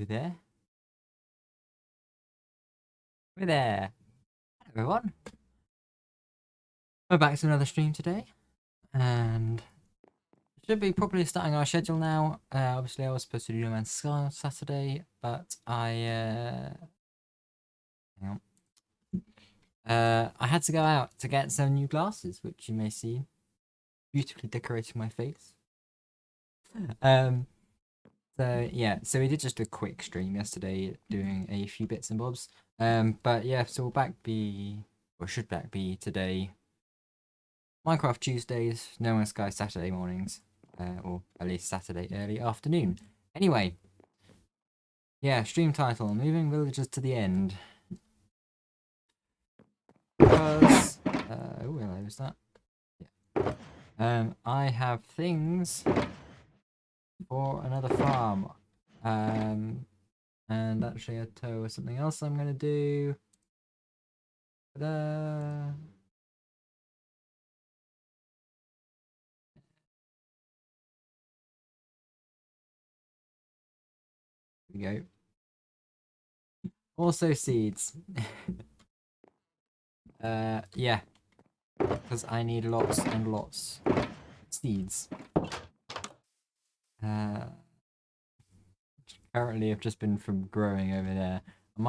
Over there. Over there. Hello, everyone. We're back to another stream today. And should be probably starting our schedule now. Obviously, I was supposed to do No Man's Sky on Saturday, but hang on. I had to go out to get some new glasses, which you may see beautifully decorating my face. So yeah, so we did just a quick stream yesterday, doing a few bits and bobs. But yeah, so should back be today. Minecraft Tuesdays, No Man's Sky Saturday mornings, or at least Saturday early afternoon. Anyway, yeah, stream title: Moving Villagers to the End. Because oh, hello, is that? Yeah. I have things for another farm. And actually a toe or something else I'm gonna do. Ta-da! Here we go. Also seeds. Yeah, because I need lots and lots of seeds. Currently I've just been from growing over there. I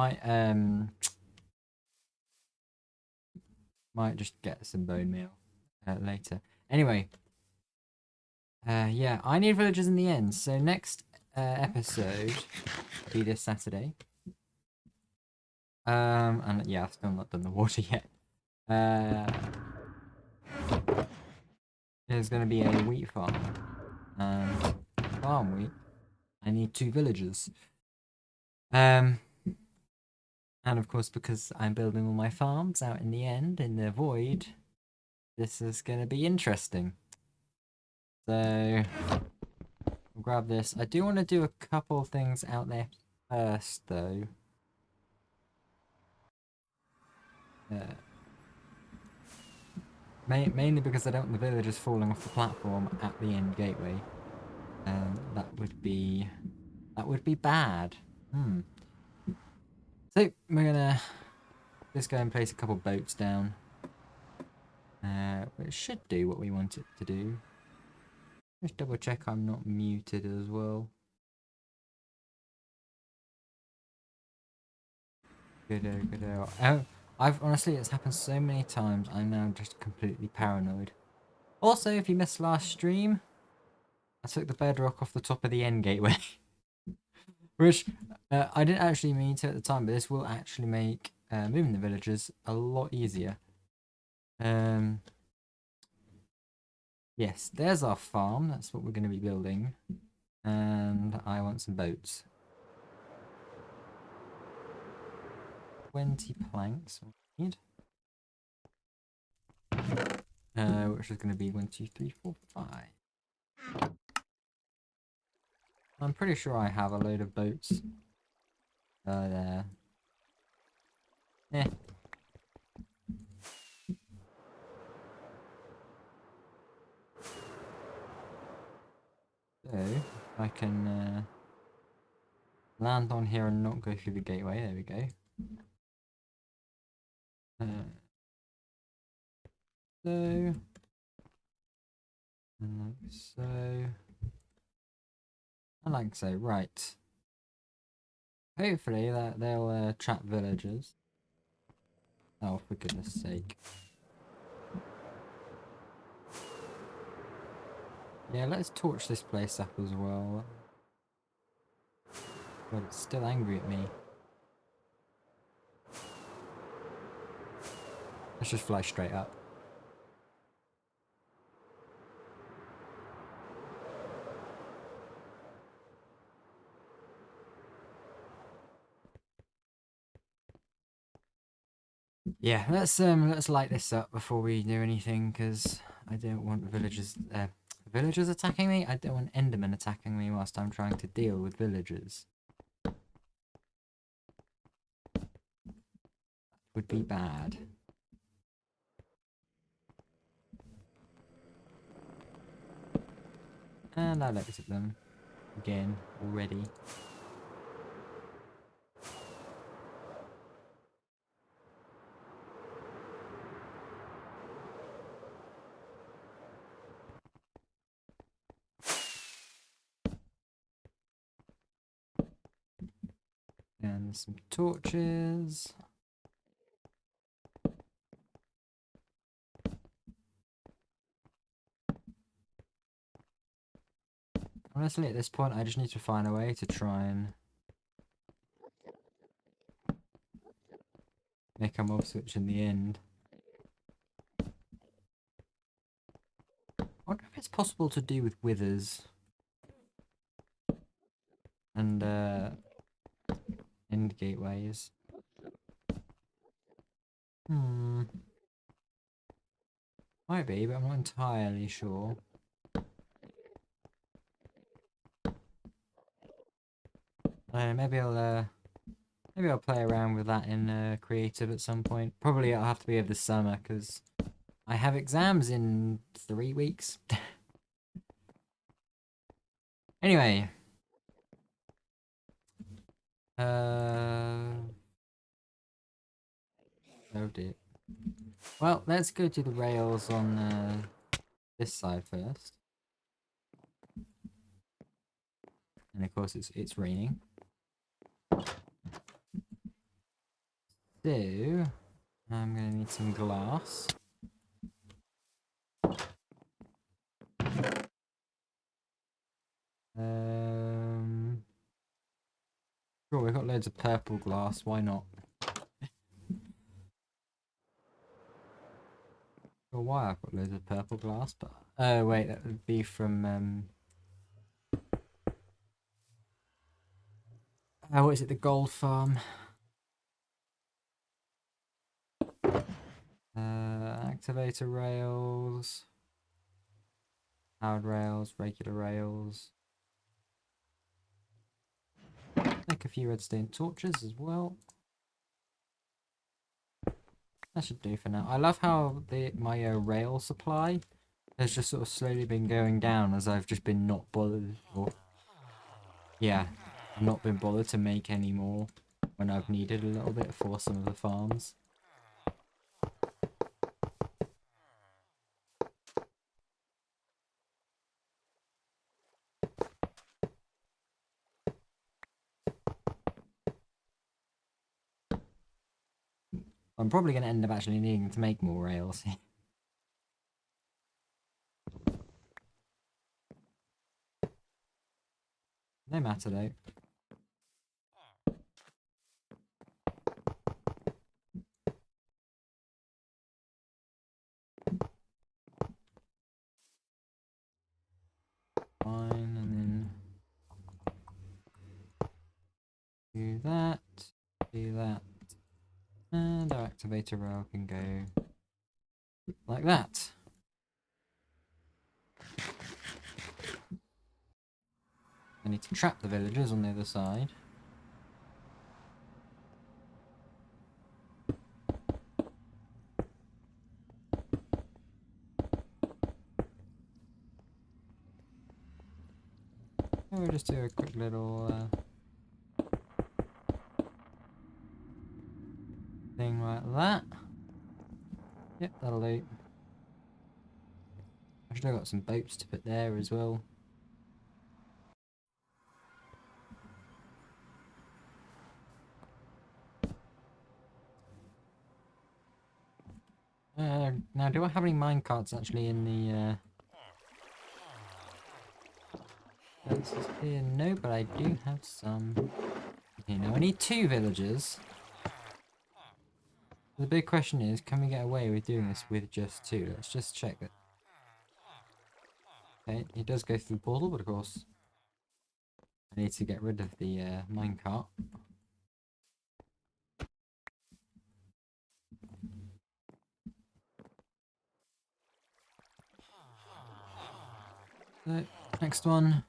might just get some bone meal later. Anyway, yeah, I need villagers in the end. So next episode will be this Saturday. And yeah, I've still not done the water yet. There's going to be a wheat farm, and farm wheat. I need 2 villagers. And of course, because I'm building all my farms out in the end in the void, this is going to be interesting. So I'll grab this. I do want to do a couple things out there first, though. Mainly because I don't want the villagers falling off the platform at the end gateway. That would be bad. So we're gonna just go and place a couple boats down. It should do what we want it to do. Just double check I'm not muted as well. Good. Oh, honestly, it's happened so many times. I'm now just completely paranoid. Also, if you missed last stream, I took the bedrock off the top of the end gateway, which I didn't actually mean to at the time, but this will actually make moving the villagers a lot easier. Yes, there's our farm. That's what we're going to be building. And I want some boats. 20 planks we need. Which is going to be 1, 2, 3, 4, 5. I'm pretty sure I have a load of boats. There. Eh. So, I can land on here and not go through the gateway. There we go. So, and like so, and like so. Right. Hopefully that they'll trap villagers. Oh, for goodness sake. Yeah, let's torch this place up as well. But it's still angry at me. Let's just fly straight up. Yeah, let's light this up before we do anything, because I don't want villagers attacking me. I don't want Endermen attacking me whilst I'm trying to deal with villagers. Would be bad. And I looked at them again already. And some torches. Honestly, at this point, I just need to find a way to try and make a mob switch in the end. I wonder if it's possible to do with withers and end gateways. Might be, but I'm not entirely sure. Maybe I'll play around with that in creative at some point. Probably it'll have to be over the summer because I have exams in 3 weeks. Anyway. Oh dear. Well, let's go to the rails on this side first. And of course it's raining. So I'm gonna need some glass. Sure, we've got loads of purple glass, why not? Well, why I've got loads of purple glass, but oh wait, that would be from what is it, the gold farm? Activator rails, powered rails, regular rails. Make a few redstone torches as well. That should do for now. I love how my rail supply has just sort of slowly been going down as I've just been not bothered, or yeah, not been bothered to make any more when I've needed a little bit for some of the farms. I'm probably going to end up actually needing to make more rails. No matter though. Fine, and then do that, and our activator rail can go like that. I need to trap the villagers on the other side. And we'll just do a quick little thing like that. Yep, that'll do. I should have got some boats to put there as well. Now, do I have any minecarts actually in the places here? No, but I do have some. Okay, now I need 2 villagers. The big question is, can we get away with doing this with just 2? Let's just check that. Okay, it does go through the portal, but of course I need to get rid of the minecart. So, next one.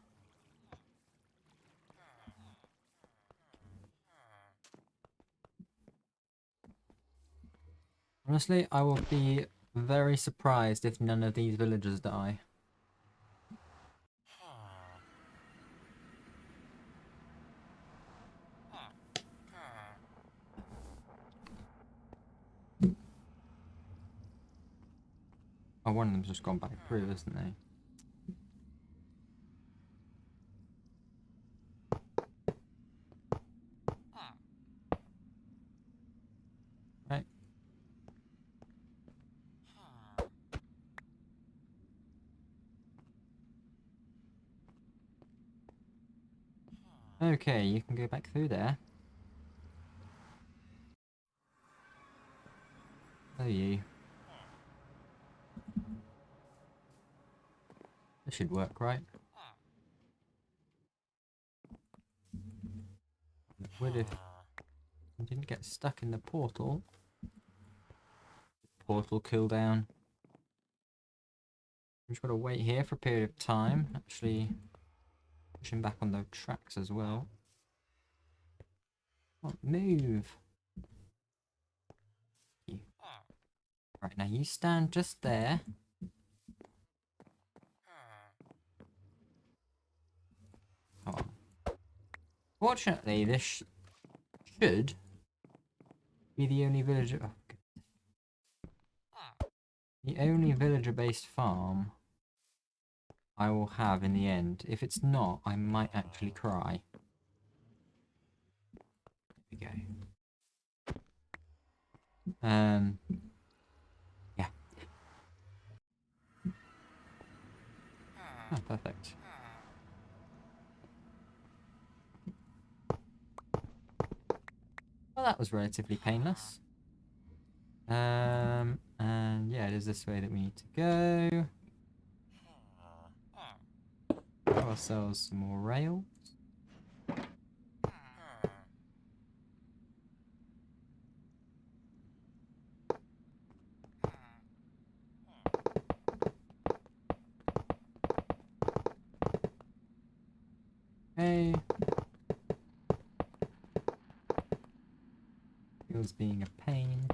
Honestly, I will be very surprised if none of these villagers die. Oh, one of them's just gone back through, isn't they? Okay, you can go back through there. Oh, you. This should work, right? Would if you didn't get stuck in the portal. Portal cooldown. I'm just gotta wait here for a period of time. Actually, pushing back on the tracks as well. Oh, move. You. Right, now you stand just there. Come on. Fortunately, this should be the only villager. Oh, the only villager-based farm I will have in the end. If it's not, I might actually cry. There we go. Yeah. Oh, perfect. Well, that was relatively painless. And yeah, it is this way that we need to go. Grab ourselves some more rails. Okay. Feels being a pain.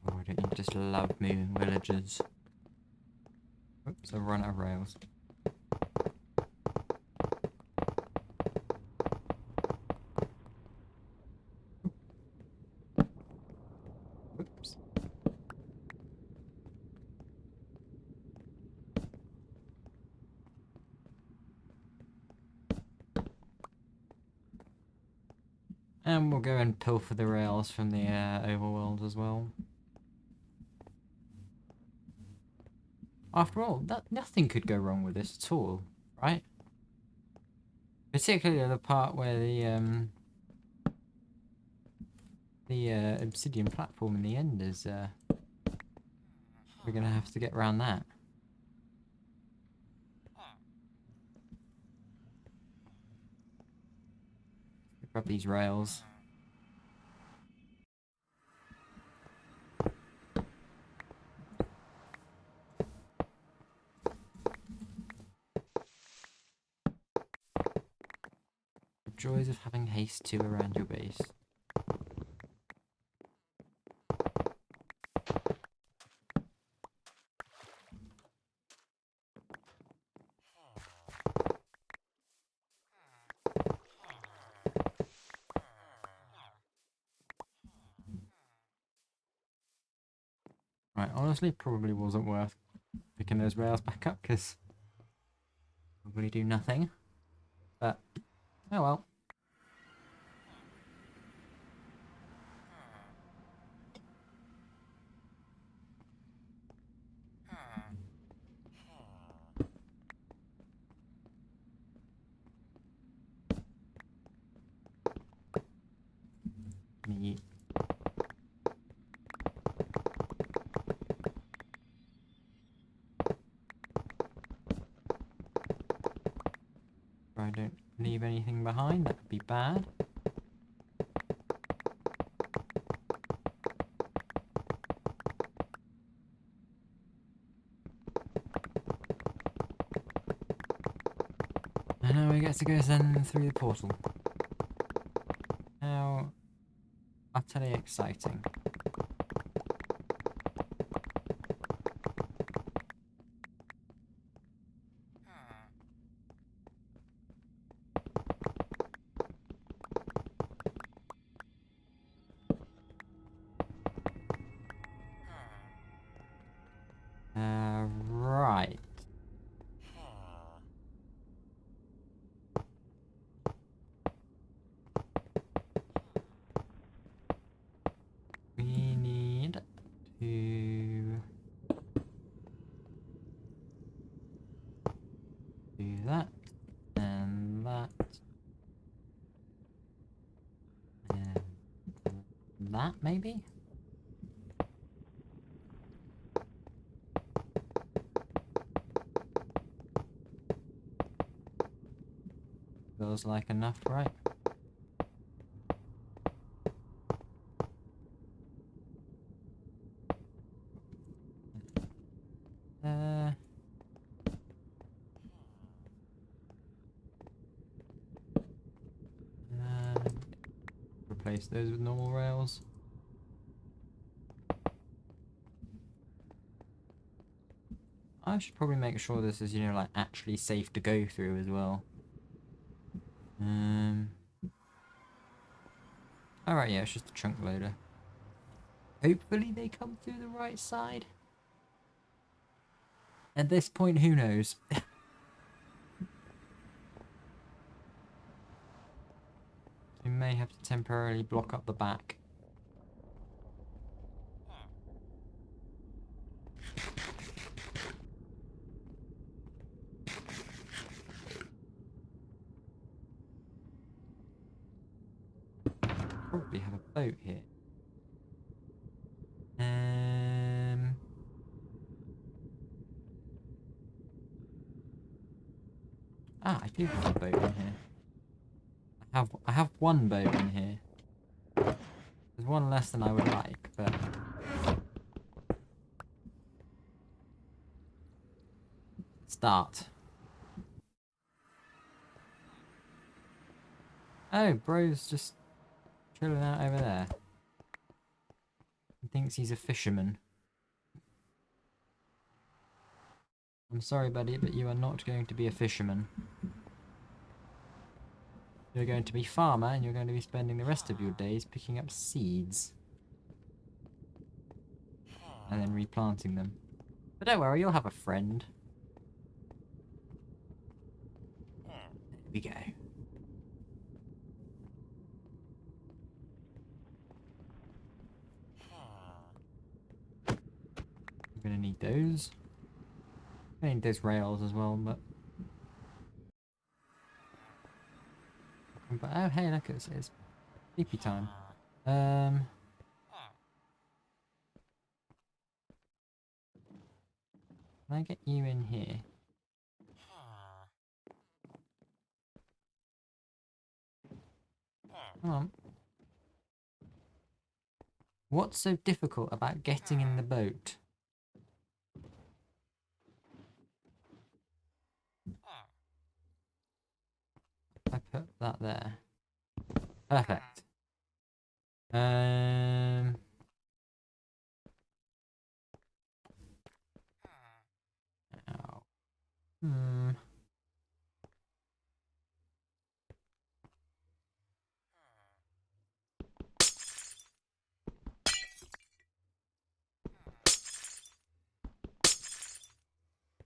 Oh, don't you just love moving villages? Oops, I've run out of rails. Oops. And we'll go and pilfer the rails from the overworld as well. After all, nothing could go wrong with this at all, right? Particularly the part where the obsidian platform in the end is. We're gonna have to get around that. Grab these rails. The joys of having haste 2 around your base. Right, honestly, probably wasn't worth picking those rails back up because probably do nothing. But oh well. Me. If I don't leave anything behind, that would be bad. And now we get to go then through the portal. How utterly exciting. Right. do that and that and that maybe? Feels like enough, right? And replace those with normal rails. I should probably make sure this is, you know, like actually safe to go through as well. Alright, yeah, it's just a trunk loader. Hopefully they come through the right side. At this point, who knows? We may have to temporarily block up the back. Probably have a boat here. I do have a boat in here. I have one boat in here. There's one less than I would like, but start. Oh, bro's just chilling out over there. He thinks he's a fisherman. I'm sorry, buddy, but you are not going to be a fisherman. You're going to be farmer, and you're going to be spending the rest of your days picking up seeds. And then replanting them. But don't worry, you'll have a friend. There we go. I'm gonna need those. I need those rails as well, but oh hey, look, it's sleepy time. Can I get you in here? Come on. What's so difficult about getting in the boat? I put that there. Perfect. Ow.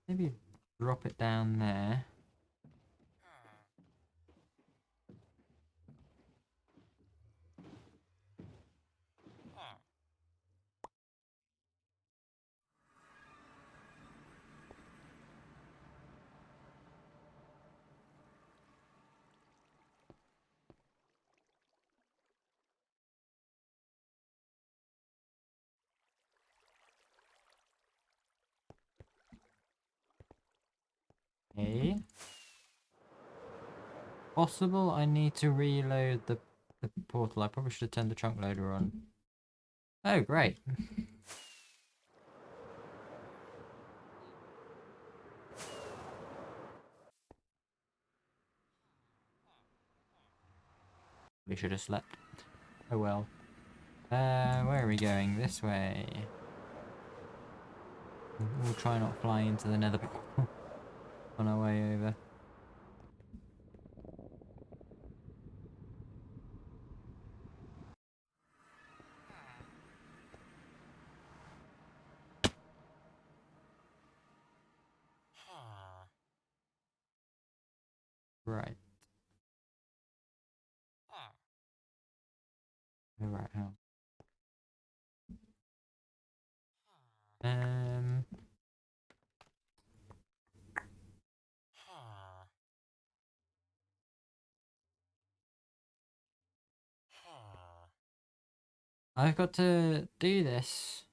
Maybe drop it down there. Okay. Possible I need to reload the portal. I probably should have turned the trunk loader on. Oh, great. We should have slept. Oh well. Where are we going? This way. We'll try not fly into the nether portal on our way over. Right. Alright, hang on. I've got to do this.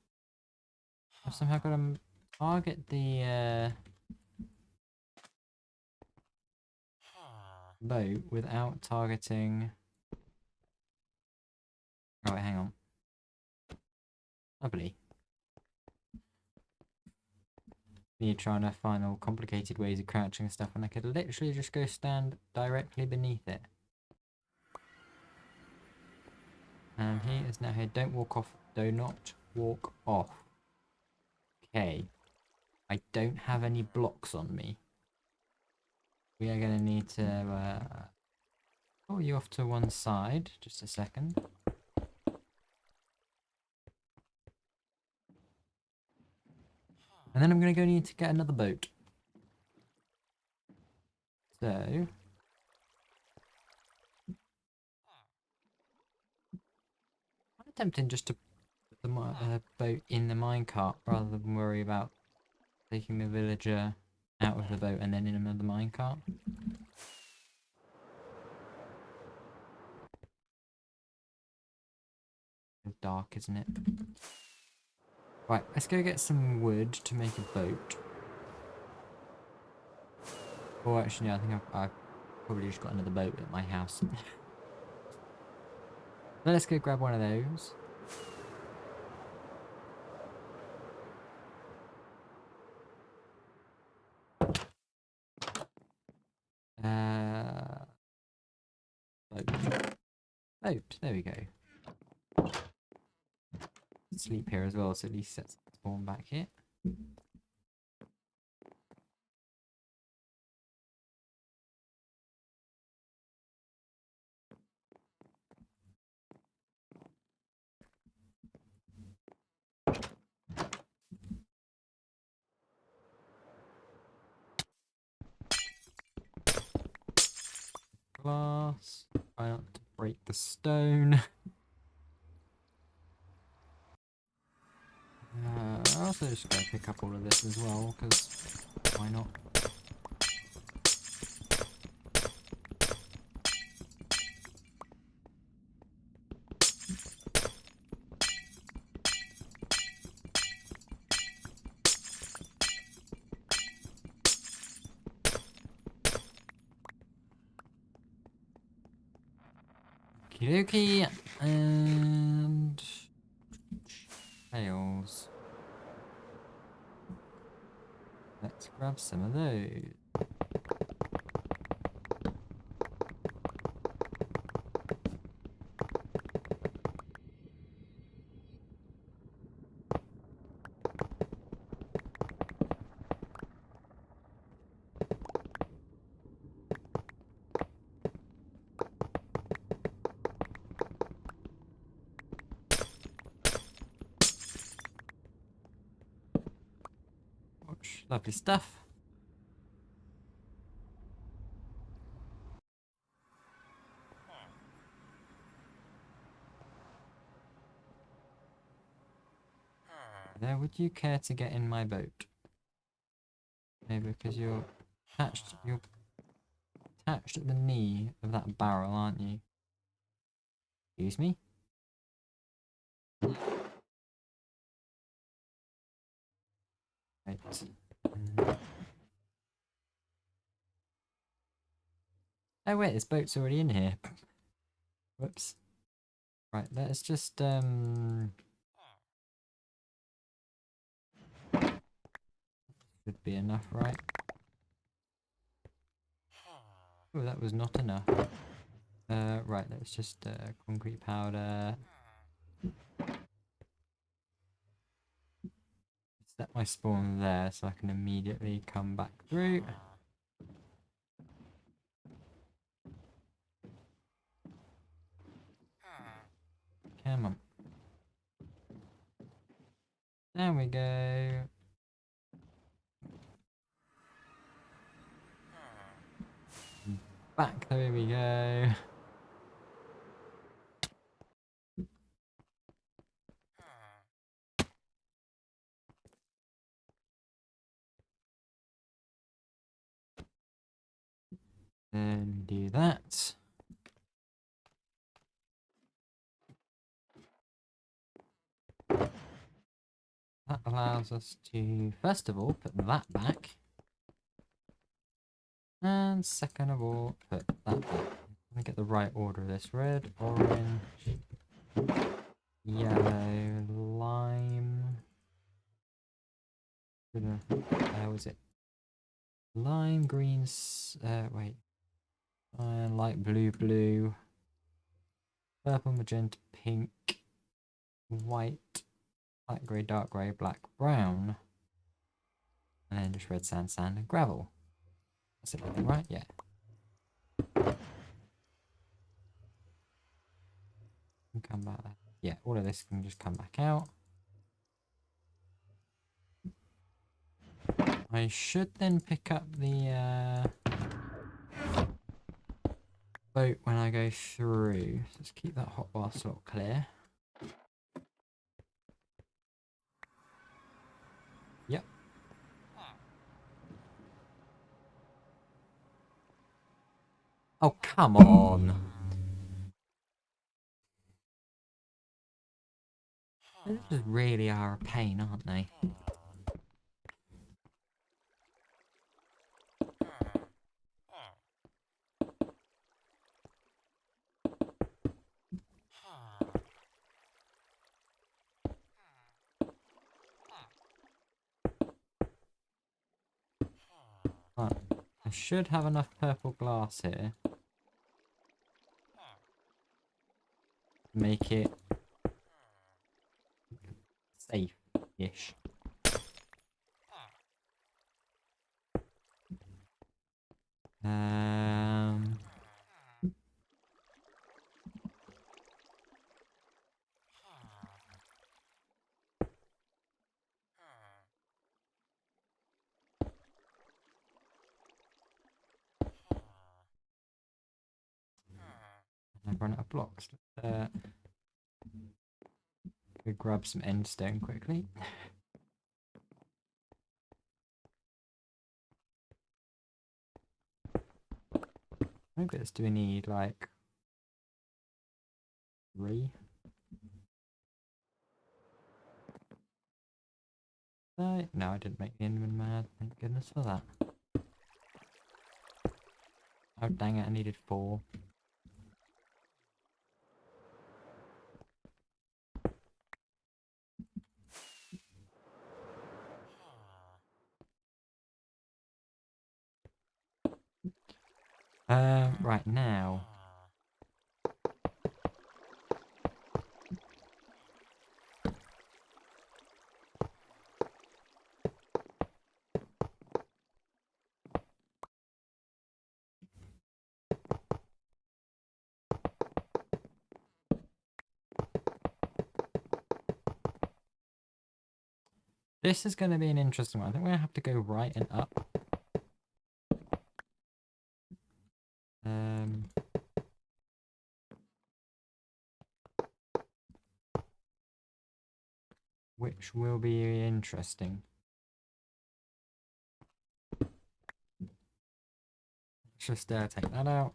I've somehow got to target the boat without targeting. Oh wait, hang on. Lovely. Me trying to find all complicated ways of crouching and stuff when I could literally just go stand directly beneath it. And he is now here. Don't walk off. Do not walk off. Okay. I don't have any blocks on me. We are going to need to pull you off to one side. Just a second. And then I'm going to go need to get another boat. So, I'm attempting just to put the boat in the minecart rather than worry about taking the villager out of the boat and then in another minecart. It's dark, isn't it? Right, let's go get some wood to make a boat. Oh, actually, no, I think I've probably just got another boat at my house. Let's go grab one of those. Boat. Boat, there we go. Sleep here as well, so at least let's spawn back here. Glass. Try not to break the stone. I also just gotta pick up all of this as well, because why not? Okie dokie, and tails. Let's grab some of those. Lovely stuff. Now, would you care to get in my boat? Maybe because you're attached at the knee of that barrel, aren't you? Excuse me? Right. Oh wait, this boat's already in here. Whoops. Right, let's just should be enough, right? Oh, that was not enough. Right, let's just concrete powder. Set my spawn there so I can immediately come back through. Come on. There we go. Back, there we go. Then do that. that allows us to, first of all, put that back. And second of all, put that back. Let me get the right order of this. Red, orange, yellow, lime. Was it lime, green, wait. Light blue, blue. Purple, magenta, pink, white, light grey, dark grey, black, brown. And then just red sand, sand, and gravel. That's everything, right? Yeah. Can come back. Yeah, all of this can just come back out. I should then pick up the boat when I go through. So let's keep that hotbar slot clear. Yep. Oh, come on. These really are a pain, aren't they? Right. I should have enough purple glass here to make it safe-ish. Um, I've run out of blocks. Go grab some end stone quickly. How many bits do we need? Like 3? No, I didn't make the Enderman mad. Thank goodness for that. Oh dang it! I needed 4. Right now. This is going to be an interesting one. I think we're going to have to go right and up. Which will be interesting. Let's just take that out.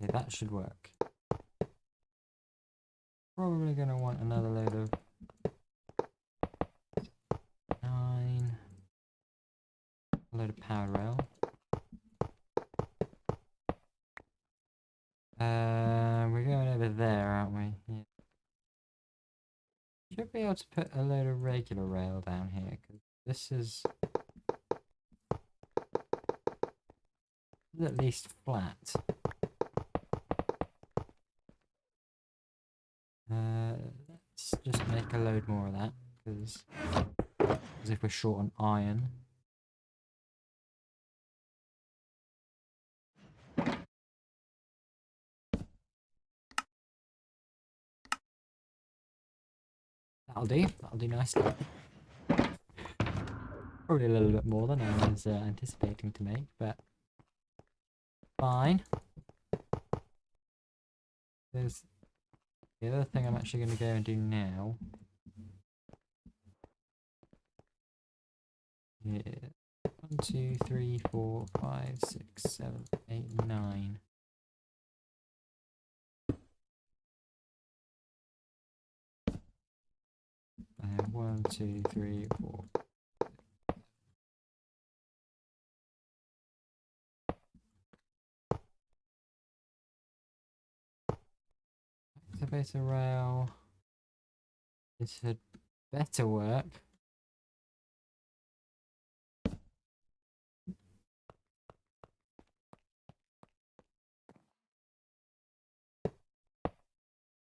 Okay, that should work. Probably going to want another load of 9. A load of power rail. We're going over there, aren't we? Yeah. Should be able to put a load of regular rail down here, because this is at least flat. Let's just make a load more of that, because as if we're short on iron. That'll do nicely. Probably a little bit more than I was anticipating to make, but fine. There's the other thing I'm actually going to go and do now. here. 1, 2, 3, 4, 5, 6, 7, 8, 9. And 1, 2, 3, 4. Activator rail. This had better work.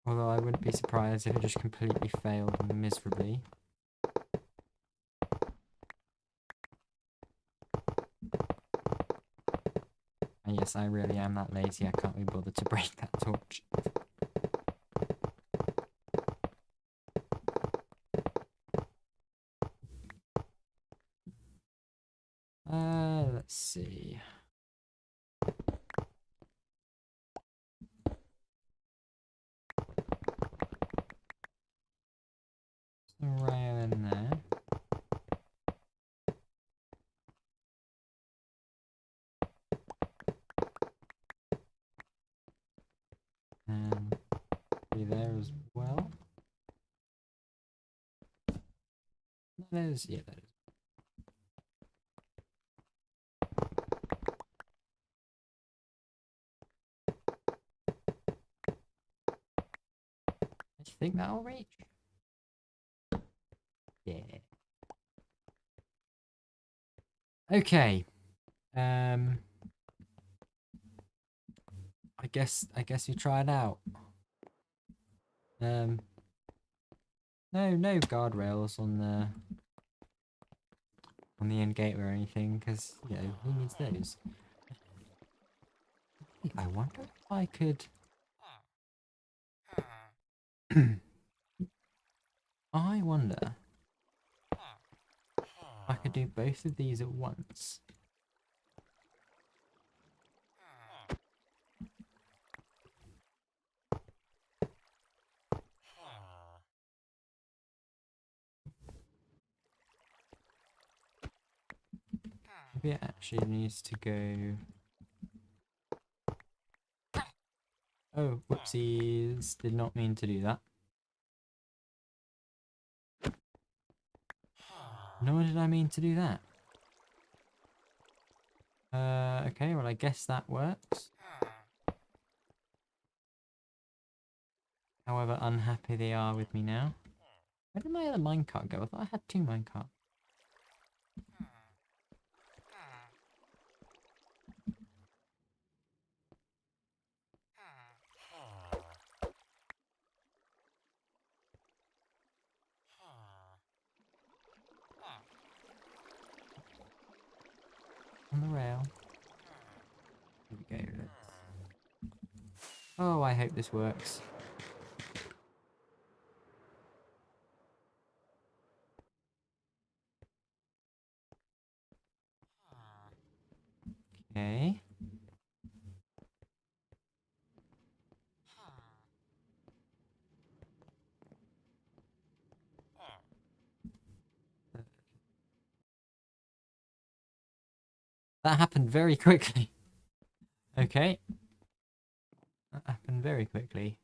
Although I wouldn't be surprised if it just completely failed miserably. And yes, I really am that lazy, I can't be bothered to break that torch. Let's see. A rail in there. And be there as well. That is, yeah, that is. I think that'll reach. Yeah. Okay. I guess you try it out. No guardrails on the end gateway or anything, because you know who needs those? I wonder if I could. I wonder if I could do both of these at once. Maybe it actually needs to go. Oh, whoopsies! Did not mean to do that. Nor did I mean to do that. Okay, well I guess that works. However unhappy they are with me now. Where did my other minecart go? I thought I had 2 minecarts. On the rail. Here we go. Oh, I hope this works. Okay. That happened very quickly. Okay. That happened very quickly.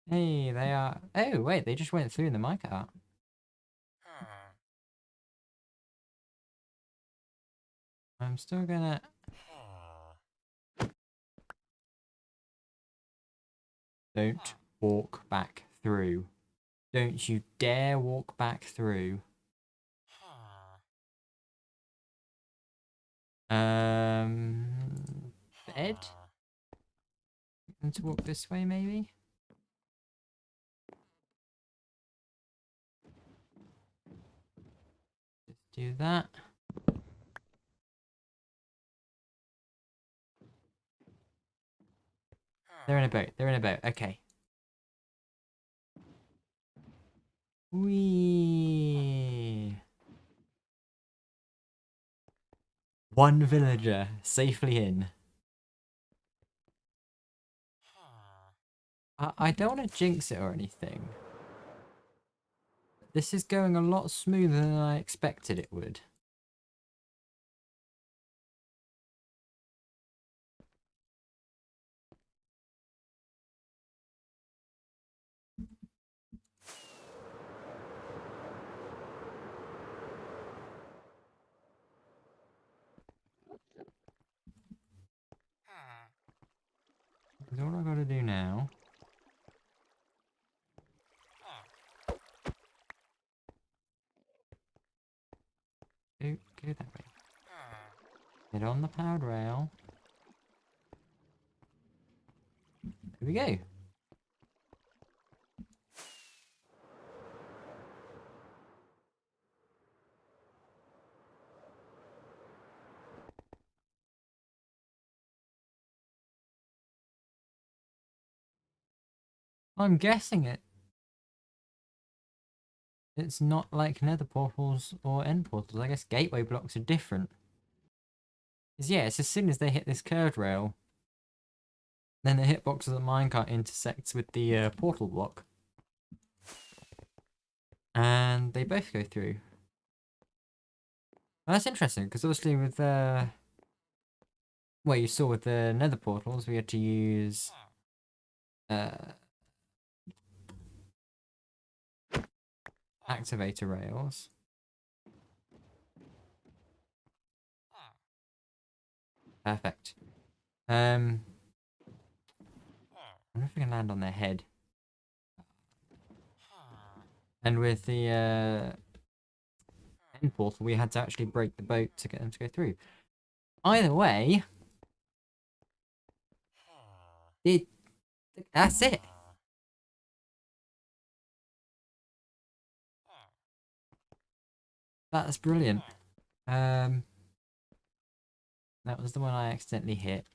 Hey, they are. Oh, wait, they just went through the minecart. I'm still gonna. Don't walk back through. Don't you dare walk back through. Bed? And to walk this way, maybe? Just do that. They're in a boat. They're in a boat. Okay. Whee! One villager safely in. I don't want to jinx it or anything. This is going a lot smoother than I expected it would. Because all I gotta do now... Go that way. Get on the powered rail. There we go. I'm guessing it's not like nether portals or end portals. I guess gateway blocks are different. Because yeah, it's as soon as they hit this curved rail, then the hitbox of the minecart intersects with the portal block. And they both go through. Well, that's interesting, because obviously with well, you saw with the nether portals, we had to use activator rails. Perfect. I wonder if we can land on their head. And with the end portal, we had to actually break the boat to get them to go through. Either way, that's it. That's brilliant. That was the one I accidentally hit.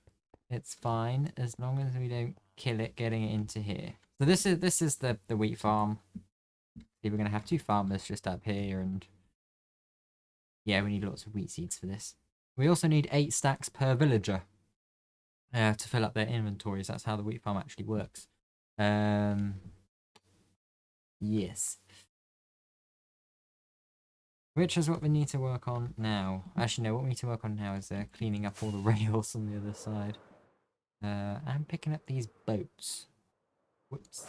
It's fine as long as we don't kill it getting it into here. So this is the wheat farm. See, we're gonna have 2 farmers just up here, and yeah, we need lots of wheat seeds for this. We also need 8 stacks per villager to fill up their inventories. That's how the wheat farm actually works. Yes. Which is what we need to work on now. Actually, no, what we need to work on now is cleaning up all the rails on the other side. I'm picking up these boats. Whoops.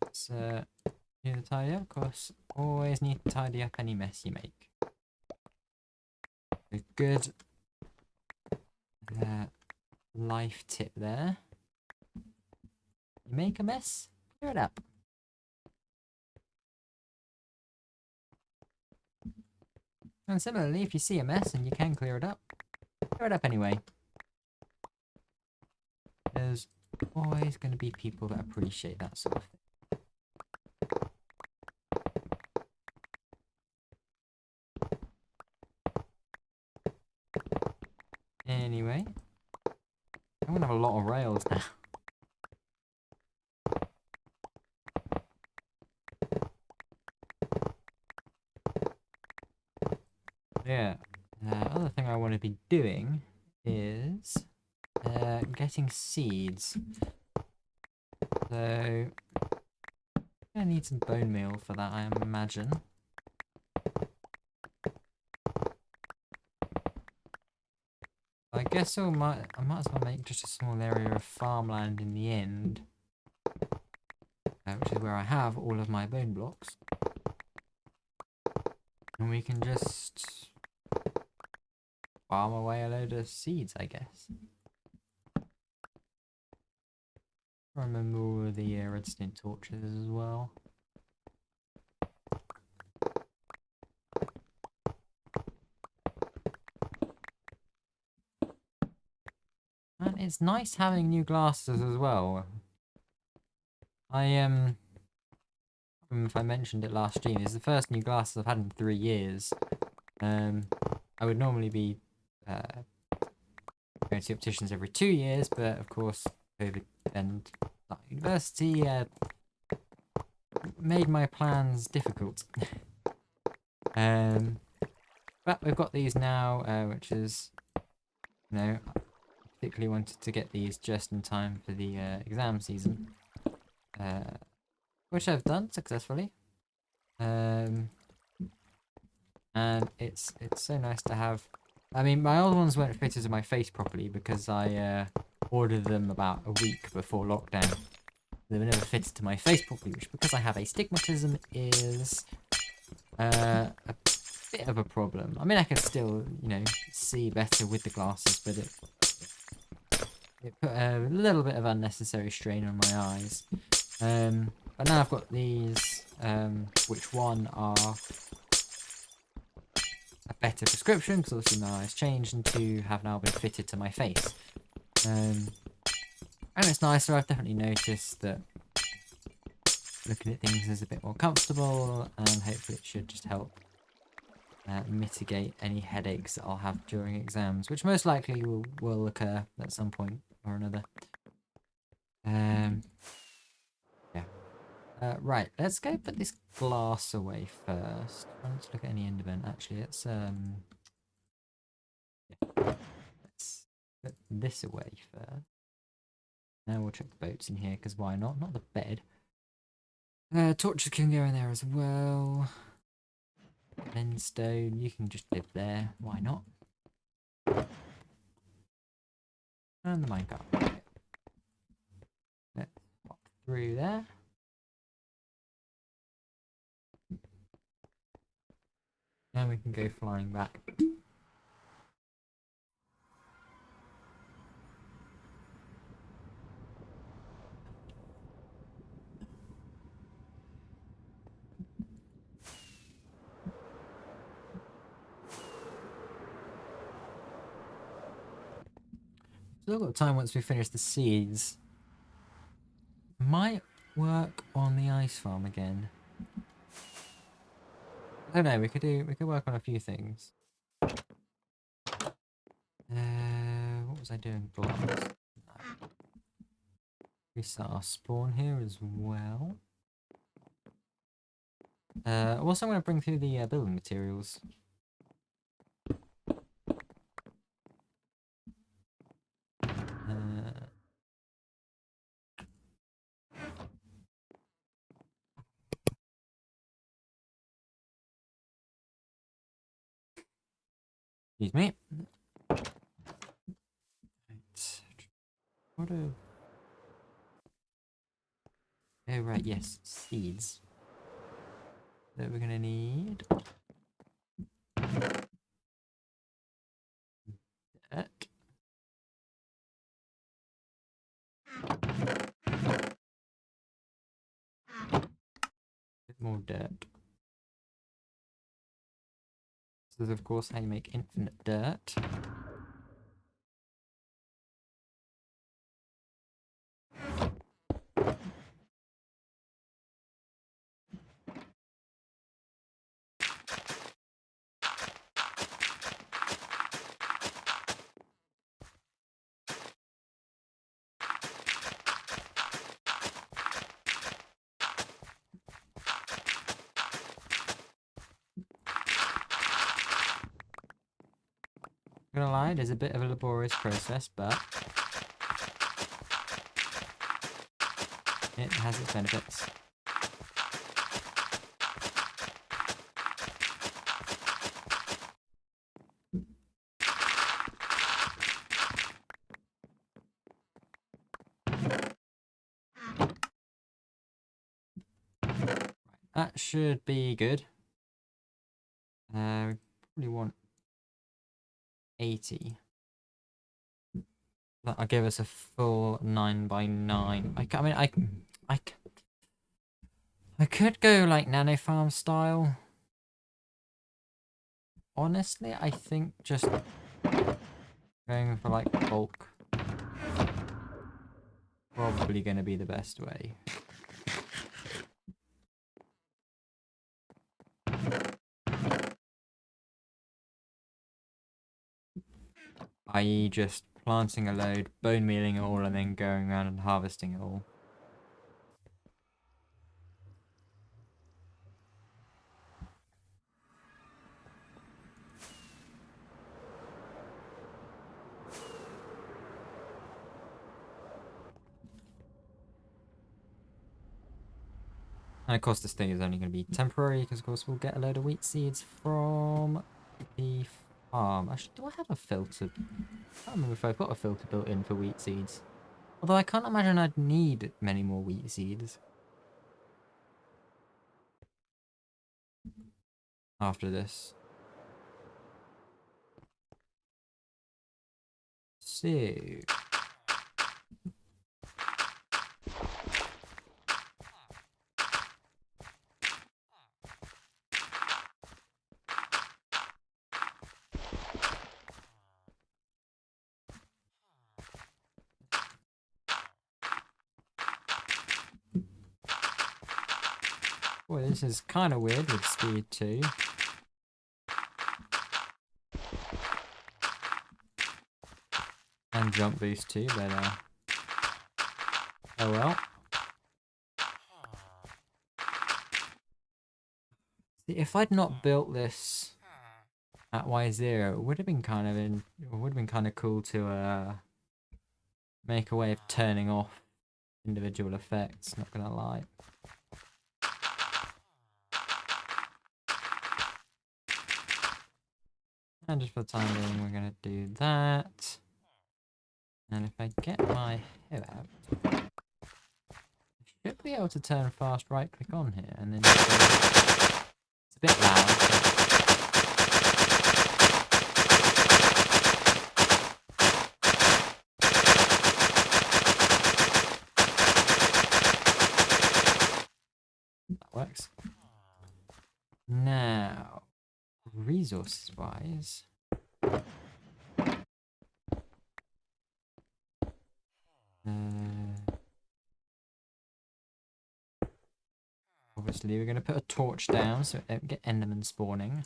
Let's do the tidy up, of course. Always need to tidy up any mess you make. A good life tip there. You make a mess, clear it up. And similarly, if you see a mess and you can clear it up anyway. There's always going to be people that appreciate that sort of thing. Anyway, I'm going to have a lot of rails now. Yeah, the other thing I want to be doing is getting seeds. So, I need some bone meal for that, I imagine. I guess I might as well make just a small area of farmland in the end, which is where I have all of my bone blocks. And we can just farm away a load of seeds, I guess. I remember all the redstone torches as well. And it's nice having new glasses as well. I remember if I mentioned it last stream, it's the first new glasses I've had in 3 years. I would normally be going to opticians every 2 years, but of course, COVID and university made my plans difficult. But we've got these now, which is, you know, I particularly wanted to get these just in time for the exam season, which I've done successfully. And it's so nice to have. I mean, my old ones weren't fitted to my face properly because I ordered them about a week before lockdown. They were never fitted to my face properly, which, because I have astigmatism, is a bit of a problem. I mean, I can still, you know, see better with the glasses, but it put a little bit of unnecessary strain on my eyes. But now I've got these, which one are a better prescription, because obviously my eyes changed, and two have now been fitted to my face. And it's nicer. I've definitely noticed that looking at things is a bit more comfortable, and hopefully it should just help mitigate any headaches that I'll have during exams, which most likely will occur at some point or another. Yeah. Right, let's go put this glass away first. Let's look at any end event. Actually, let's put this away first. Now we'll check the boats in here, because why not? Not the bed. Torches can go in there as well. Then stone, you can just live there. Why not? And the minecart. Let's pop through there. Now we can go flying back. Still got time once we finish the seeds. Might work on the ice farm again. Oh no, we could work on a few things. What was I doing? Blocks. No. Restart our spawn here as well. Also I'm going to bring through the building materials. Excuse me. Right. What a... Oh right, yes, seeds. That we're gonna need. Dirt. Bit more dirt. This is of course how you make infinite dirt. Not gonna lie, it is a bit of a laborious process, but it has its benefits. That should be good. We probably want 80. That'll give us a full 9x9. I could go like nano farm style. Honestly, I think just going for like bulk probably going to be the best way. i.e. just planting a load, bone mealing it all, and then going around and harvesting it all. And of course this thing is only going to be temporary, because of course we'll get a load of wheat seeds from the farm. Actually, do I have a filter? I can't remember if I've got a filter built in for wheat seeds. Although I can't imagine I'd need many more wheat seeds after this. So... Boy, this is kind of weird with speed 2. And jump boost 2, but oh well. See, if I'd not built this at Y0, it would have been kind of cool to make a way of turning off individual effects, not gonna lie. And just for the time being, we're gonna do that. And if I get my head out, I should be able to turn fast right click on here, and then it's a bit loud. That works. Now, resources wise, obviously we're going to put a torch down so it don't get enderman spawning.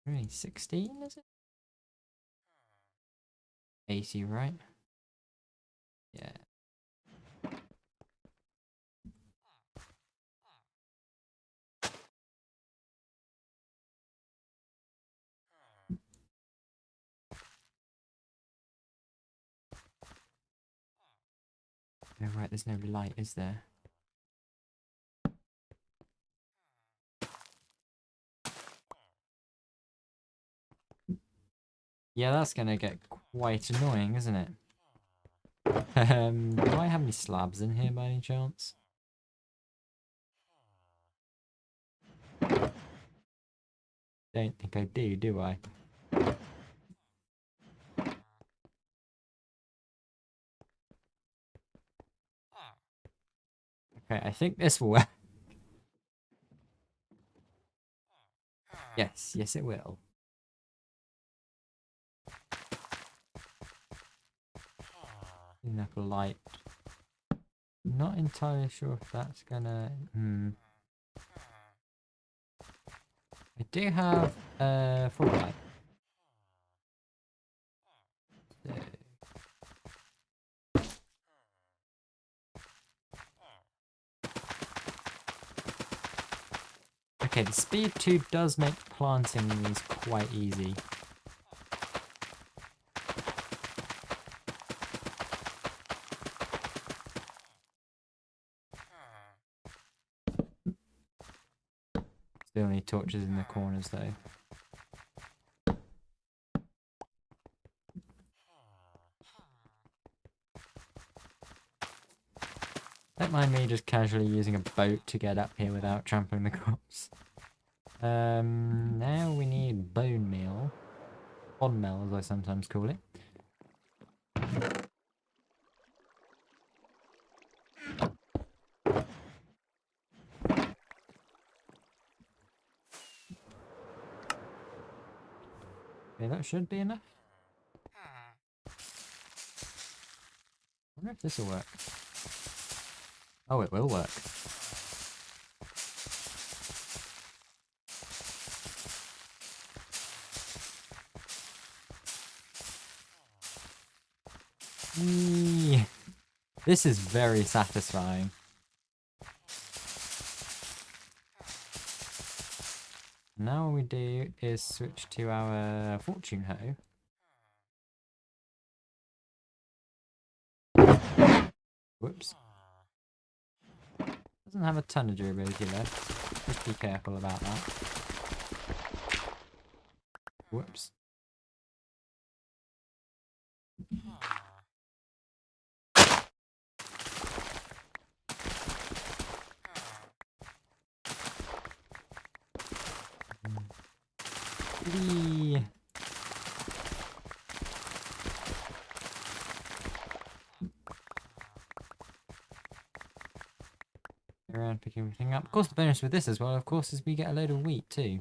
Really, 16 is it? 80, right? Yeah. Oh, right, there's no light, is there? Yeah, that's gonna get quite annoying, isn't it? Do I have any slabs in here by any chance? Don't think I do I? Okay, I think this will work. Yes, yes it will. Enough light. Not entirely sure if that's gonna... I do have full light. So... Okay, the speed 2 does make planting these quite easy. Still need torches in the corners though. Don't mind me just casually using a boat to get up here without trampling the crops. Now we need bone meal. Bone meal, as I sometimes call it. Okay, that should be enough. I wonder if this will work. Oh, it will work. Eee. This is very satisfying. Now what we do is switch to our fortune hoe. Whoops. Doesn't have a ton of durability left. Just be careful about that. Whoops. Whee! Around picking everything up. Of course, the bonus with this as well, of course, is we get a load of wheat too.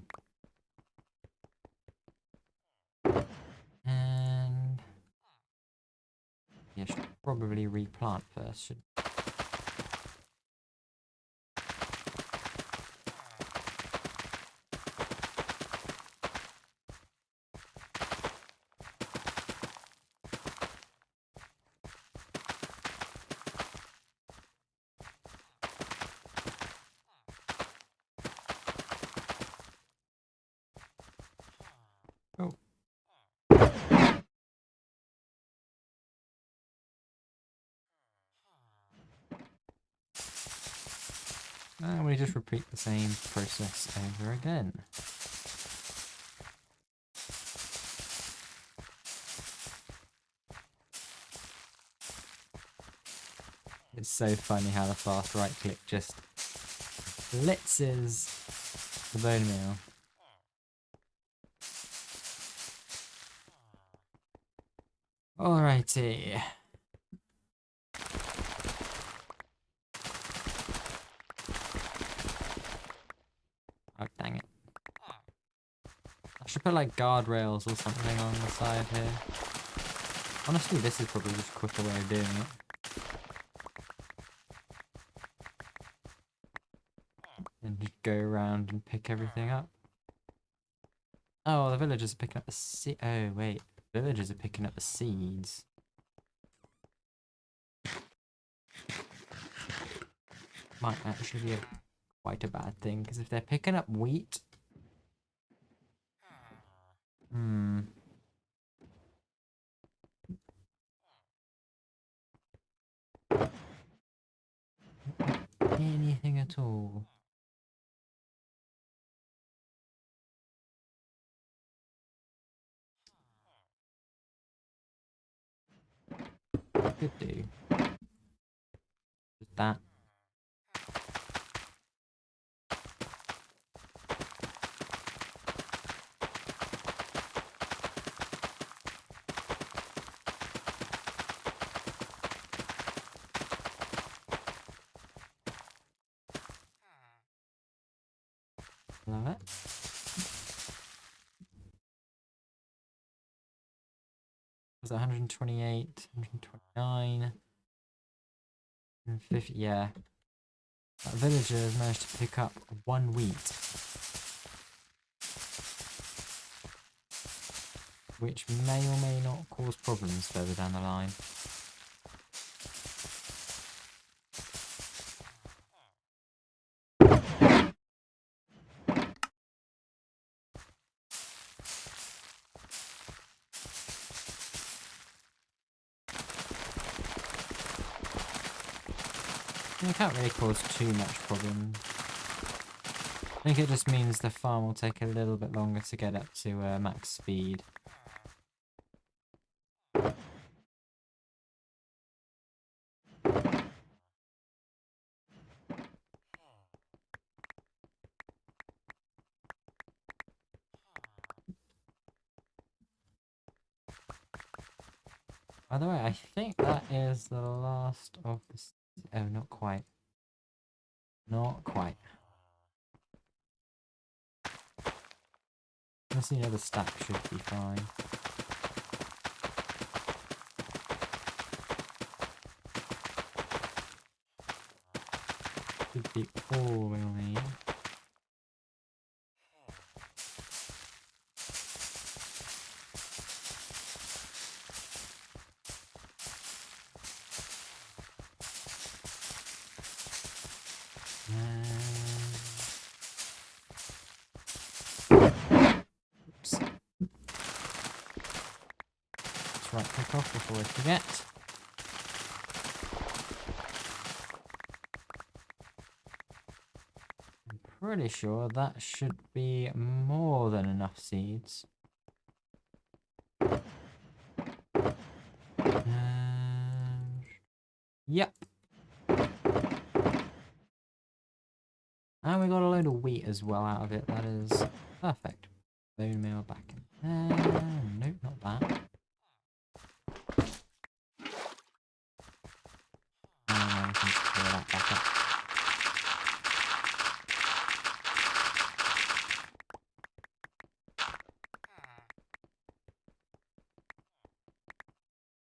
And yeah, should probably replant first. Should. Oh. And we just repeat the same process over again. It's so funny how the fast right click just blitzes the bone meal. Alrighty. Oh, dang it. I should put like guardrails or something on the side here. Honestly, this is probably just a quicker way of doing it. And just go around and pick everything up. Oh, the villagers are picking up the oh, wait. Villagers are picking up the seeds. Might actually be quite a bad thing, because if they're picking up wheat... Anything at all. Could do. Just that. Love it. Was it 128, 129, 150? Yeah. That villager has managed to pick up 1 wheat. Which may or may not cause problems further down the line. It can't really cause too much problem. I think it just means the farm will take a little bit longer to get up to max speed. By the way, I think that is the last of the... Oh, not quite. Not quite. Unless the other stack should be fine. Should be all we'll need. tick off before I forget. I'm pretty sure that should be more than enough seeds. Yep. And we got a load of wheat as well out of it. That is perfect. Bone meal back in there. Nope, not that. And I can clear that back up.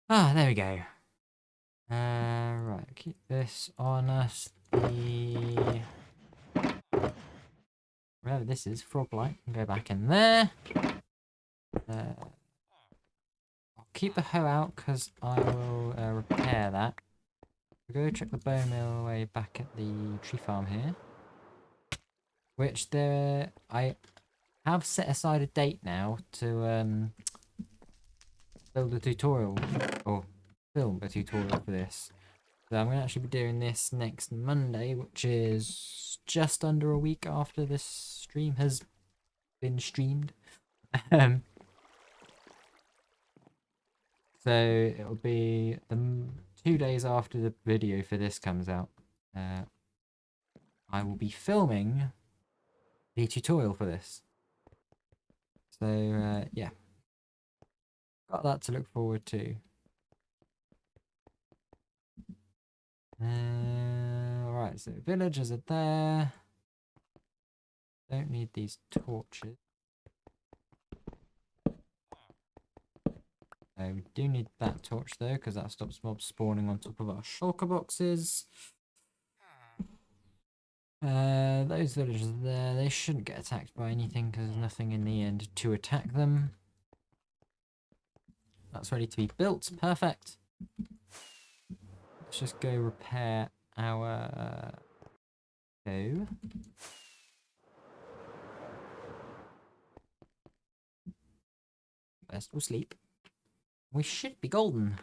Ah, there we go. Right, keep this on us. Whatever this is, frog light, can go back in there. I'll keep the hoe out because I will repair that. We'll go check the bone mill way back at the tree farm here. Which I have set aside a date now to build a tutorial, or film a tutorial for this. So I'm going to actually be doing this next Monday, which is just under a week after this stream has been streamed. So it'll be the 2 days after the video for this comes out. I will be filming the tutorial for this. So yeah, got that to look forward to. Alright, so villagers are there. Don't need these torches. We do need that torch though, because that stops mobs spawning on top of our shulker boxes. Those villagers there, they shouldn't get attacked by anything because there's nothing in the end to attack them. That's ready to be built. Perfect. Let's just go repair our hoe. Best will sleep. We should be golden.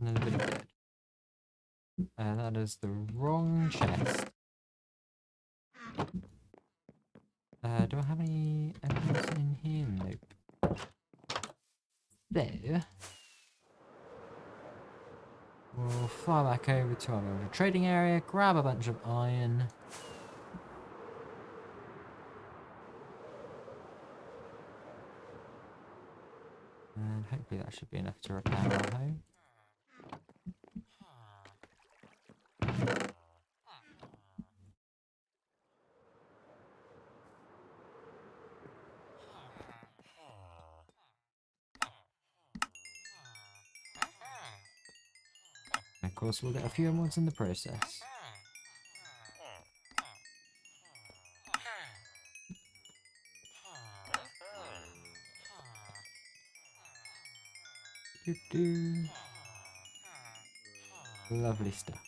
Another bit of dirt. That is the wrong chest. Do I have any emeralds in here? Nope. There. We'll fly back over to our little trading area, grab a bunch of iron. And hopefully that should be enough to repair our home. And of course, we'll get a few emeralds in the process. Lovely stuff.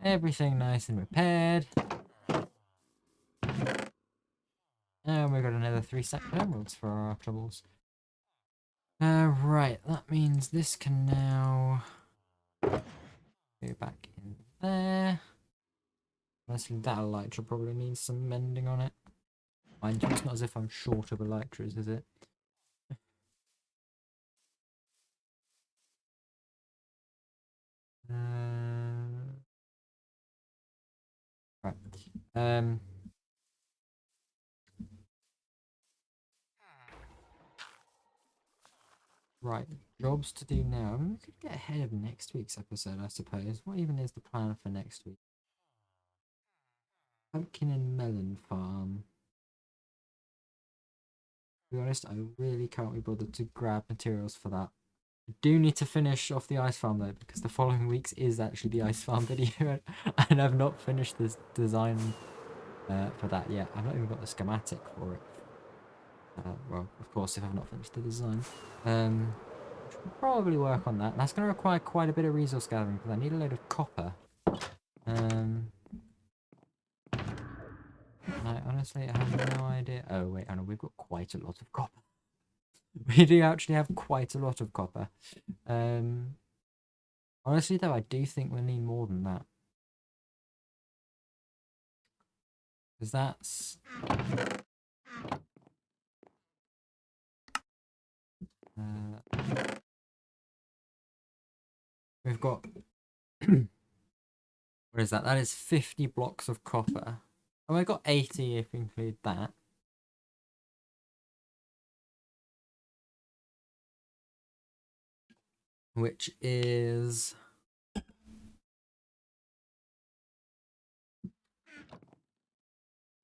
Everything nice and repaired. And we got another 3 stacks of emeralds for our troubles. Right, that means this can now go back in there. Honestly, that elytra probably needs some mending on it. Mind you, it's not as if I'm short of elytras, is it? Right. Right, jobs to do now. I mean, we could get ahead of next week's episode, I suppose. What even is the plan for next week? Pumpkin and melon farm. To be honest, I really can't be bothered to grab materials for that. I do need to finish off the ice farm though, because the following week's is actually the ice farm video, and I've not finished this design for that yet. I've not even got the schematic for it. Well, of course, if I've not finished the design. Should probably work on that. That's going to require quite a bit of resource gathering because I need a load of copper. honestly, I have no idea. Oh, wait, Anna, we've got quite a lot of copper. We do actually have quite a lot of copper. Honestly, though, I do think we'll need more than that. Because that's... we've got... what is that? That is 50 blocks of copper. Oh, I got 80 if we include that. Which is...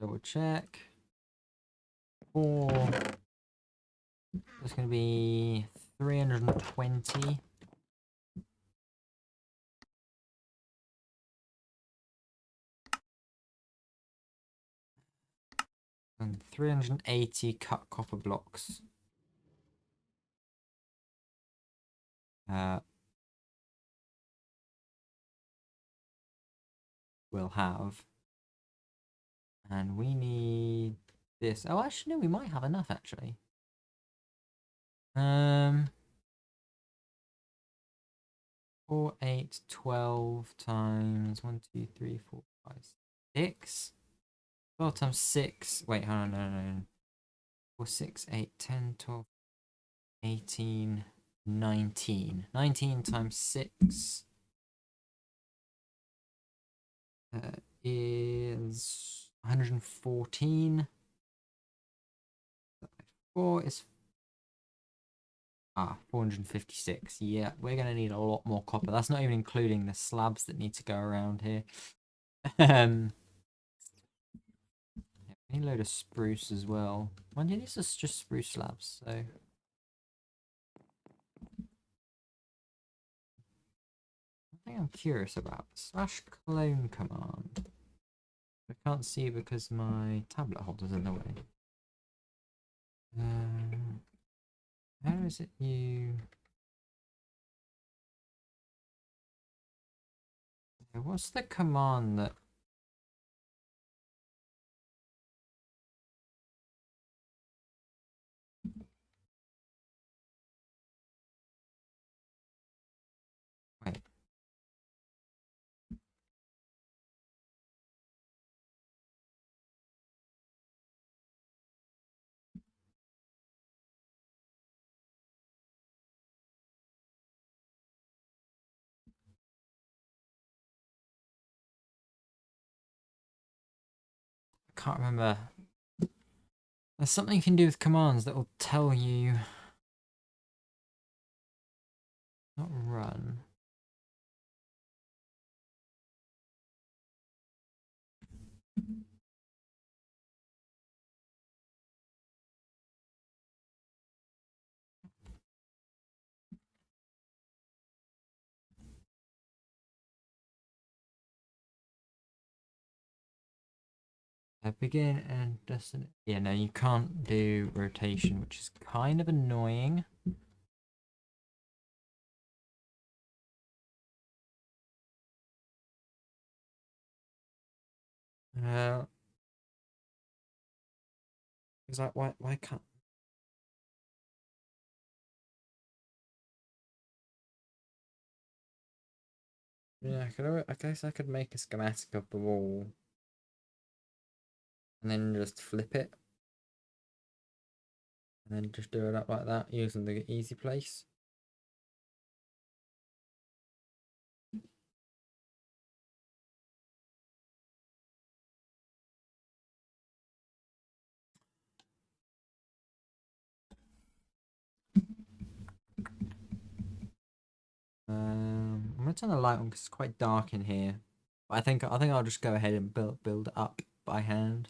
double check. 4... it's going to be 320. And 380 cut copper blocks. We'll have. And we need this. Oh, actually, no, we might have enough, actually. 4, 8, 12 times 1, 2, 3, 4, 5, 6. 12 times 6. Wait, hold on, no. 4, 6, 8, 10, 12, 18, 19. 19 times 6 is 114. 4 is 456. Yeah, we're gonna need a lot more copper. That's not even including the slabs that need to go around here. Yeah, we need a load of spruce as well. Mind you, these are just spruce slabs, so. One thing I'm curious about, /clone command. I can't see because my tablet holder's in the way. How is it you... what's the command that... wait. I can't remember. There's something you can do with commands that will tell you... not run. Begin and destination. Yeah, no, you can't do rotation, which is kind of annoying. It's like, why can't... yeah, I guess I could make a schematic of the wall and then just flip it and then just do it up like that using the easy place. I'm gonna turn the light on because it's quite dark in here. But I think I'll just go ahead and build it up by hand.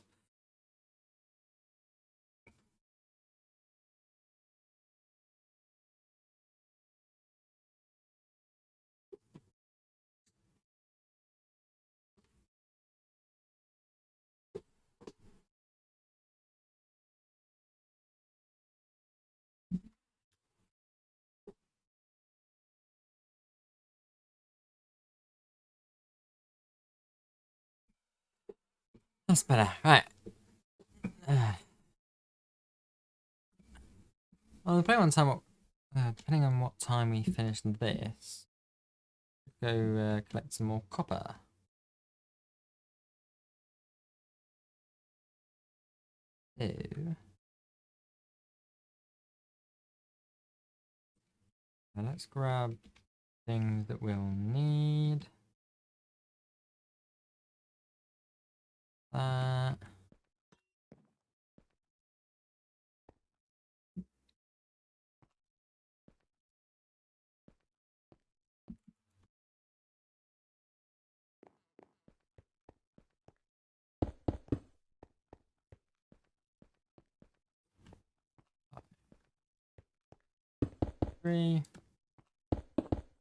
That's better. Right. Well, depending on what time we finish this, go collect some more copper. Ew. Now let's grab things that we'll need. That. Three.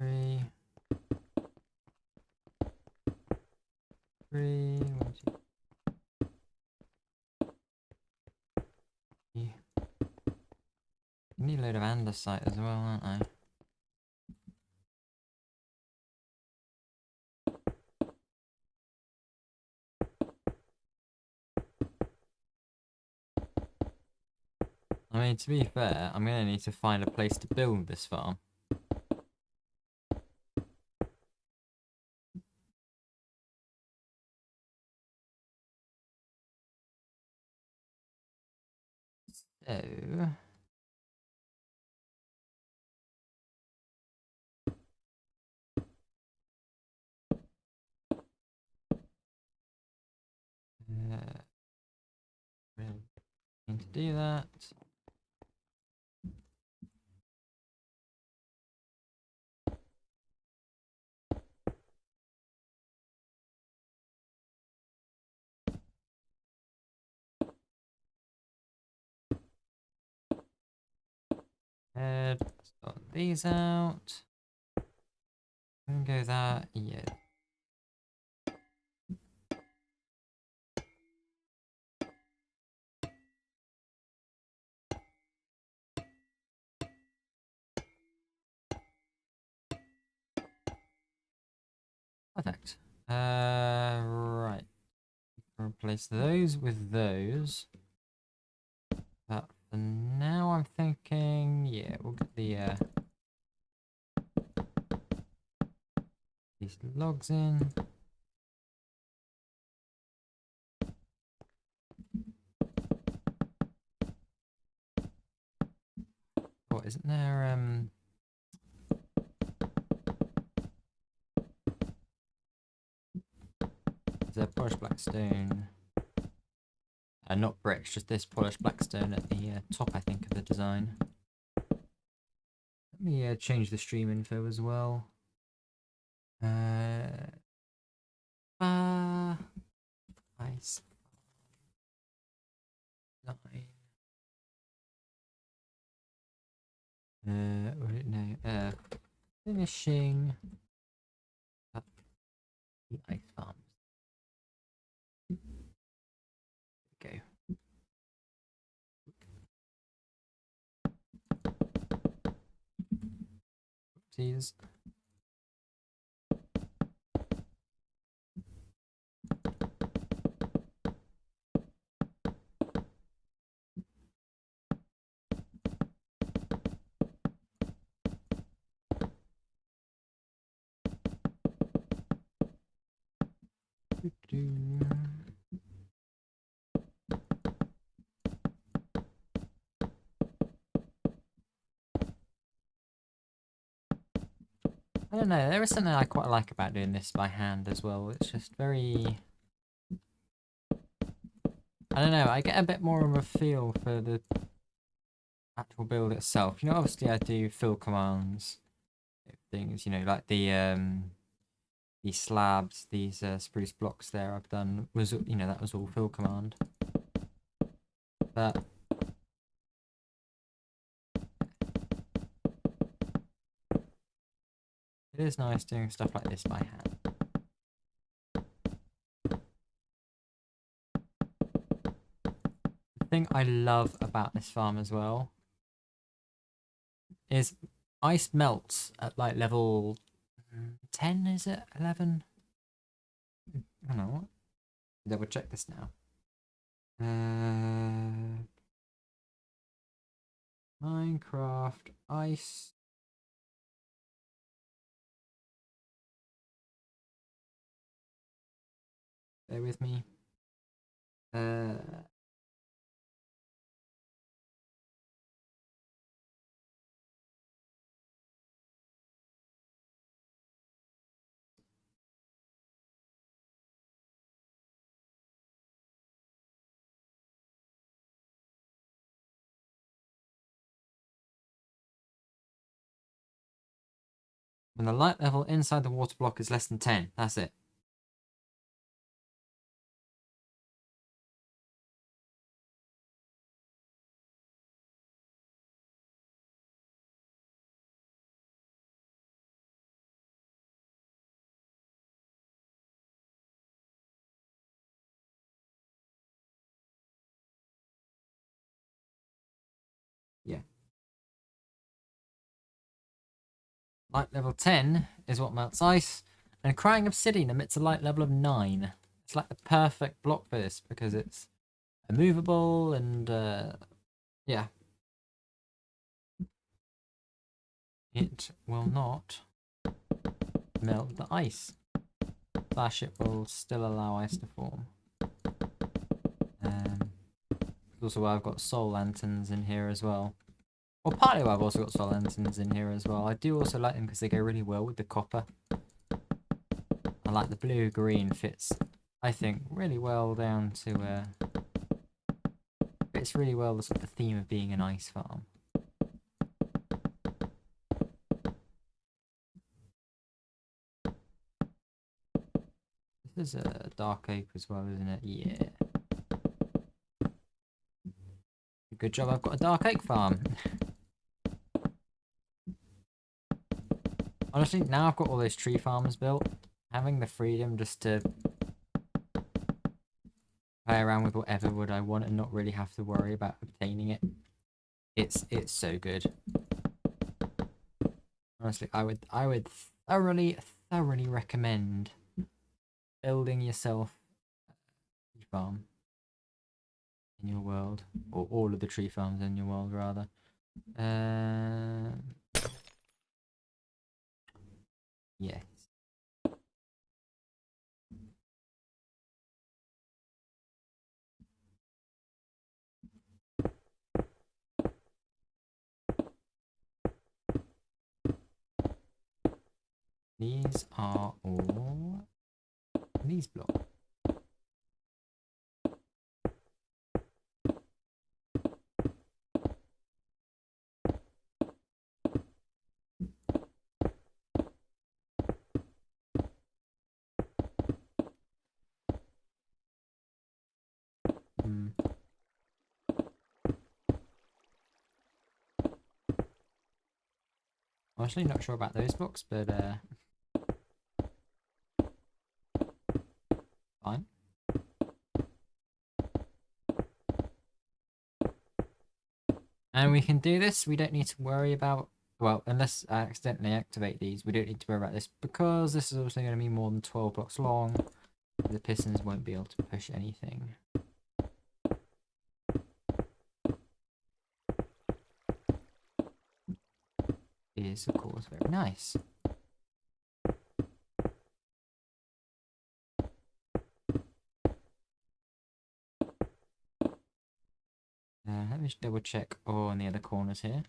3. 3. 1, 2, 3. I need a load of andesite as well, aren't I? I mean, to be fair, I'm going to need to find a place to build this farm. So... really need to do that. Sort these out. And go that, yeah. Perfect. Right. Replace those with those. But for now, I'm thinking, yeah, we'll get these logs in. Oh, isn't there is there polished black stone? Not bricks, just this polished black stone at the top, I think, of the design. Let me change the stream info as well. Ice 9. No. Finishing up the ice farms. There we go. Oopsies. I don't know, there is something I quite like about doing this by hand as well. It's just very... I don't know, I get a bit more of a feel for the actual build itself. You know, obviously I do fill commands, things, you know, like these slabs, these spruce blocks there I've done, was, you know, that was all fill command. But it is nice doing stuff like this by hand. The thing I love about this farm as well is ice melts at like level 10, is it? 11? I don't know. Double check this now. Minecraft ice. Bear with me. When the light level inside the water block is less than 10. That's it. Yeah. Light level 10 is what melts ice, and crying obsidian emits a light level of 9. It's like the perfect block for this because it's immovable and yeah. It will not melt the ice. Slash it will still allow ice to form. Also why I've got soul lanterns in here as well. Well, partly why I've also got soul lanterns in here as well. I do also like them because they go really well with the copper. I like the blue-green fits, I think, really well down to fits really well the sort of the theme of being an ice farm. This is a dark oak as well, isn't it? Yeah. Good job I've got a dark oak farm. Honestly, now I've got all those tree farms built, having the freedom just to play around with whatever wood I want and not really have to worry about obtaining it. It's so good. Honestly, I would thoroughly recommend building yourself a tree farm in your world, or all of the tree farms in your world rather. Yes. These are all these blocks. Hmm. I'm actually not sure about those blocks, but fine. And we can do this. We don't need to worry about, well, unless I accidentally activate these, we don't need to worry about this because this is also going to be more than 12 blocks long. The pistons won't be able to push anything. It is, of course, very nice. Let me just double check on the other corners here.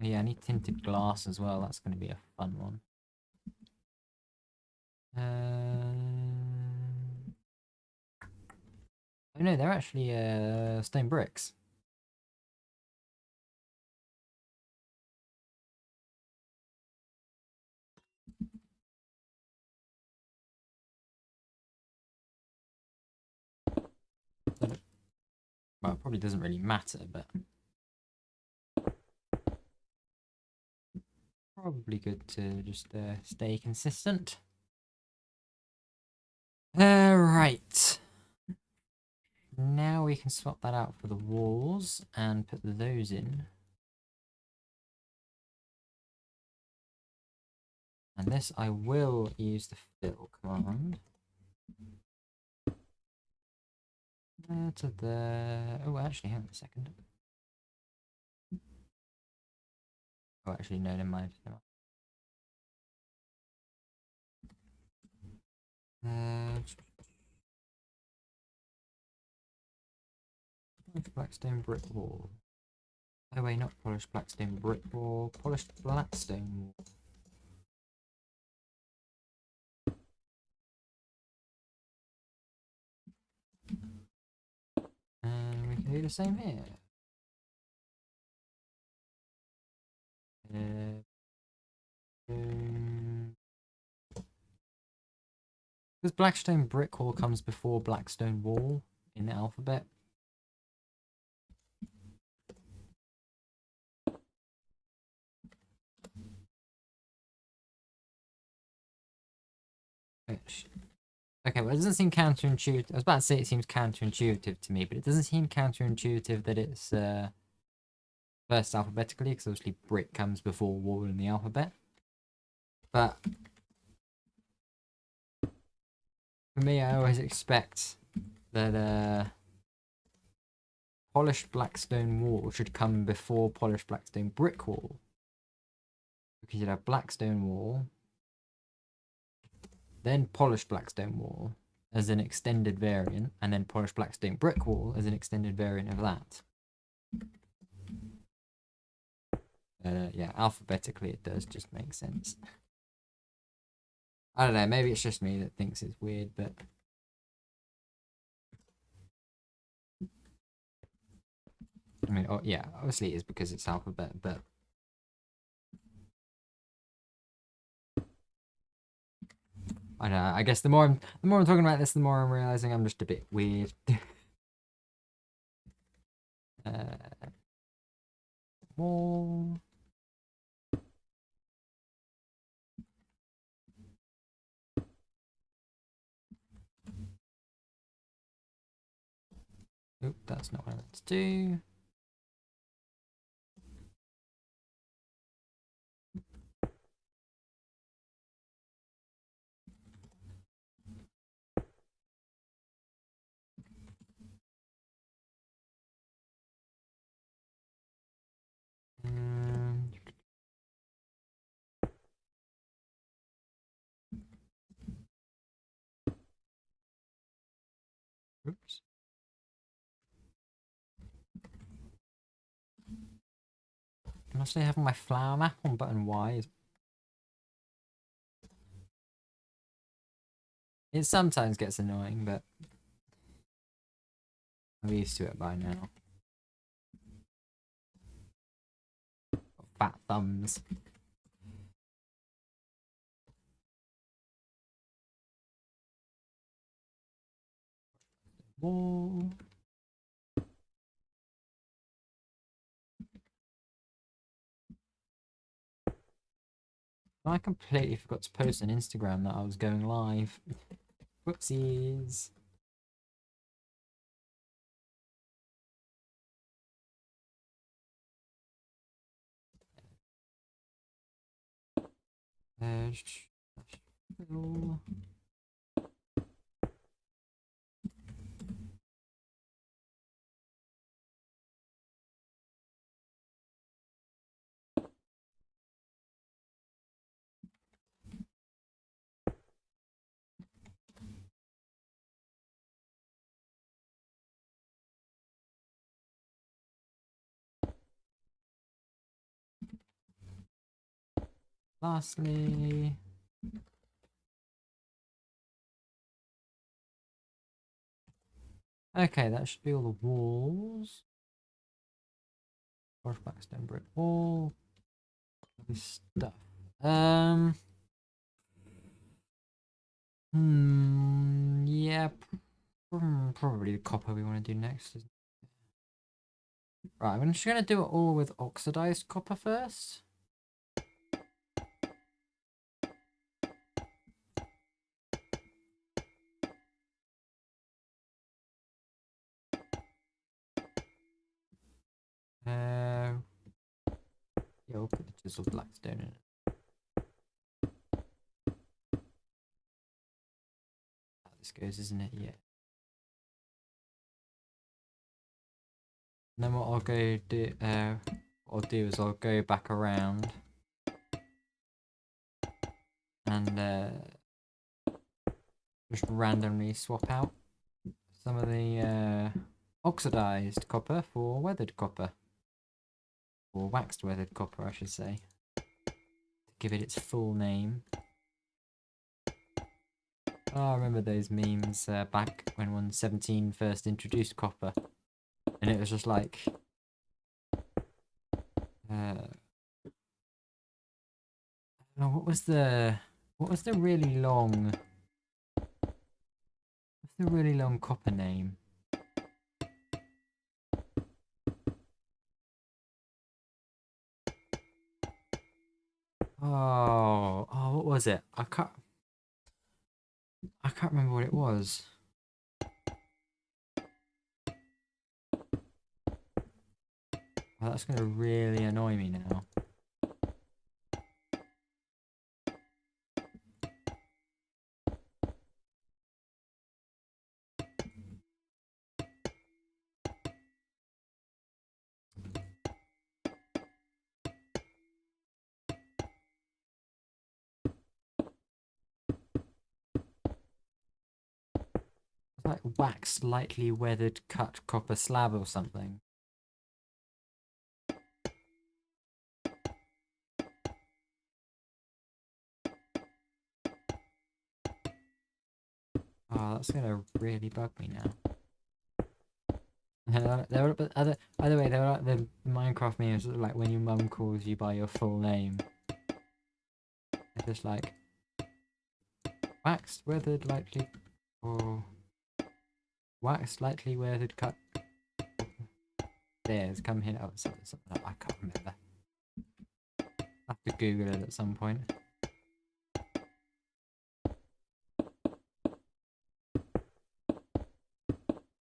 Yeah, I need tinted glass as well. That's going to be a fun one. Oh no, they're actually stone bricks. Well, it probably doesn't really matter, but probably good to just stay consistent. Right. Now we can swap that out for the walls and put those in. And this I will use the fill command. To the... Oh, actually, hang on a second. Oh, actually, no, never mind. Polished blackstone brick wall. Oh wait, not polished blackstone brick wall. Polished blackstone wall. And we can do the same here. Because blackstone brick wall comes before blackstone wall in the alphabet. Okay, well, it doesn't seem counterintuitive. I was about to say it seems counterintuitive to me, but it doesn't seem counterintuitive that it's first alphabetically, because obviously brick comes before wall in the alphabet. But for me, I always expect that polished blackstone wall should come before polished blackstone brick wall. Because you'd have blackstone wall, then polished blackstone wall as an extended variant, and then polished blackstone brick wall as an extended variant of that. Yeah, alphabetically it does just make sense. I don't know, maybe it's just me that thinks it's weird, but... I mean, oh, yeah, obviously it is because it's alphabet, but... I don't know, I guess the more I'm talking about this, the more I'm realizing I'm just a bit weird. Wall... Oop, that's not what I meant to do. Oops. Can I still have my flower map on button Y? It sometimes gets annoying, but I'm used to it by now. Fat thumbs. Wall. I completely forgot to post on Instagram that I was going live. Whoopsies. Fill. Lastly, okay, that should be all the walls. Or blackstone brick wall. All this stuff. Yeah, probably the copper we want to do next. Right, I'm just gonna do it all with oxidized copper first. Yeah, we'll put the chiseled blackstone in it. How this goes, isn't it? Yeah. then what I'll do, is I'll go back around and just randomly swap out some of the oxidized copper for weathered copper. Or waxed weathered copper, I should say. To give it its full name. Oh, I remember those memes back when 117 first introduced copper. And it was just like... oh, what was the really long... What's the really long copper name? Oh, what was it? I can't remember what it was. Oh, that's gonna really annoy me now. It's like waxed, lightly weathered cut copper slab or something. Oh, that's gonna really bug me now. But either way, they were like the Minecraft memes, like when your mum calls you by your full name. It's just like waxed, weathered, lightly, or waxed, lightly weathered cut. Stairs, come here. Oh, something like, I can't remember. I'll have to Google it at some point.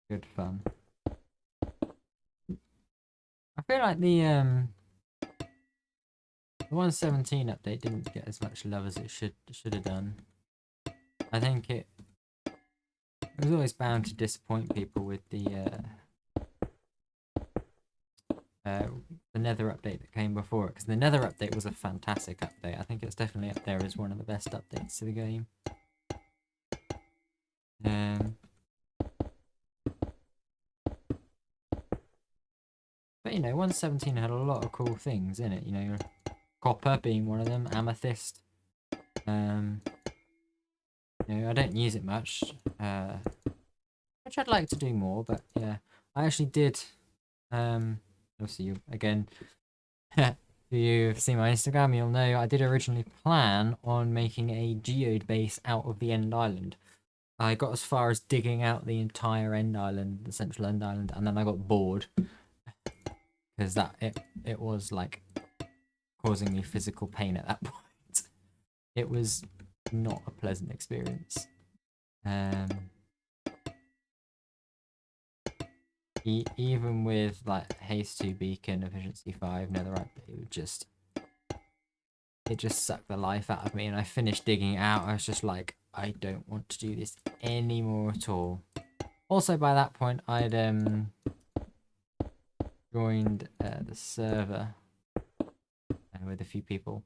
Good fun. I feel like the 117 update didn't get as much love as it should have done. I think it was always bound to disappoint people with the Nether update that came before it, because the Nether update was a fantastic update. I think it's definitely up there as one of the best updates to the game. But you know, 117 had a lot of cool things in it. You know, copper being one of them, amethyst. You know, I don't use it much, which I'd like to do more. But yeah, I actually did. Obviously, you again. If you've seen my Instagram, you'll know I did originally plan on making a geode base out of the end island. I got as far as digging out the entire end island, the central end island, and then I got bored because it was like causing me physical pain at that point. It was not a pleasant experience. Even with like haste 2 beacon, efficiency 5, netherite, it just sucked the life out of me, and I finished digging it out. I was just like, I don't want to do this anymore at all. Also, by that point, I'd joined the server with a few people.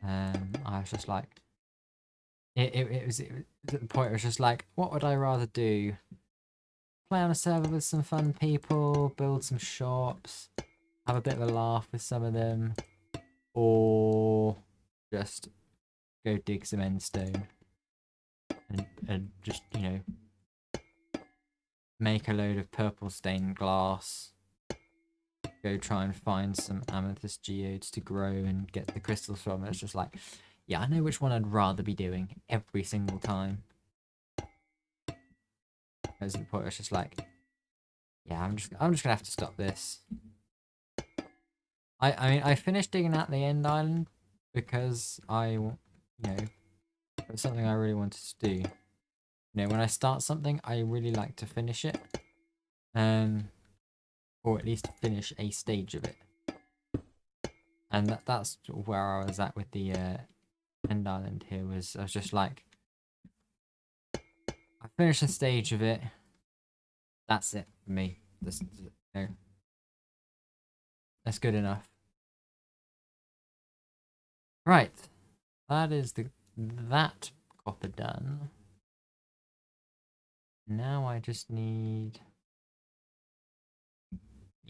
I was just like, it was at the point where it was just like, what would I rather do? Play on a server with some fun people, build some shops, have a bit of a laugh with some of them, or just go dig some endstone and just, you know, make a load of purple stained glass, go try and find some amethyst geodes to grow and get the crystals from. It's just like, yeah, I know which one I'd rather be doing every single time. As the point, it's just like, yeah, I'm just gonna have to stop this. I mean, I finished digging out the end island because you know, it was something I really wanted to do. You know, when I start something, I really like to finish it, or at least finish a stage of it. And that's where I was at with the end island here. I was just like, I finished a stage of it. That's it for me. You know, That's good enough. Right. That is that copper done. Now I just need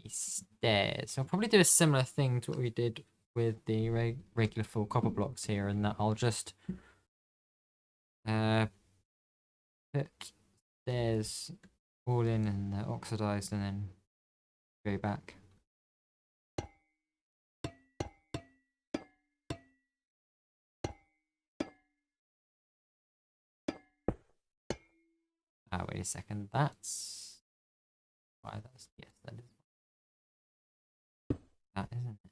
the stairs. So I'll probably do a similar thing to what we did with the regular full copper blocks here, and that I'll just put stairs all in and they're oxidized and then go back. Wait a second. That's why that's yes, that is that isn't it?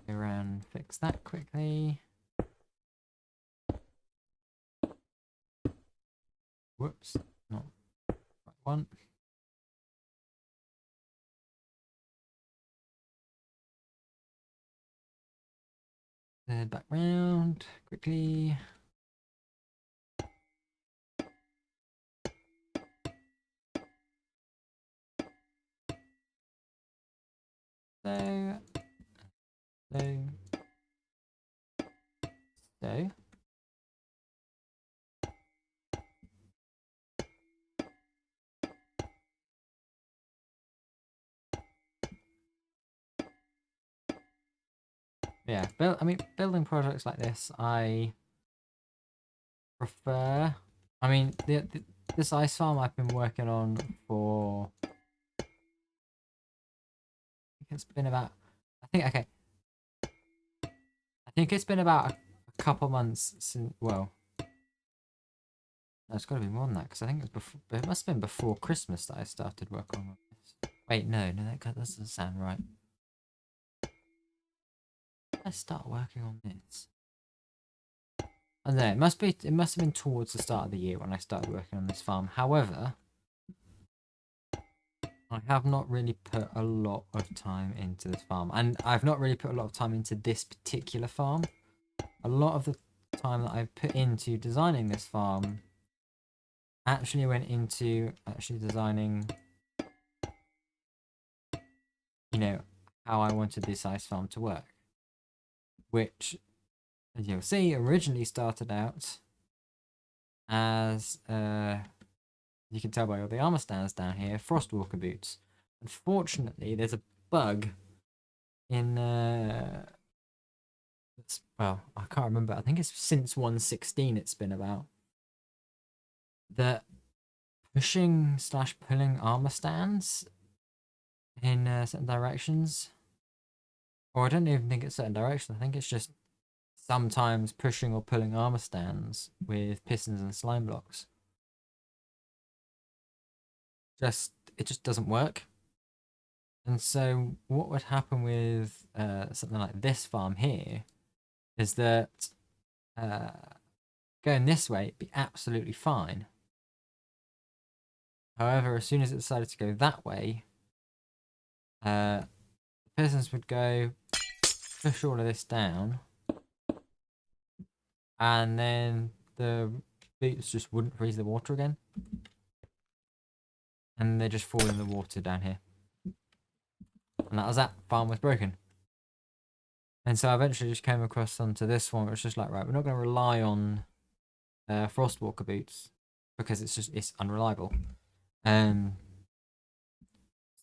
Go around, fix that quickly. Whoops, not the right one. Back round quickly. So, so, so. Yeah, building projects like this, I prefer. I mean, this ice farm I've been working on for. I think it's been about. I think okay. I think it's been about a couple months since. Well, no, it's got to be more than that because I think it was before. It must have been before Christmas that I started working on this. Wait, no, that doesn't sound right. Let's start working on this. I don't know. It must have been towards the start of the year when I started working on this farm. However, I have not really put a lot of time into this farm, and I've not really put a lot of time into this particular farm. A lot of the time that I've put into designing this farm actually went into designing, how I wanted this ice farm to work, which, as you'll see, originally started out as, you can tell by all the armor stands down here, Frostwalker boots. Unfortunately, there's a bug in, well, I can't remember. I think it's since 1.16 it's been about. That pushing/pulling armor stands in certain directions, or I don't even think it's certain directions. I think it's just sometimes pushing or pulling armor stands with pistons and slime blocks. It just doesn't work. And so what would happen with something like this farm here is that going this way it'd be absolutely fine. However, as soon as it decided to go that way, the pistons would go push all of this down, and then the boots just wouldn't freeze the water again, and they just fall in the water down here. And that was that. Farm was broken. And so I eventually just came across onto this one, which was just like, right, we're not going to rely on Frostwalker boots because it's unreliable.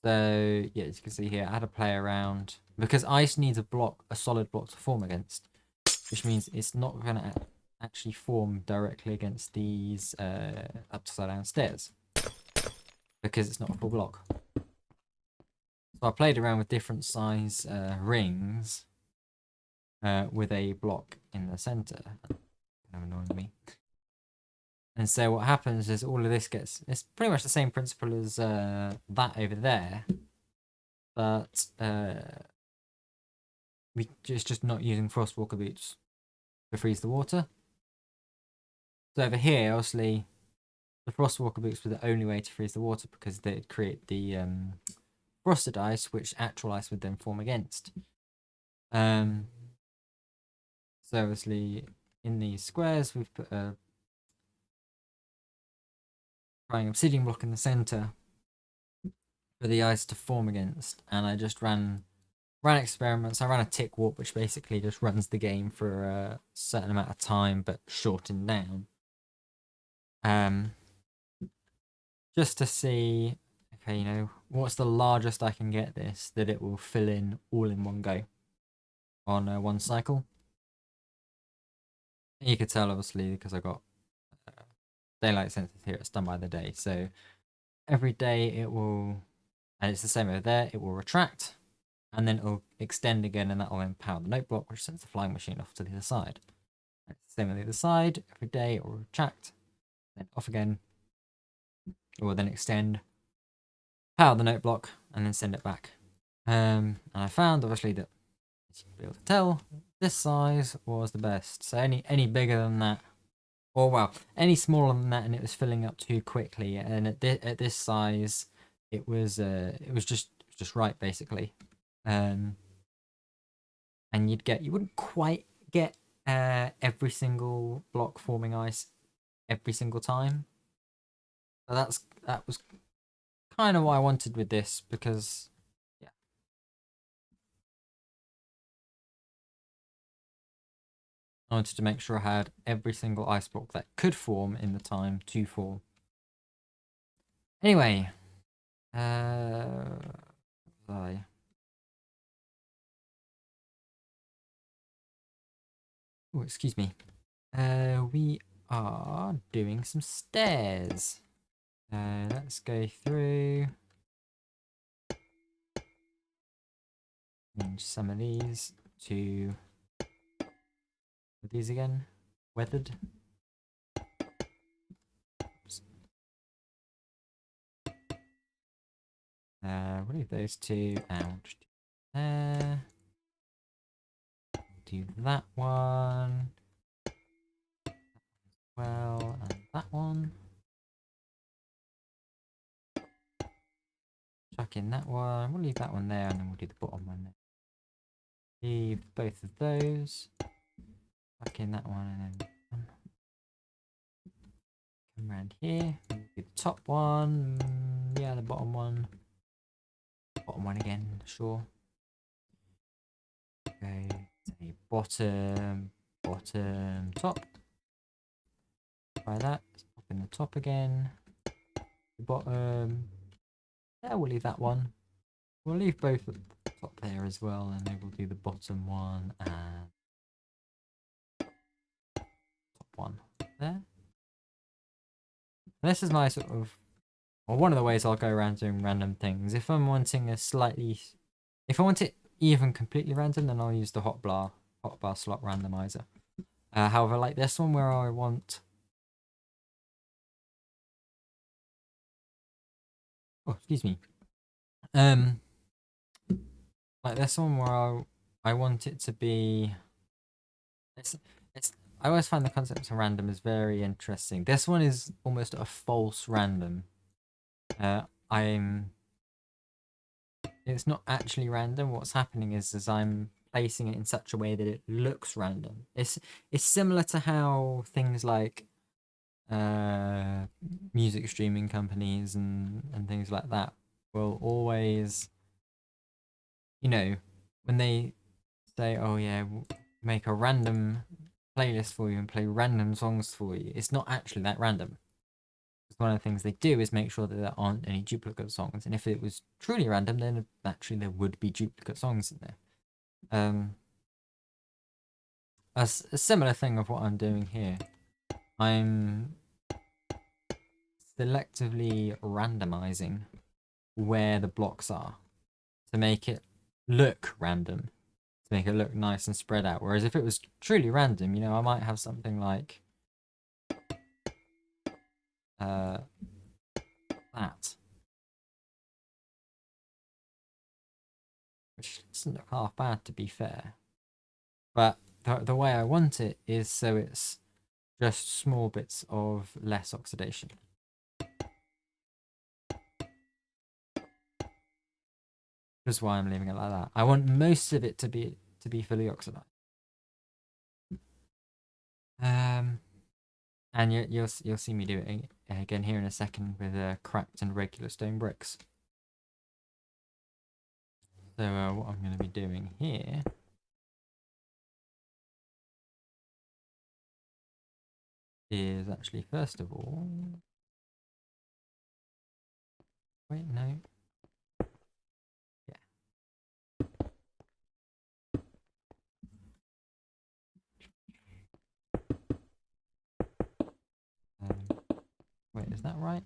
So yeah, as you can see here, I had to play around because ice needs a solid block to form against, which means it's not going to actually form directly against these upside down stairs because it's not a full block. So I played around with different size rings with a block in the center. Kind of annoying me. And so what happens is all of this it's pretty much the same principle as that over there, but it's just not using Frostwalker boots to freeze the water. So over here, obviously, the Frostwalker boots were the only way to freeze the water because they'd create the frosted ice, which actual ice would then form against. So obviously, in these squares, we've put a trying obsidian block in the center for the ice to form against, and I just ran experiments. I ran a tick warp, which basically just runs the game for a certain amount of time, but shortened down. Just to see, okay, you know, what's the largest I can get this that it will fill in all in one go on one cycle. You could tell, obviously, because I got daylight sensors here. It's done by the day, so every day it will, and it's the same over there. It will retract, and then it will extend again, and that will empower the note block, which sends the flying machine off to the other side. It's the same on the other side. Every day it will retract, then off again. It will then extend, power the note block, and then send it back. And I found, obviously, that, as you'll be able to tell, this size was the best. So any bigger than that, or well, any smaller than that, and it was filling up too quickly. And at this size, it was just right, basically. And you wouldn't quite get every single block forming ice every single time. But that was kind of what I wanted with this, because yeah, I wanted to make sure I had every single ice block that could form in the time to form. Anyway, oh, excuse me. We are doing some stairs. Let's go through. Change some of these to these again. Weathered. Oops. We'll leave those two and just there. Do that one. Well, and that one. Chuck in that one. We'll leave that one there, and then we'll do the bottom one there. Leave both of those. Chuck in that one, and then come around here. We'll do the top one. Yeah, the bottom one. Bottom one again, sure. Okay, say bottom, bottom, top. Try that. Let's pop in the top again. The bottom. Yeah, we'll leave that one. We'll leave both at the top there as well, and then we'll do the bottom one and top one there. And this is my sort of, well, one of the ways I'll go around doing random things. If I'm wanting if I want it even completely random, then I'll use the hotbar slot randomizer. However, like this one where I want, oh, excuse me. Like this one where I want it to be, it's I always find the concept of random is very interesting. This one is almost a false random. It's not actually random. What's happening is I'm placing it in such a way that it looks random. It's similar to how things like music streaming companies and things like that will always, you know, when they say, oh yeah, we'll make a random playlist for you and play random songs for you, it's not actually that random. One of the things they do is make sure that there aren't any duplicate songs, and if it was truly random, then naturally there would be duplicate songs in there. A similar thing of what I'm doing here. I'm selectively randomizing where the blocks are to make it look random, to make it look nice and spread out. Whereas if it was truly random, you know, I might have something like that, which doesn't look half bad, to be fair. But the way I want it is so it's just small bits of less oxidation. That's why I'm leaving it like that. I want most of it to be fully oxidized. And you'll see me do it again here in a second with cracked and regular stone bricks. So what I'm going to be doing here is actually, first of all, wait, no, yeah. Wait, is that right?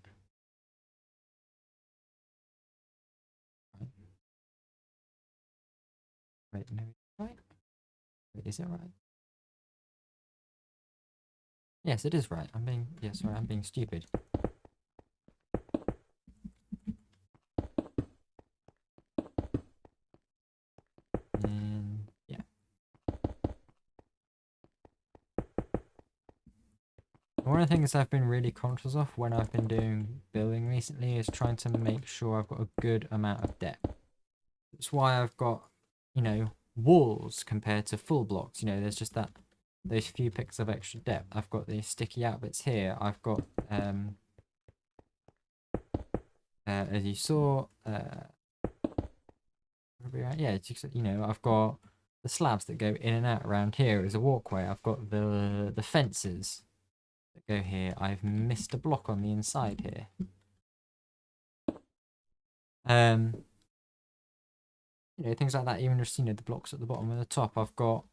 Wait, no, right? Wait, is it right? Yes, it is right. Sorry, I'm being stupid. And yeah. One of the things I've been really conscious of when I've been doing building recently is trying to make sure I've got a good amount of depth. That's why I've got, you know, walls compared to full blocks. You know, there's just those few pixels of extra depth. I've got these sticky out bits here. I've got as you saw, yeah, you know, I've got the slabs that go in and out around here as a walkway. I've got the fences that go here. I've missed a block on the inside here. You know, things like that. Even just, you know, the blocks at the bottom and the top. I've got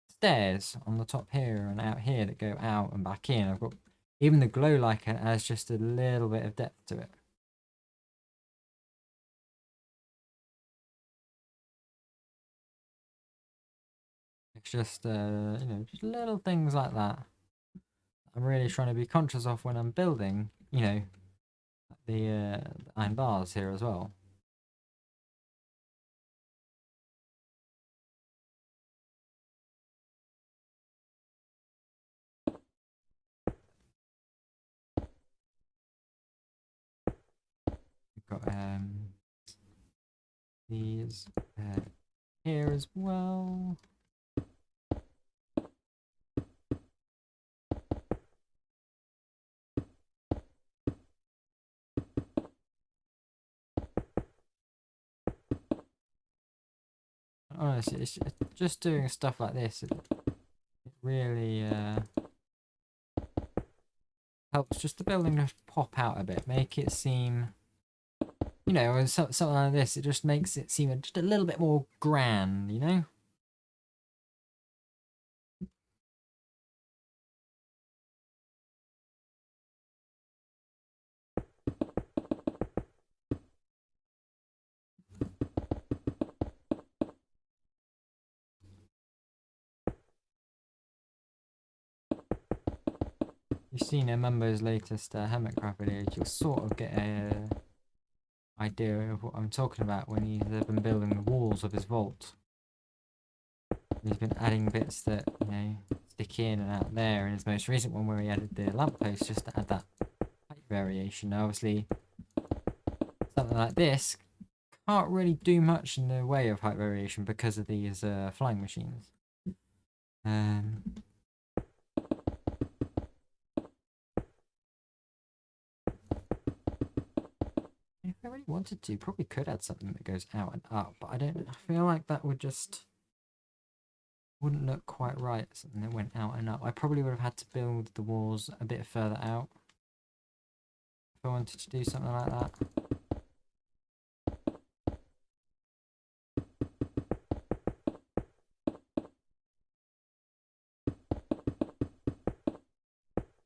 stairs on the top here and out here that go out and back in. I've got even the glow lichen has just a little bit of depth to it. It's just, you know, just little things like that. I'm really trying to be conscious of when I'm building, you know, the iron bars here as well. We've got these here as well. Honestly, it's just doing stuff like this. It really helps just the building to pop out a bit, make it seem, you know, something like this. It just makes it seem just a little bit more grand, you know. You've seen Mumbo's latest Hermitcraft videos, you'll sort of get a idea of what I'm talking about when he's been building the walls of his vault. He's been adding bits that, you know, stick in and out there. In his most recent one, where he added the lamppost just to add that height variation. Now, obviously, something like this can't really do much in the way of height variation because of these flying machines. If I really wanted to, probably could add something that goes out and up, but I feel like that wouldn't look quite right. Something that went out and up. I probably would have had to build the walls a bit further out if I wanted to do something like that.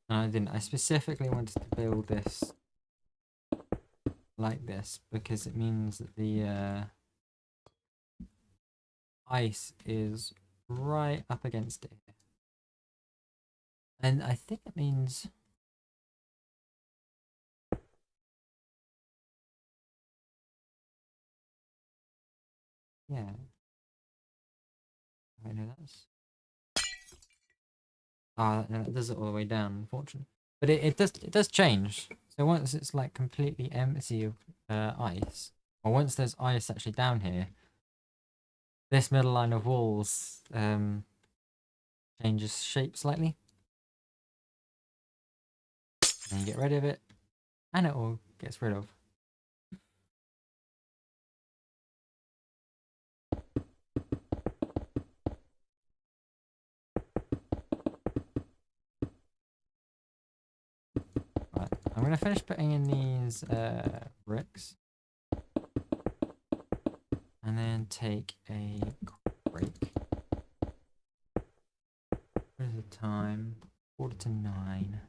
And I didn't. I specifically wanted to build this like this because it means that the ice is right up against it here. And I think it means... yeah. I know that's... ah, no, that does it all the way down, unfortunately. But it does change. So once it's like completely empty of ice, or once there's ice actually down here, this middle line of walls changes shape slightly. Then you get rid of it, and it all gets rid of. Right, I'm gonna finish putting in these bricks, and then take a break. What is the time? 8:45.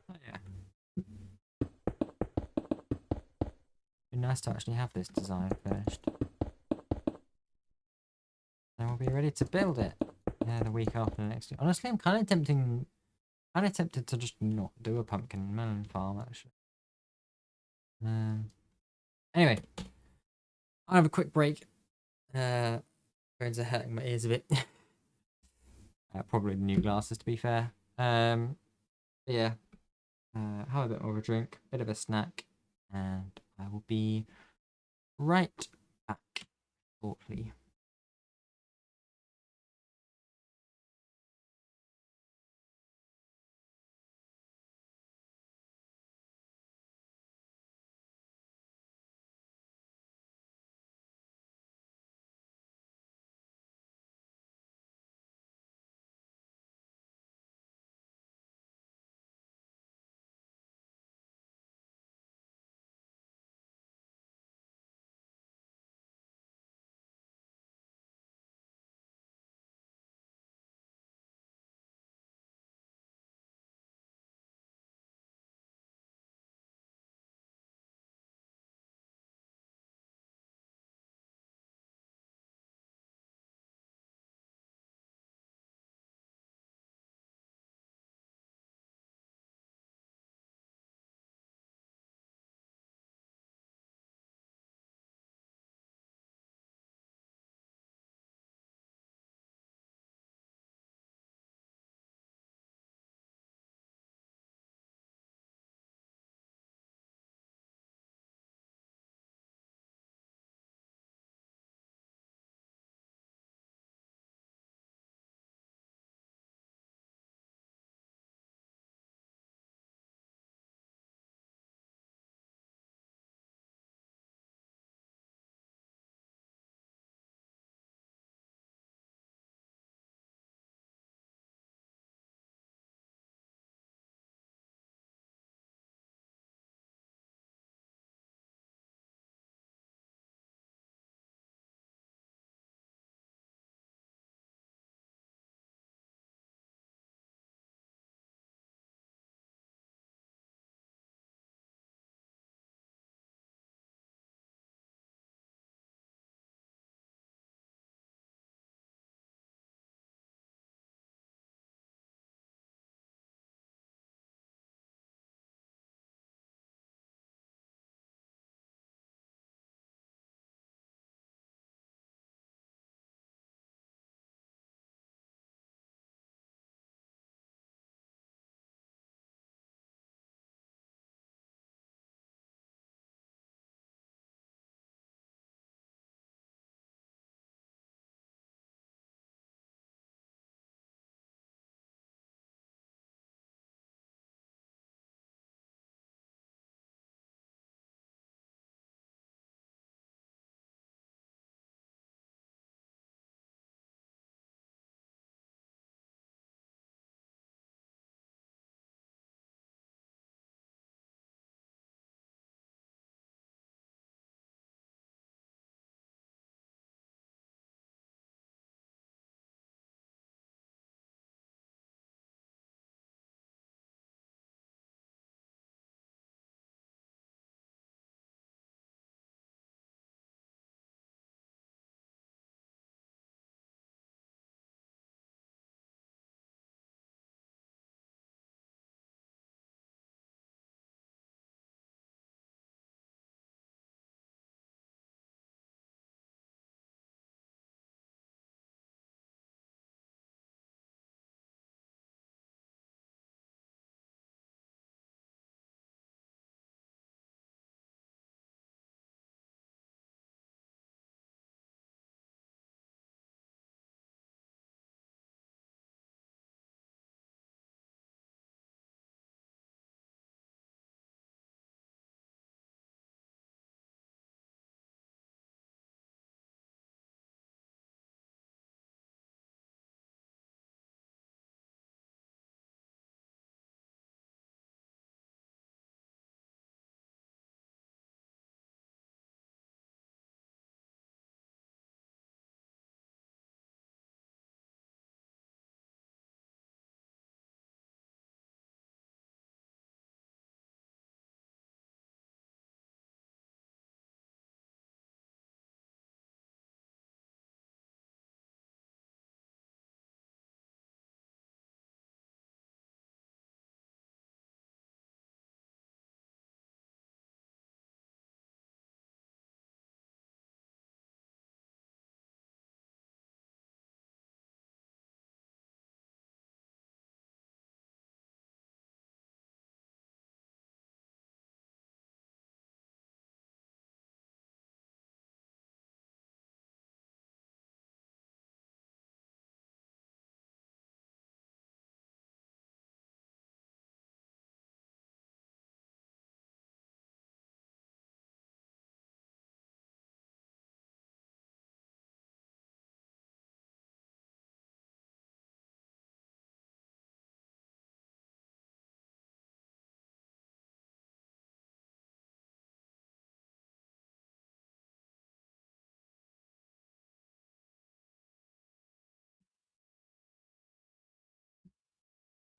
Oh yeah. Be nice to actually have this design finished. Then we'll be ready to build it. Yeah, the week after next week. Honestly, I'm kind of tempted to just not do a pumpkin and melon farm actually. Anyway, I'll have a quick break. Phones are hurting my ears a bit. Probably the new glasses, to be fair. Yeah. Have a bit more of a drink, bit of a snack, and I will be right back shortly.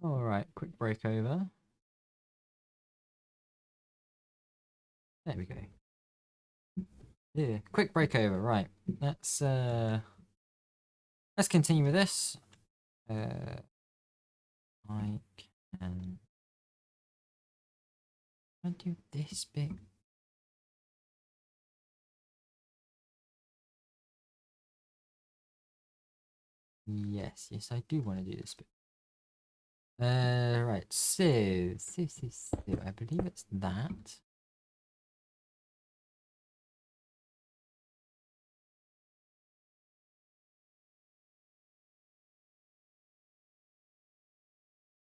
Alright, quick break over. There we go. Yeah, quick break over, right. Let's continue with this. I can do this bit. Yes, I do want to do this bit. Right, so, I believe it's that.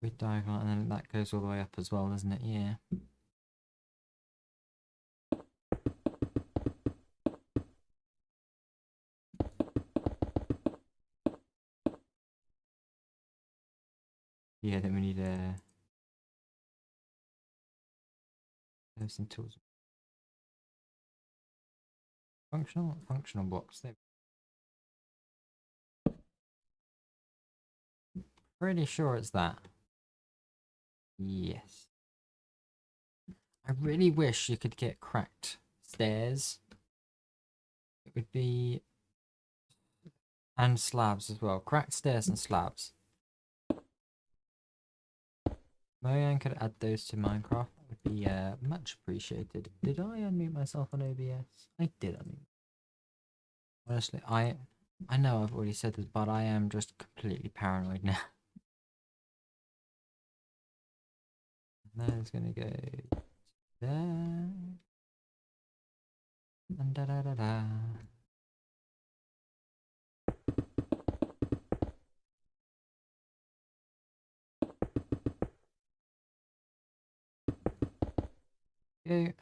We diagonal, and then that goes all the way up as well, doesn't it? Yeah. Yeah, then we need some tools. Functional blocks. They're pretty sure it's that. Yes. I really wish you could get cracked stairs. It would be, and slabs as well. Cracked stairs and slabs. Mojang could add those to Minecraft. That would be much appreciated. Did I unmute myself on OBS? I did unmute. Honestly, I know I've already said this, but I am just completely paranoid now. And then it's gonna go there. And da da da da. Go.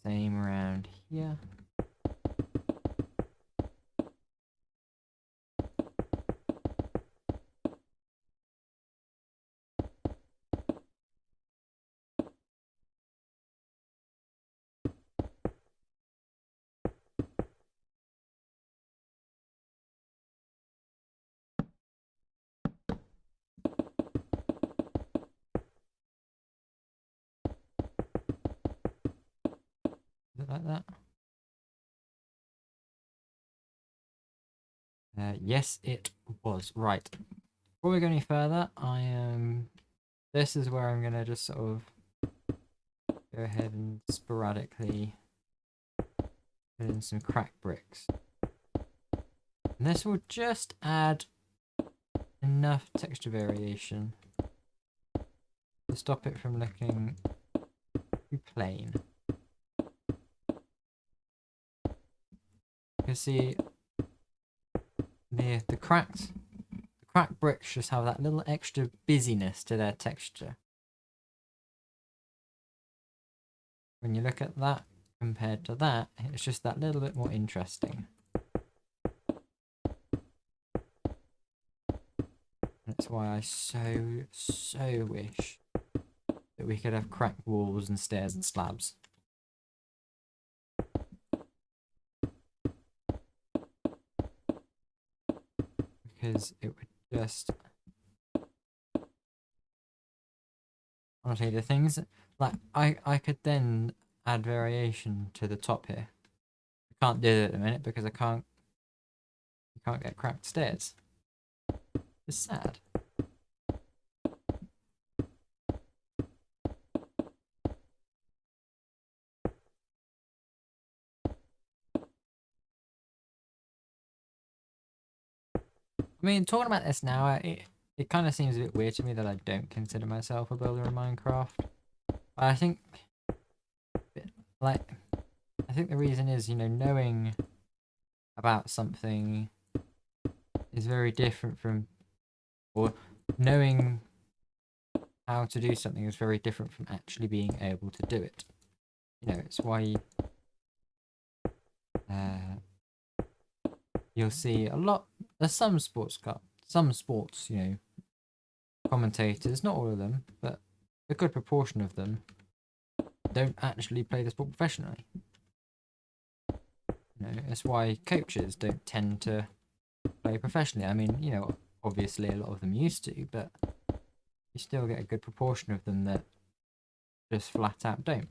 Same around here. Is it like that? Yes, it was. Right. Before we go any further, this is where I'm gonna just sort of go ahead and sporadically put in some cracked bricks. And this will just add enough texture variation to stop it from looking too plain. You can see the cracked bricks just have that little extra busyness to their texture. When you look at that compared to that, it's just that little bit more interesting. That's why I so wish that we could have cracked walls and stairs and slabs. Because it would just... Honestly, the things... Like, I could then add variation to the top here. I can't do it at the minute because I can't get cracked stairs. It's sad. I mean, talking about this now, it kind of seems a bit weird to me that I don't consider myself a builder in Minecraft. But I think, like, I think the reason is, you know, knowing about something is very different from, or knowing how to do something is very different from actually being able to do it. You know, it's why you'll see a lot. There's some sports, you know, commentators, not all of them, but a good proportion of them don't actually play the sport professionally. You know, that's why coaches don't tend to play professionally. I mean, you know, obviously a lot of them used to, but you still get a good proportion of them that just flat out don't.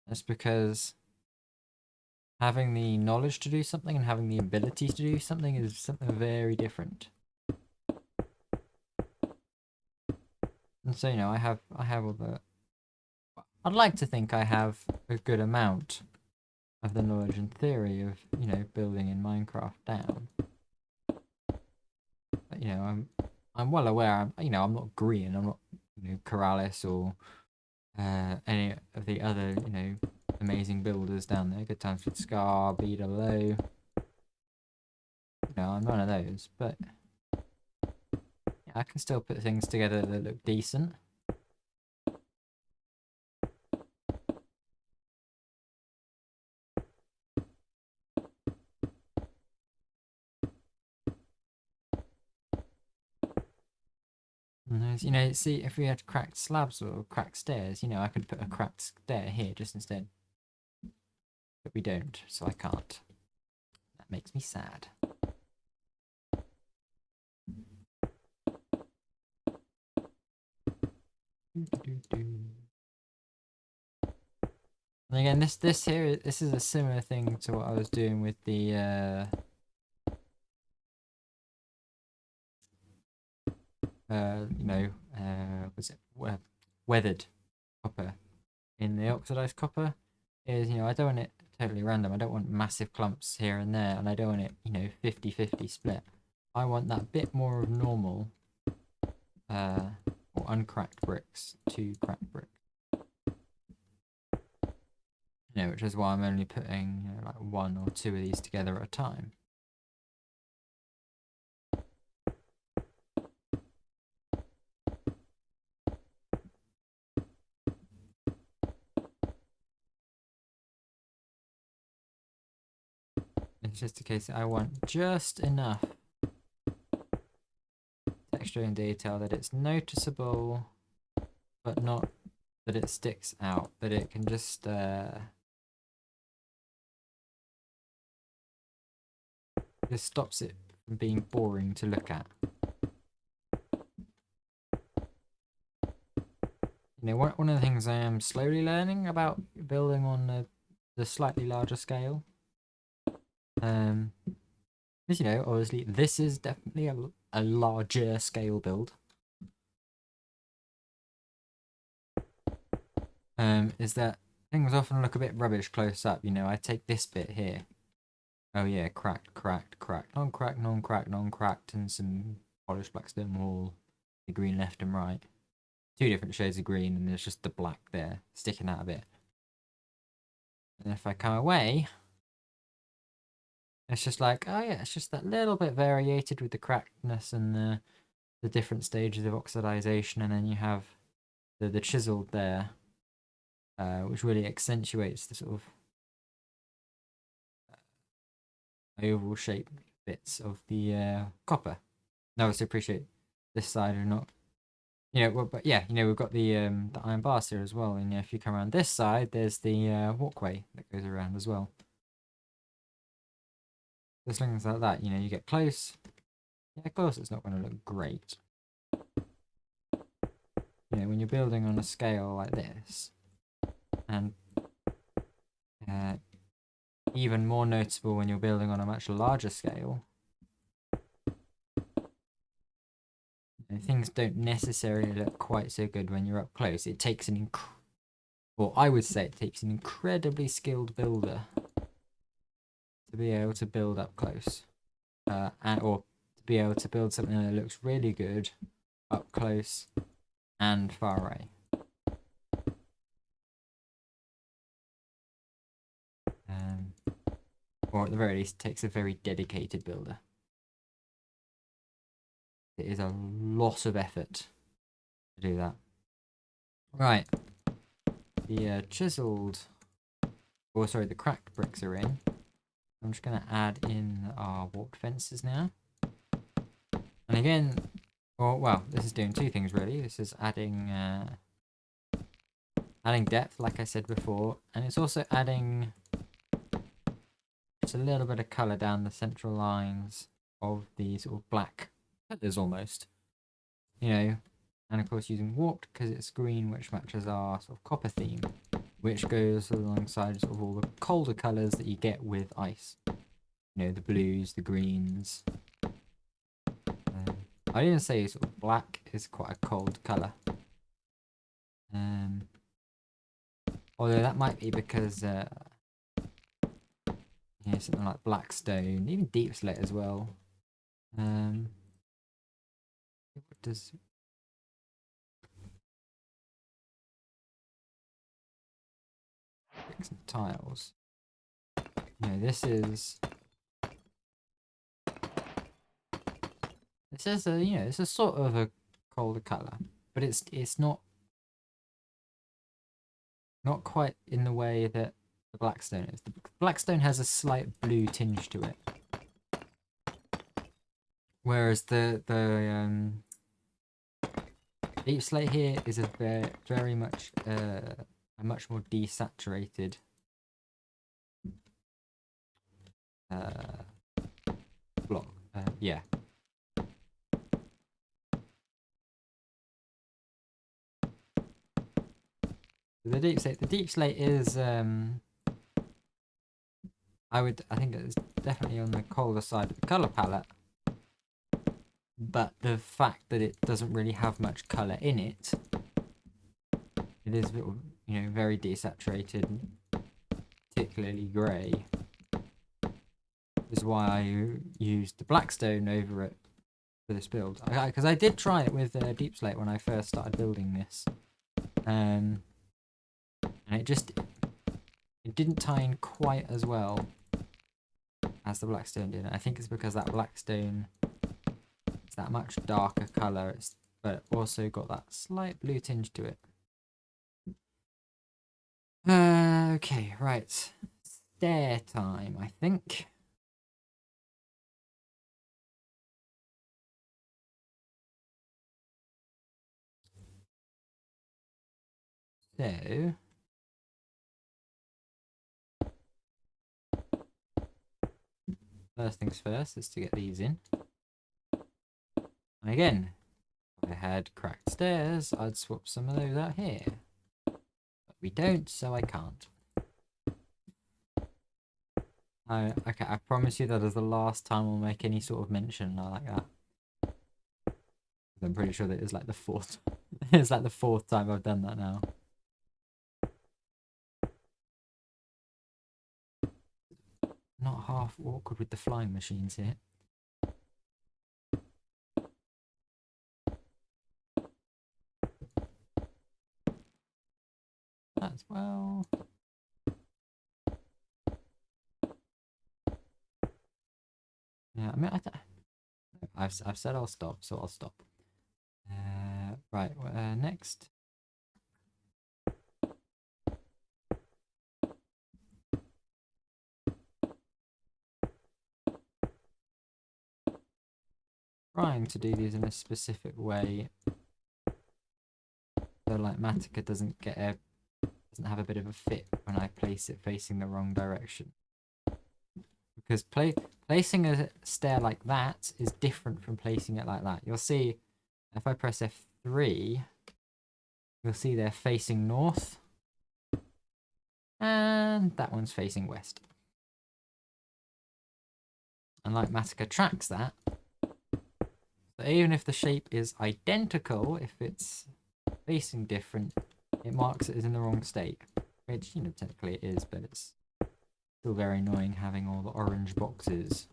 That's because having the knowledge to do something and having the ability to do something is something very different. And so, you know, I have all the... I'd like to think I have a good amount of the knowledge and theory of, you know, building in Minecraft down. But, you know, I'm well aware, I'm not green, I'm not, you know, Keralis or any of the other, you know, amazing builders down there. Good Times with Scar, BWO. You know, I'm none of those, but yeah, I can still put things together that look decent. And there's, you know, see, if we had cracked slabs or cracked stairs, you know, I could put a cracked stair here just instead. But we don't, so I can't. That makes me sad. And again, this here, this is a similar thing to what I was doing with the you know, was it weathered copper in the oxidized copper. Is, you know, I don't want it totally random. I don't want massive clumps here and there, and I don't want it, you know, 50-50 split. I want that bit more of normal or uncracked bricks to cracked bricks. You know, which is why I'm only putting, you know, like 1 or 2 of these together at a time. It's just a case that I want just enough texture and detail that it's noticeable, but not that it sticks out, that it can just stops it from being boring to look at. You know, one of the things I am slowly learning about building on the slightly larger scale, is, you know, obviously this is definitely a larger scale build. Is that things often look a bit rubbish close up. You know, I take this bit here. Oh yeah, cracked, non-cracked, non-cracked, non-cracked, and some polished blackstone wall. The green left and right. 2 different shades of green, and there's just the black there sticking out a bit. And if I come away, it's just like, oh yeah, it's just that little bit variated with the crackedness and the different stages of oxidization, and then you have the chiseled there, which really accentuates the sort of oval shaped bits of the copper. I also appreciate this side or not. You know, well, but yeah, you know, we've got the iron bars here as well, and if you come around this side, there's the walkway that goes around as well. Just things like that, you know, you get close. Yeah, of course, it's not going to look great. You know, when you're building on a scale like this, and even more noticeable when you're building on a much larger scale, things don't necessarily look quite so good when you're up close. It takes well, I would say it takes an incredibly skilled builder to be able to build up close, or to be able to build something that looks really good up close and far away. Or at the very least, it takes a very dedicated builder. It is a lot of effort to do that. Right. The chiseled, or sorry, the cracked bricks are in. I'm just going to add in our warped fences now. And again, well, this is doing 2 things really. This is adding depth, like I said before, and it's also adding just a little bit of colour down the central lines of the sort of black feathers almost, you know, and of course using warped because it's green, which matches our sort of copper theme, which goes alongside sort of all the colder colours that you get with ice. You know, the blues, the greens. I'd even say sort of black is quite a cold colour. Although that might be because you know, something like Blackstone, even Deep Slate as well. What does bricks and tiles? No, this is a, you know, it's a sort of a colder colour, but it's not quite in the way that the Blackstone is. The Blackstone has a slight blue tinge to it, whereas the Deep Slate here is a very much a much more desaturated block. Yeah. The Deep Slate is I think it's definitely on the colder side of the color palette, but the fact that it doesn't really have much color in it, it is, you know, very desaturated, particularly grey, is why I used the Blackstone over it for this build. Because I did try it with Deep Slate when I first started building this, and it didn't tie in quite as well as the Blackstone did. I think it's because that Blackstone is that much darker colour, but also got that slight blue tinge to it. Okay, right. Stair time, I think. So, first things first is to get these in. And again, if I had cracked stairs, I'd swap some of those out here. But we don't, so I can't. Okay, I promise you that is the last time we'll make any sort of mention like that. I'm pretty sure that it's like the fourth. It's like the fourth time I've done that now. Not half awkward with the flying machines here. As well. Yeah, I mean, I've said I'll stop, so I'll stop. Right, next. Trying to do these in a specific way, so like Matica doesn't have a bit of a fit when I place it facing the wrong direction. Because placing a stair like that is different from placing it like that. You'll see if I press F3, you'll see they're facing north, and that one's facing west. And like Matica tracks that, so even if the shape is identical, if it's facing different, it marks it as in the wrong state, which, you know, technically it is, but it's still very annoying having all the orange boxes.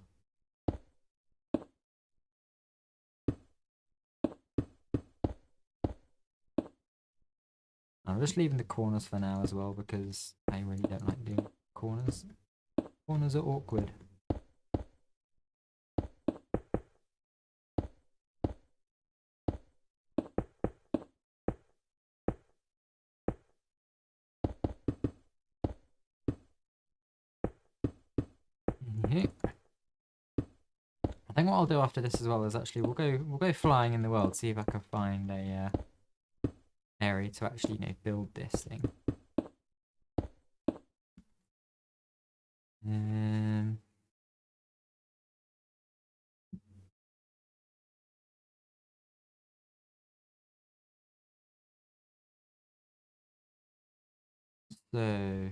I'm just leaving the corners for now as well because I really don't like doing corners. Corners are awkward. I think what I'll do after this as well is actually we'll go flying in the world, see if I can find a area to actually, you know, build this thing. So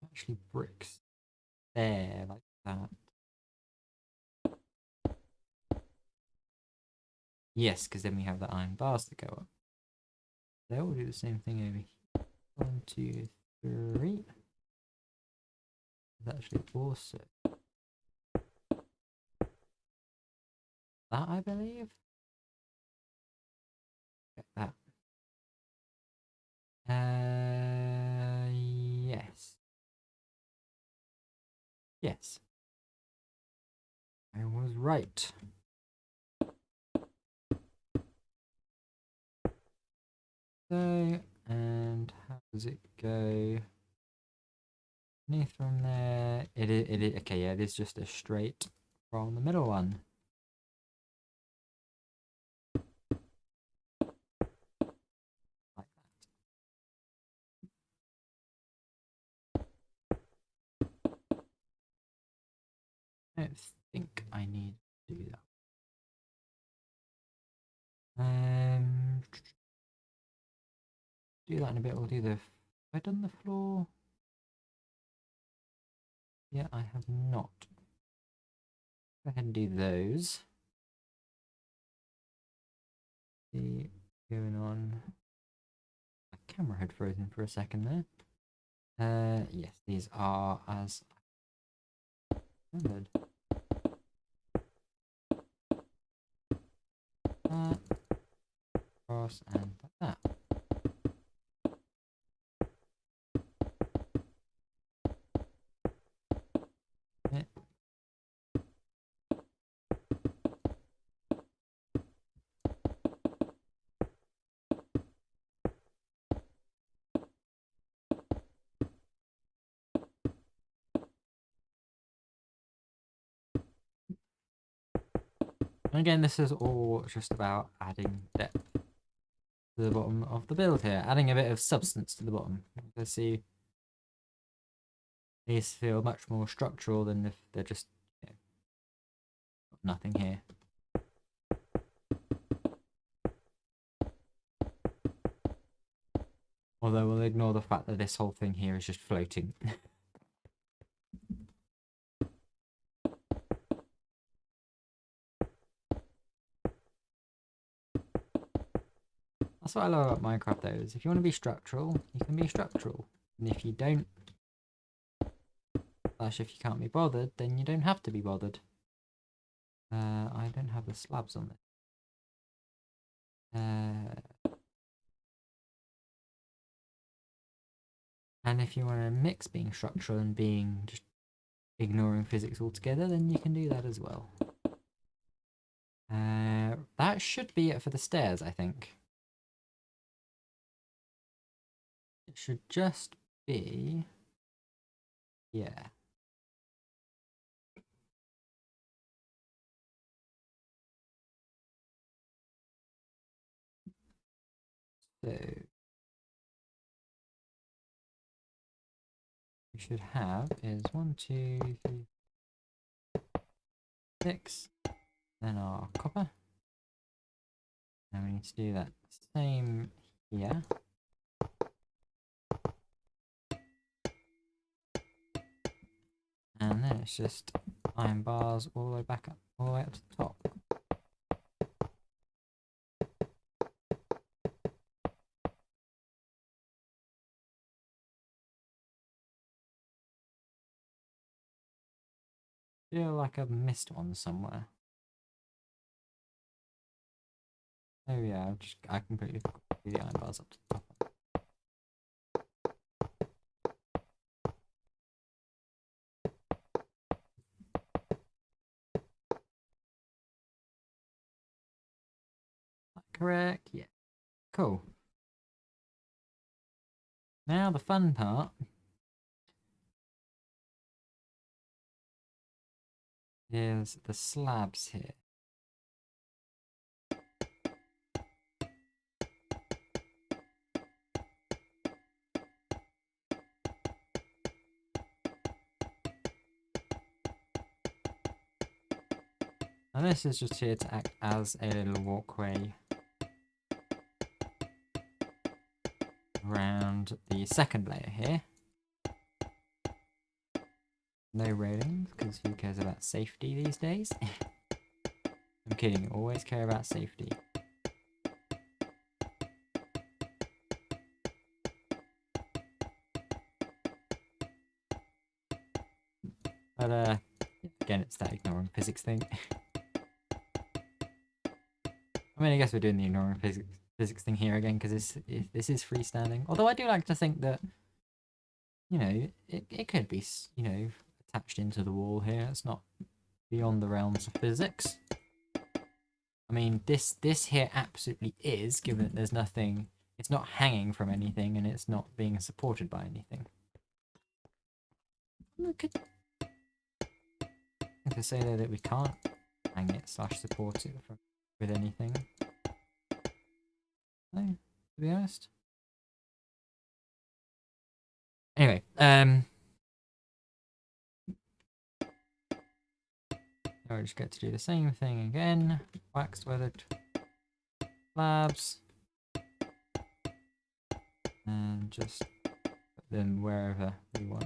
actually bricks there like that. Yes, because then we have the iron bars that go up. They all do the same thing over here. 1, 2, 3. There's actually also that, I believe. Get that. Yes. Yes. I was right. So, and how does it go? Beneath from there. It is, okay, yeah, it is just a straight from the middle one. Like that. I don't think I need to do that. Do that in a bit. We'll do the. Have I done the floor? Yeah, I have not. Go ahead and do those. See going on. My camera had frozen for a second there. Yes, these are as standard. That, cross, and that. Yeah. And again, this is all just about adding depth to the bottom of the build here, adding a bit of substance to the bottom. Let's see. These feel much more structural than if they're just, you know, nothing here. Although we'll ignore the fact that this whole thing here is just floating. That's what I love about Minecraft though, is if you want to be structural, you can be structural. And if you don't, slash if you can't be bothered, then you don't have to be bothered. I don't have the slabs on this. And if you want to mix being structural and being just ignoring physics altogether, then you can do that as well. That should be it for the stairs, I think. It should just be... yeah. So... we should have is 1, 2, 3, 6. Then our copper. And we need to do that same here. And then it's just iron bars all the way back up, all the way up to the top. Feel like I've missed one somewhere. Oh yeah, I completely forgot to do the iron bars up to the top. Correct, yeah. Cool. Now the fun part is the slabs here. And this is just here to act as a little walkway around the second layer here. No railings, because who cares about safety these days? I'm kidding, always care about safety. But again, it's that ignoring physics thing. I mean, I guess we're doing the ignoring physics thing here again, because this is freestanding. Although I do like to think that, you know, it could be, you know, attached into the wall here. It's not beyond the realms of physics. I mean, this here absolutely is, given that there's nothing, it's not hanging from anything, and it's not being supported by anything. Look at, to say though that we can't hang it / support it with anything. No, to be honest. Anyway, I just get to do the same thing again. Waxed weathered slabs. And just put them wherever we want.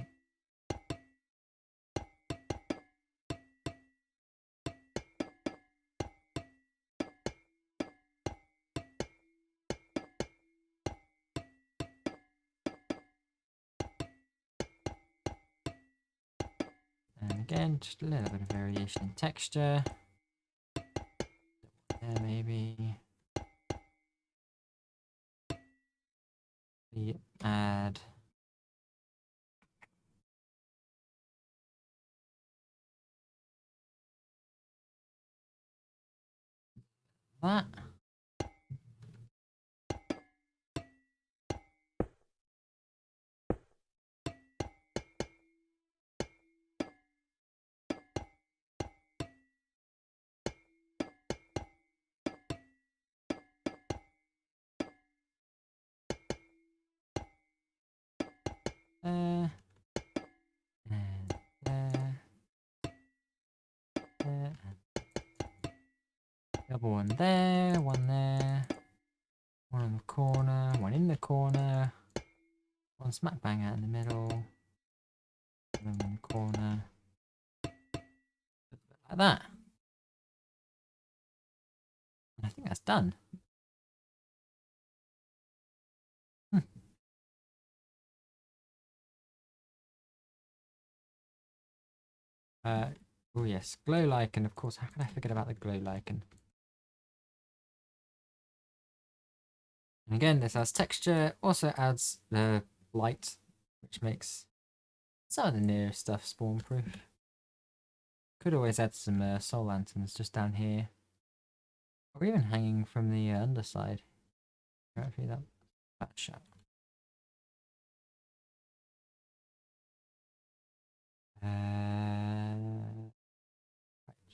And again, just a little bit of variation in texture. There maybe. We add that. And there. There. Double one there, one in the corner, one in the corner, one smack bang out in the middle, one in the corner, like that. And I think that's done. Oh yes, glow lichen, of course. How can I forget about the glow lichen? And again, this has texture, also adds the light, which makes some of the near stuff spawn proof. Could always add some soul lanterns just down here, or even hanging from the underside. Actually, that shot.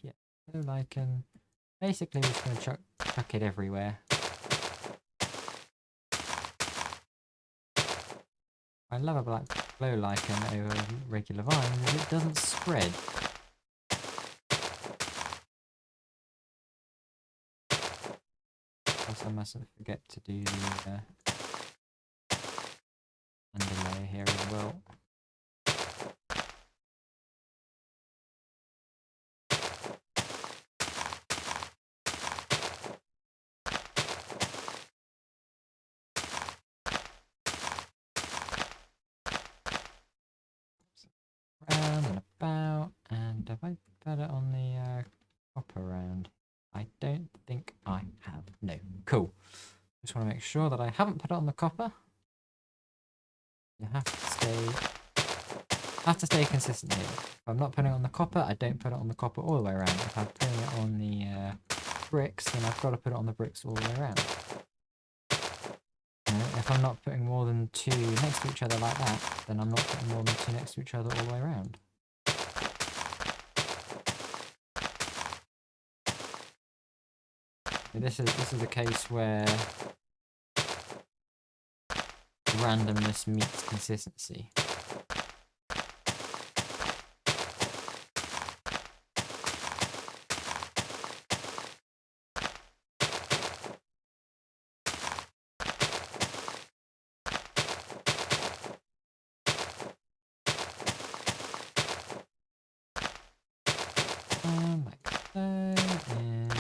Yeah, glow lichen. Basically, we're just going to chuck it everywhere. I love a black glow lichen over regular vines is it doesn't spread. Also, I mustn't forget to do the underlayer here as well. Round and about, and have I put it on the copper round? I don't think I have. No. Cool. Just want to make sure that I haven't put it on the copper. You have to stay consistent here. If I'm not putting it on the copper, I don't put it on the copper all the way around. If I'm putting it on the bricks, then I've got to put it on the bricks all the way around. If I'm not putting more than two next to each other like that, then I'm not putting more than two next to each other all the way around. This is a case where randomness meets consistency. Like so, and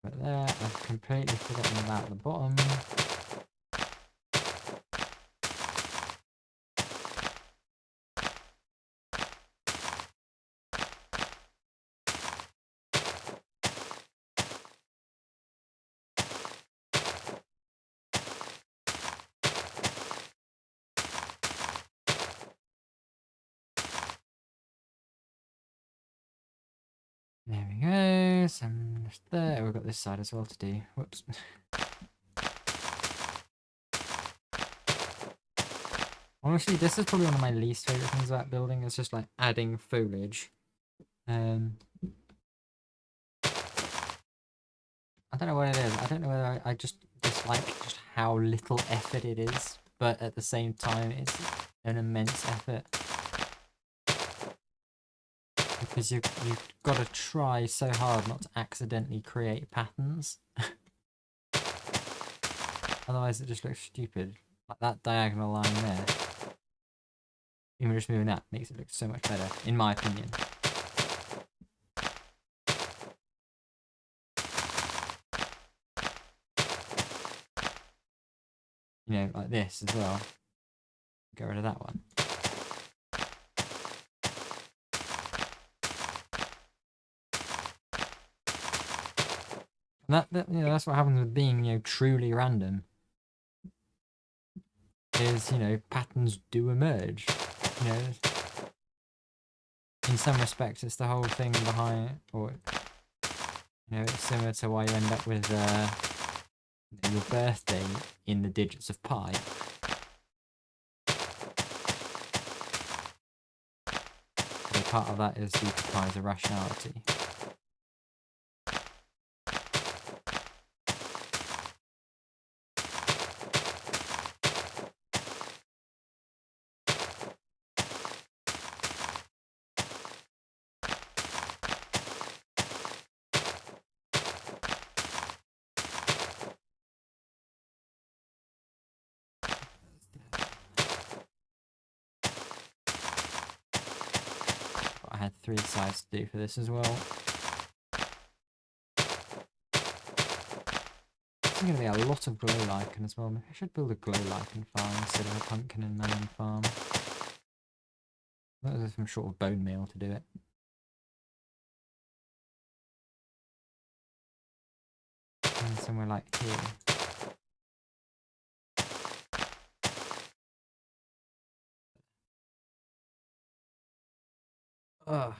put there. I've completely forgotten about the bottom. There we go. Some just there. We've got this side as well to do. Whoops. Honestly, this is probably one of my least favorite things about building. It's just like adding foliage. I don't know what it is. I don't know whether I just dislike just how little effort it is, but at the same time, it's an immense effort. Because you've got to try so hard not to accidentally create patterns. Otherwise it just looks stupid. Like that diagonal line there. Even just moving that makes it look so much better, in my opinion. You know, like this as well. Get rid of that one. And that's what happens with being, truly random. Is, patterns do emerge. In some respects, it's the whole thing behind, or, it's similar to why you end up with your birthday in the digits of pi. So part of that is due to pi's irrationality. I had 3 sides to do for this as well. There's going to be a lot of glow lichen as well. Maybe I should build a glow lichen farm instead of a pumpkin and melon farm. That was some sort of bone meal to do it. And somewhere like here. Ugh.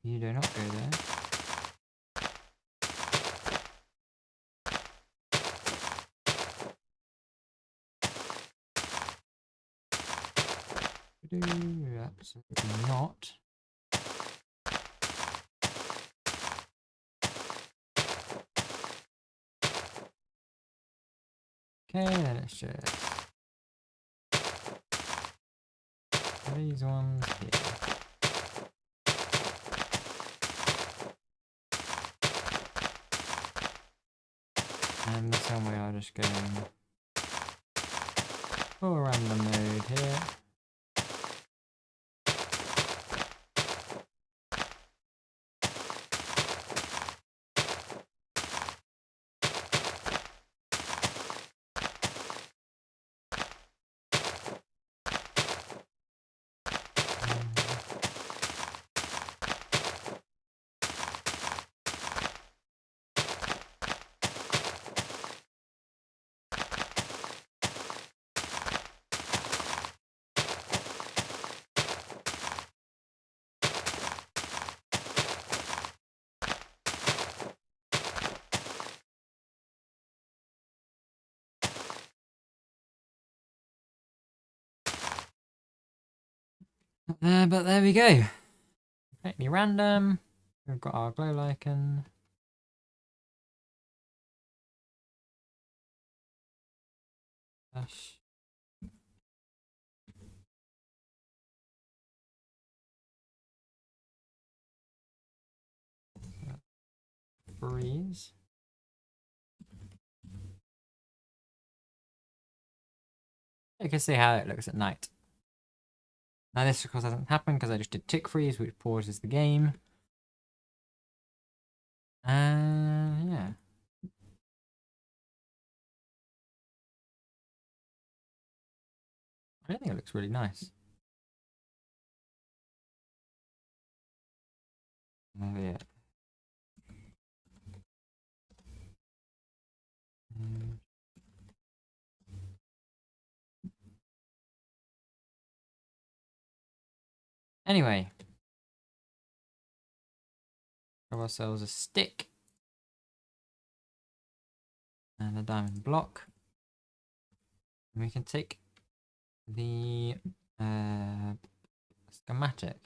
You do not go there. Absolutely not. Okay, then it's just these ones here. And this one we are just going for a random node here. But there we go. completely random. We've got our glow lichen. Dash. Freeze. You can see how it looks at night. Now this of course hasn't happened because I just did tick freeze, which pauses the game. Yeah. I think it looks really nice. Oh yeah. Anyway, grab ourselves a stick and a diamond block. And we can take the schematic.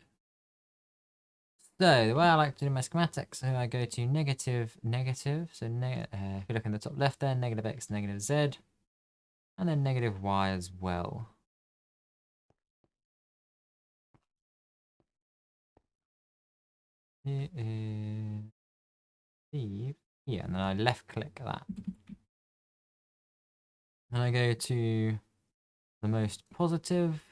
So the way I like to do my schematics, so I go to negative, negative. So if you look in the top left there, negative x, negative z, and then negative y as well. It is Steve. Yeah, and then I left click that. And I go to the most positive.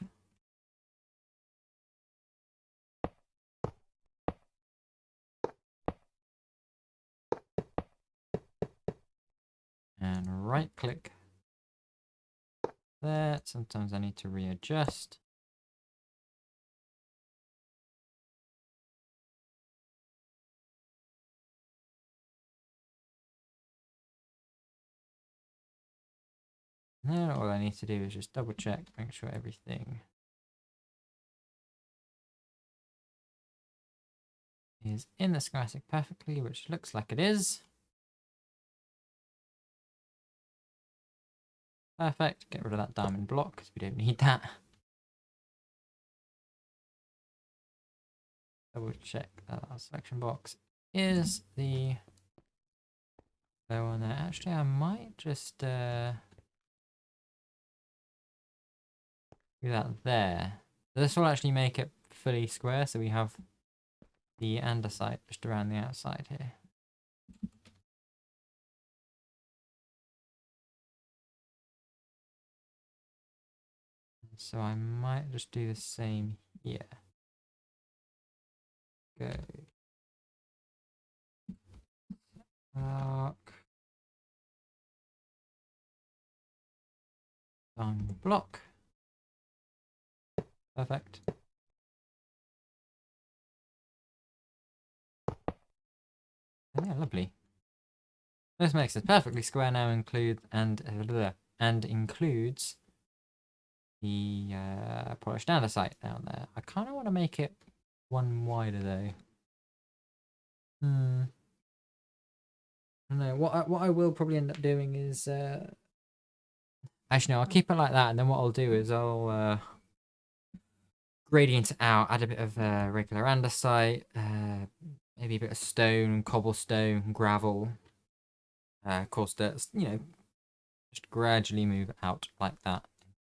And right click there. Sometimes I need to readjust. Now all I need to do is just double check, make sure everything is in the schematic perfectly, which looks like it is. Perfect. Get rid of that diamond block because we don't need that. Double check that our selection box is the one there. Actually, I might just do that there. This will actually make it fully square, so we have the andesite just around the outside here. So I might just do the same here. Go. Arc. Diamond block. Perfect. Yeah, lovely. This makes it perfectly square now, includes the polished andesite down there. I kind of want to make it one wider though. No, what I will probably end up doing is actually no, I'll keep it like that, and then what I'll do is I'll gradient it out, add a bit of regular andesite, maybe a bit of stone, cobblestone, gravel. Of course, that's just gradually move out like that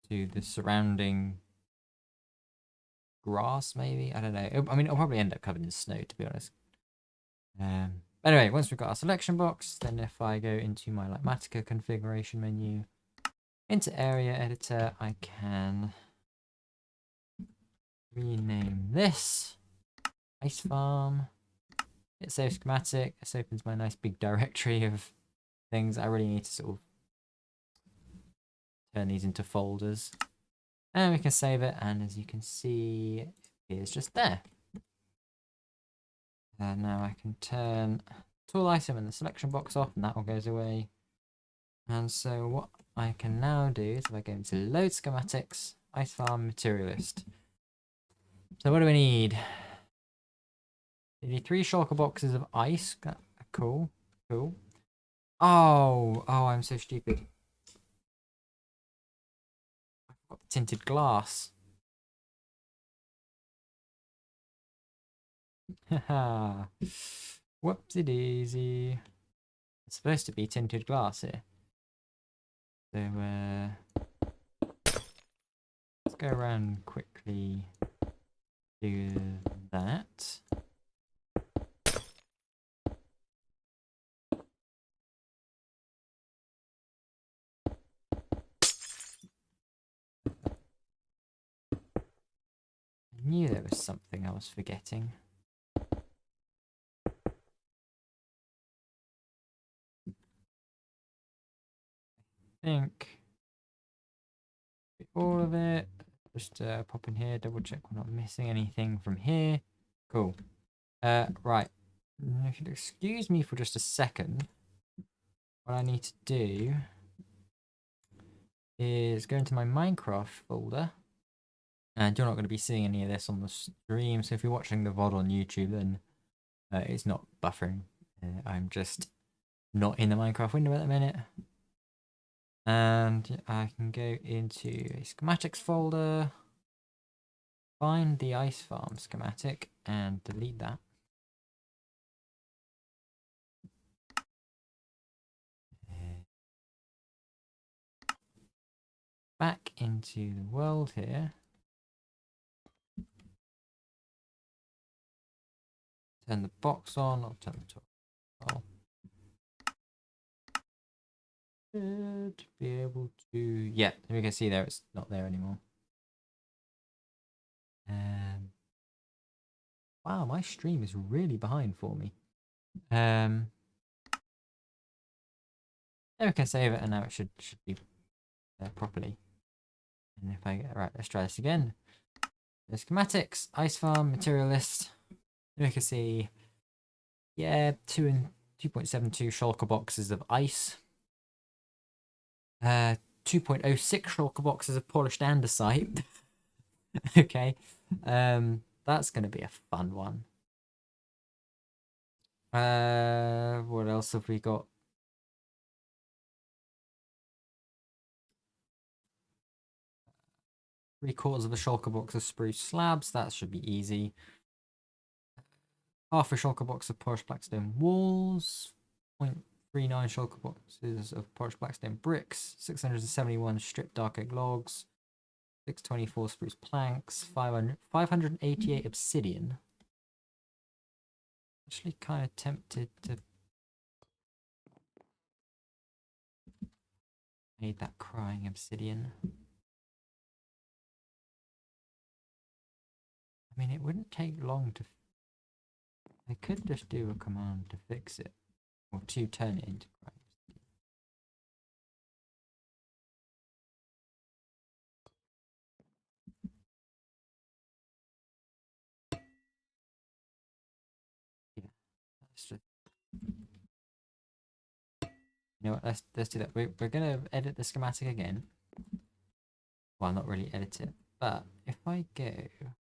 to the surrounding grass, maybe. I don't know. I mean, it'll probably end up covered in snow, to be honest. Anyway, once we've got our selection box, then if I go into my Matica configuration menu, into area editor, I can rename this Ice Farm. It saves schematic. This opens my nice big directory of things. I really need to sort of turn these into folders. And we can save it, and as you can see, it's just there. And now I can turn tool item and the selection box off, and that all goes away. And so what I can now do is if I go into load schematics, ice farm materialist. So what do we need? We need 3 shulker boxes of ice. Cool. Cool. Oh, I'm so stupid. I've got tinted glass. Haha. Whoopsie daisy. It's supposed to be tinted glass here. So, let's go around quickly. Do that. I knew there was something I was forgetting. I think all of it. Just pop in here, double check we're not missing anything from here. Cool. Right. If you'll excuse me for just a second, what I need to do is go into my Minecraft folder. And you're not going to be seeing any of this on the stream, so if you're watching the VOD on YouTube, then it's not buffering. I'm just not in the Minecraft window at the minute. And I can go into a schematics folder, find the ice farm schematic, and delete that. Back into the world here. Turn the box on, I'll turn the top on. Should be able to, yeah, we can see there it's not there anymore. Wow, my stream is really behind for me. Then we can save it, and now it should be there properly. And if I get right, let's try this again. The schematics, ice farm, material list. We can see, yeah, 2.72 shulker boxes of ice. 2.06 shulker boxes of polished andesite. Okay, that's gonna be a fun one. What else have we got? 3/4 of a shulker box of spruce slabs. That should be easy. Half a shulker box of polished blackstone walls. 0.39 shulker boxes of polished blackstone bricks. 671 stripped dark oak logs. 624 spruce planks. 588 obsidian. Actually, kind of tempted to need that crying obsidian. I mean, it wouldn't take long to. I could just do a command to fix it, or to turn it into crying obsidian. Yeah, that's just. You know what? Let's do that. We're gonna edit the schematic again. Well, not really edit it, but if I go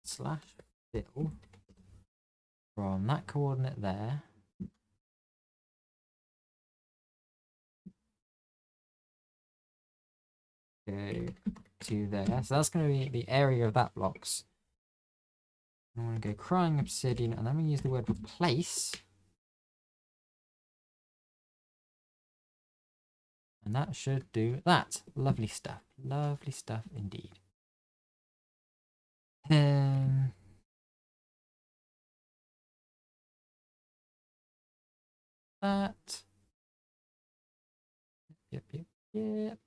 /fill from that coordinate there, go to there. So that's going to be the area of that blocks. I want to go crying obsidian, and then we use the word replace. And that should do that. Lovely stuff. Lovely stuff indeed. That. Yep, yep, yep.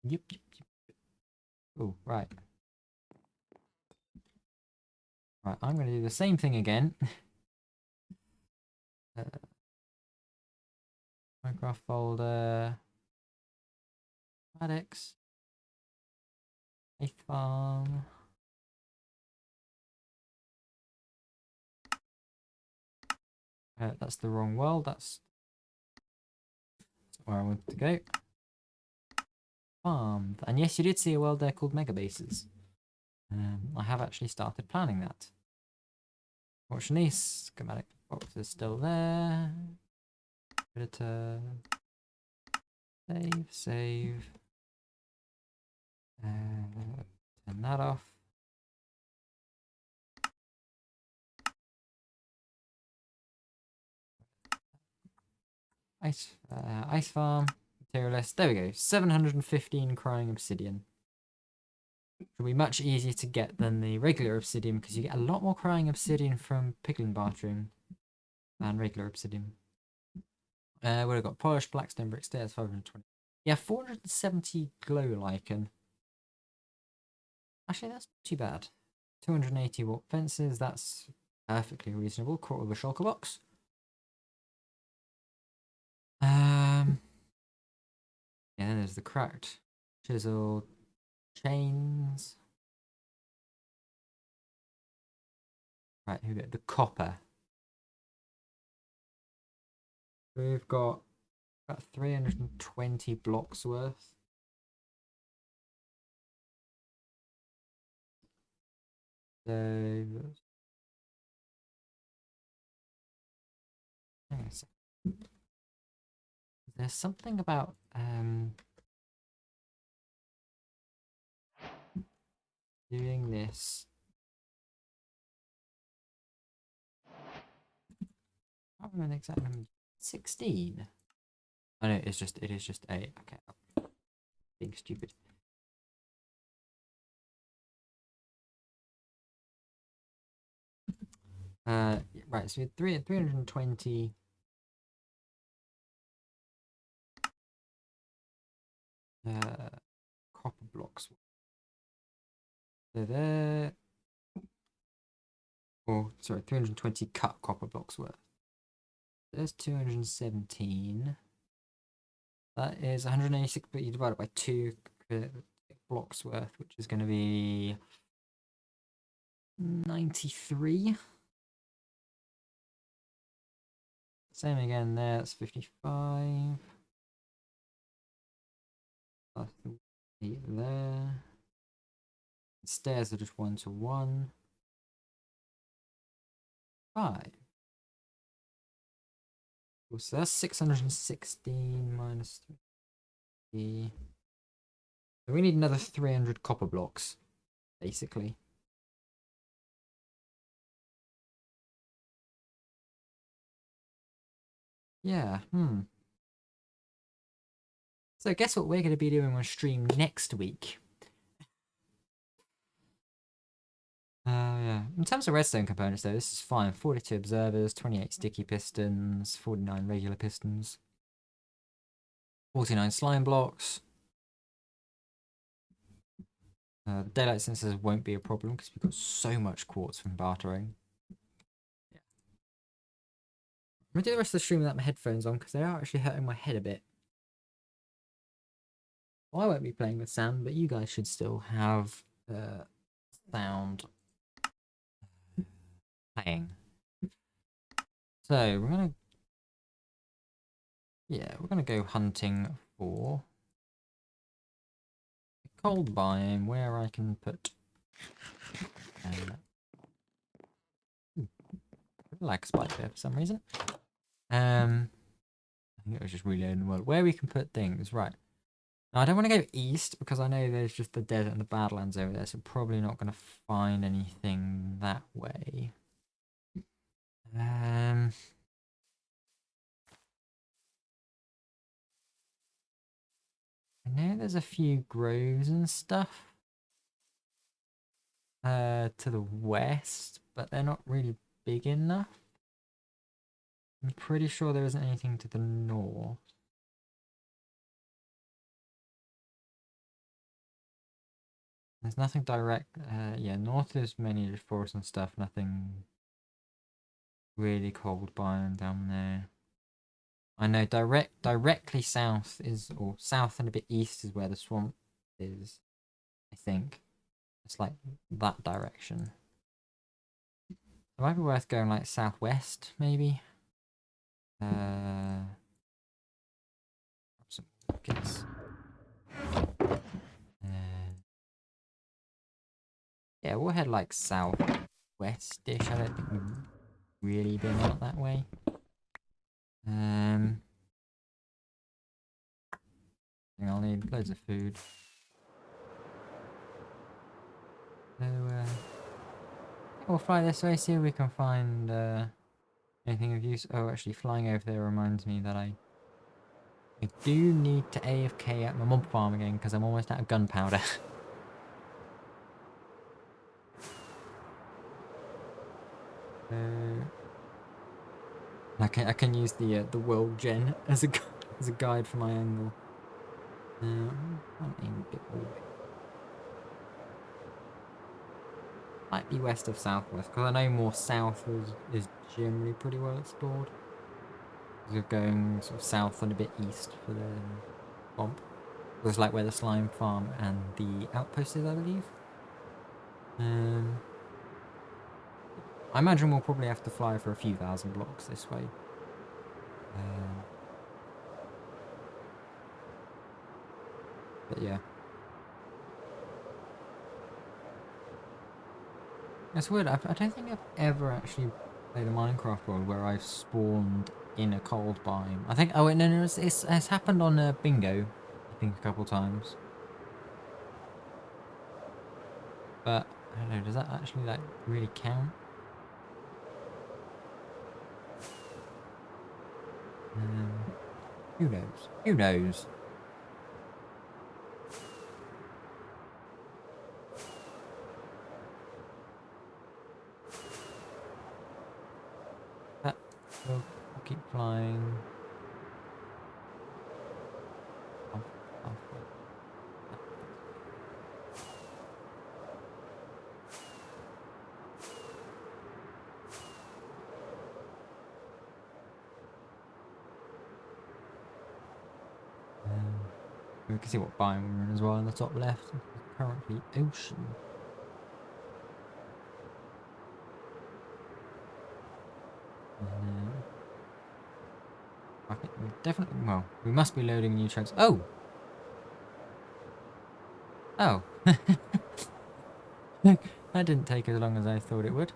Yep, yep, yep. Oh, right. Right, I'm going to do the same thing again. Minecraft folder. Addicts. Ice farm. That's the wrong world. That's where I wanted to go. Farm. And yes, you did see a world there called Mega Bases. I have actually started planning that. Fortunately, schematic box is still there. Editor. Save. Turn that off. ice farm, materialist. There we go. 715 crying obsidian. It'll be much easier to get than the regular obsidian because you get a lot more crying obsidian from piglin bartering than regular obsidian. What have got? Polished blackstone brick stairs, 520. Yeah, 470 glow lichen. Actually, that's not too bad. 280 watt fences, that's perfectly reasonable. Quarter of a shulker box. Yeah, then there's the cracked chisel chains. Right, who got the copper? We've got about 320 blocks worth. So hang on a second. There's something about doing this. I don't remember the exact number. 16. Oh no, it is just 8. Okay. Being stupid. Right, so we had 320 copper blocks. So there. Oh, sorry, 320 cut copper blocks worth. There's 217. That is 186, but you divide it by 2 blocks worth, which is going to be 93. Same again there, that's 55. Plus the 8 there. The stairs are just 1 to 1. 5. So that's 616 minus 3. So we need another 300 copper blocks, basically. Yeah, So guess what we're going to be doing on stream next week? Yeah. In terms of redstone components, though, this is fine. 42 observers, 28 sticky pistons, 49 regular pistons, 49 slime blocks. The daylight sensors won't be a problem because we've got so much quartz from bartering. Yeah. I'm going to do the rest of the stream without my headphones on because they are actually hurting my head a bit. Well, I won't be playing with sound, but you guys should still have sound playing. So we're gonna go hunting for a cold biome where I can put lag spike there for some reason. I think it was just reloading the world. Where we can put things, right. Now I don't want to go east because I know there's just the desert and the badlands over there, so probably not gonna find anything that way. I know there's a few groves and stuff to the west, but they're not really big enough. I'm pretty sure there isn't anything to the north. There's nothing direct. Yeah, north is mainly just forest and stuff. Nothing really cold biome down there. I know directly south is, or south and a bit east is where the swamp is. I think it's like that direction. It might be worth going like southwest, maybe. Some rockets. Yeah, we'll head like southwest-ish. I don't think we've really been out that way. I think I'll need loads of food. So, we'll fly this way, see if we can find anything of use. Oh, actually, flying over there reminds me that I I do need to AFK at my mob farm again because I'm almost out of gunpowder. I can use the world gen as a as a guide for my angle. I'll aim a bit more. Might be west of southwest because I know more south is generally pretty well explored. We're going sort of south and a bit east for the bomb. It was like where the slime farm and the outpost is, I believe. I imagine we'll probably have to fly for a few thousand blocks this way. But yeah. It's weird, I don't think I've ever actually played a Minecraft world where I've spawned in a cold biome. I think, oh wait, no, it's happened on Bingo, I think a couple times. But, I don't know, does that actually, like, really count? Who knows? Who knows? We'll keep flying. We can see what biome we're in as well in the top left. Currently ocean. I think we definitely, well, we must be loading new chunks. Oh! Oh. That didn't take as long as I thought it would.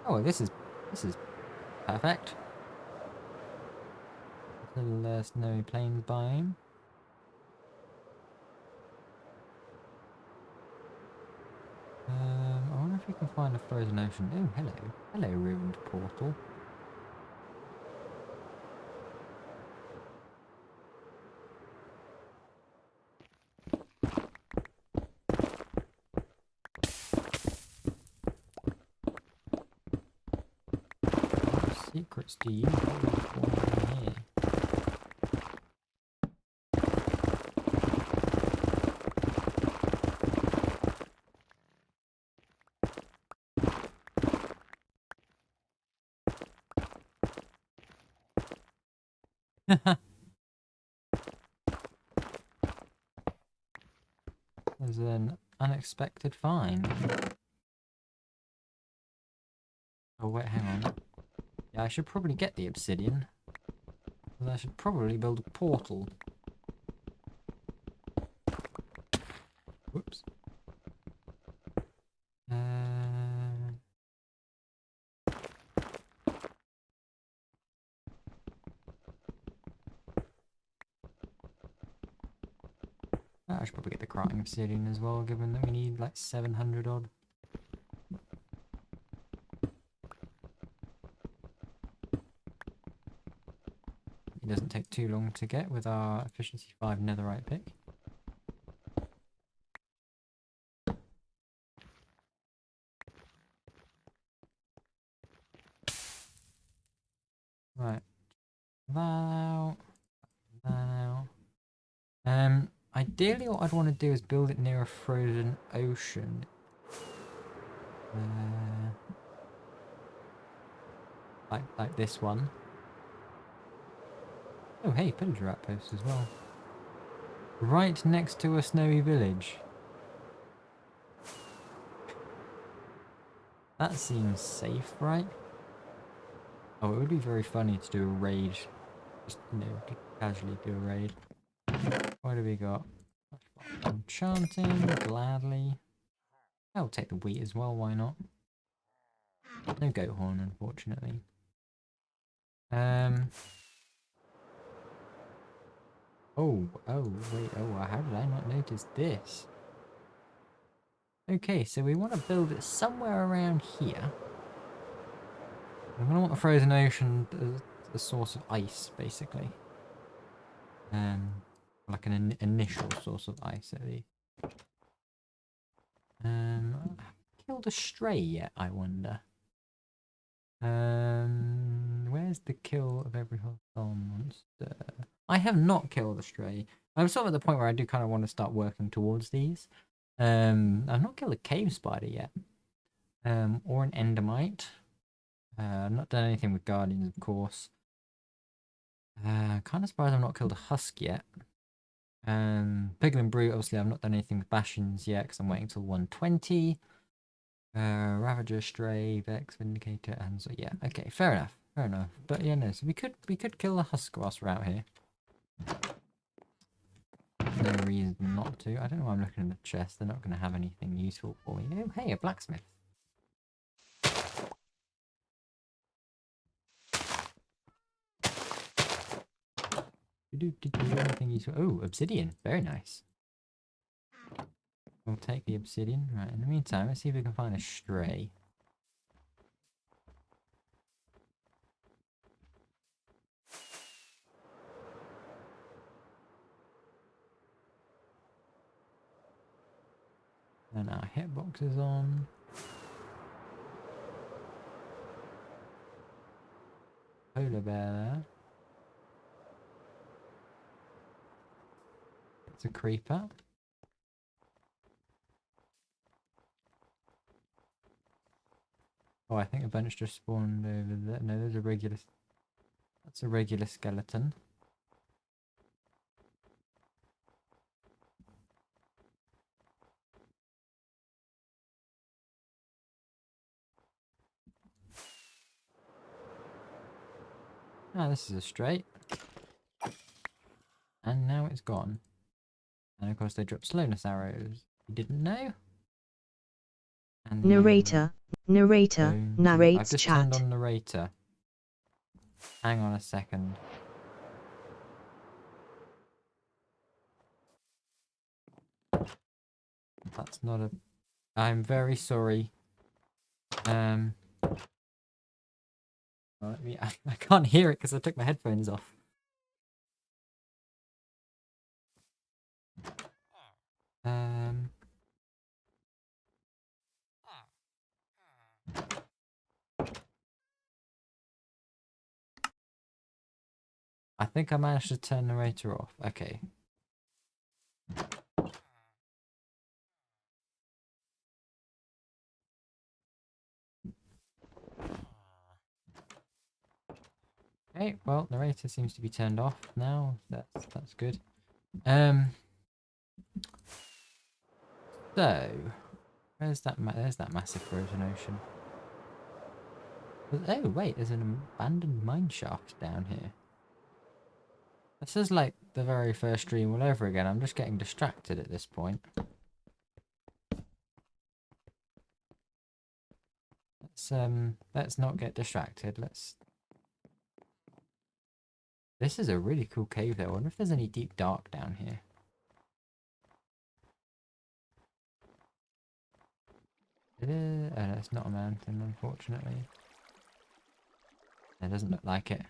Oh, this is perfect. Little snowy plains biome. I wonder if we can find a frozen ocean. Oh, hello. Hello, ruined portal. What secrets do you hold for here? There's an unexpected find. Oh wait, hang on. Yeah, I should probably get the obsidian. I should probably build a portal. Whoops. I should probably get the crafting obsidian as well, given that we need like 700 odd. It doesn't take too long to get with our efficiency 5 netherite pick. Right. Now. Ideally what I'd want to do is build it near a frozen ocean. Like this one. Oh hey, pillager outpost as well. Right next to a snowy village. That seems safe, right? Oh, it would be very funny to do a raid. Just, you know, casually do a raid. What do we got? Enchanting, gladly. I'll take the wheat as well, why not? No goat horn, unfortunately. Oh, wait, how did I not notice this? Okay, so we want to build it somewhere around here. I'm gonna want the frozen ocean as a source of ice, basically. Like an initial source of ice at least. Killed a stray yet? I wonder. Where's the kill of every hostile monster? I have not killed a stray. I'm sort of at the point where I do kind of want to start working towards these. I've not killed a cave spider yet. Or an endermite. I've not done anything with guardians, of course. Kind of surprised I've not killed a husk yet. Piglin Brute, obviously I've not done anything with Bastions yet because I'm waiting till 120. Ravager, Stray, Vex, Vindicator, and so yeah, okay, fair enough, fair enough. But yeah, no, so we could kill the husk whilst we're out here. No reason not to. I don't know why I'm looking at the chest. They're not going to have anything useful for me. Oh, hey, a blacksmith. Anything useful? Oh, obsidian. Very nice. We'll take the obsidian. Right, in the meantime, let's see if we can find a stray. And our hitbox is on. Polar bear there. It's a creeper. Oh, I think a bunch just spawned over there. No, there's a regular... That's a regular skeleton. Ah, this is a straight. And now it's gone. And of course they drop slowness arrows. You didn't know? And Narrator narrates I've just chat. turned on narrator. Hang on a second. That's not a... I'm very sorry. Well, let me... I can't hear it because I took my headphones off. I think I managed to turn narrator off. Okay. Okay, well, narrator seems to be turned off now. That's good. So there's that massive frozen ocean. Oh wait, there's an abandoned mine shaft down here. This is like the very first stream all over again. I'm just getting distracted at this point. Let's not get distracted. This is a really cool cave though. I wonder if there's any deep dark down here. Oh, no, it's not a mountain, unfortunately. It doesn't look like it.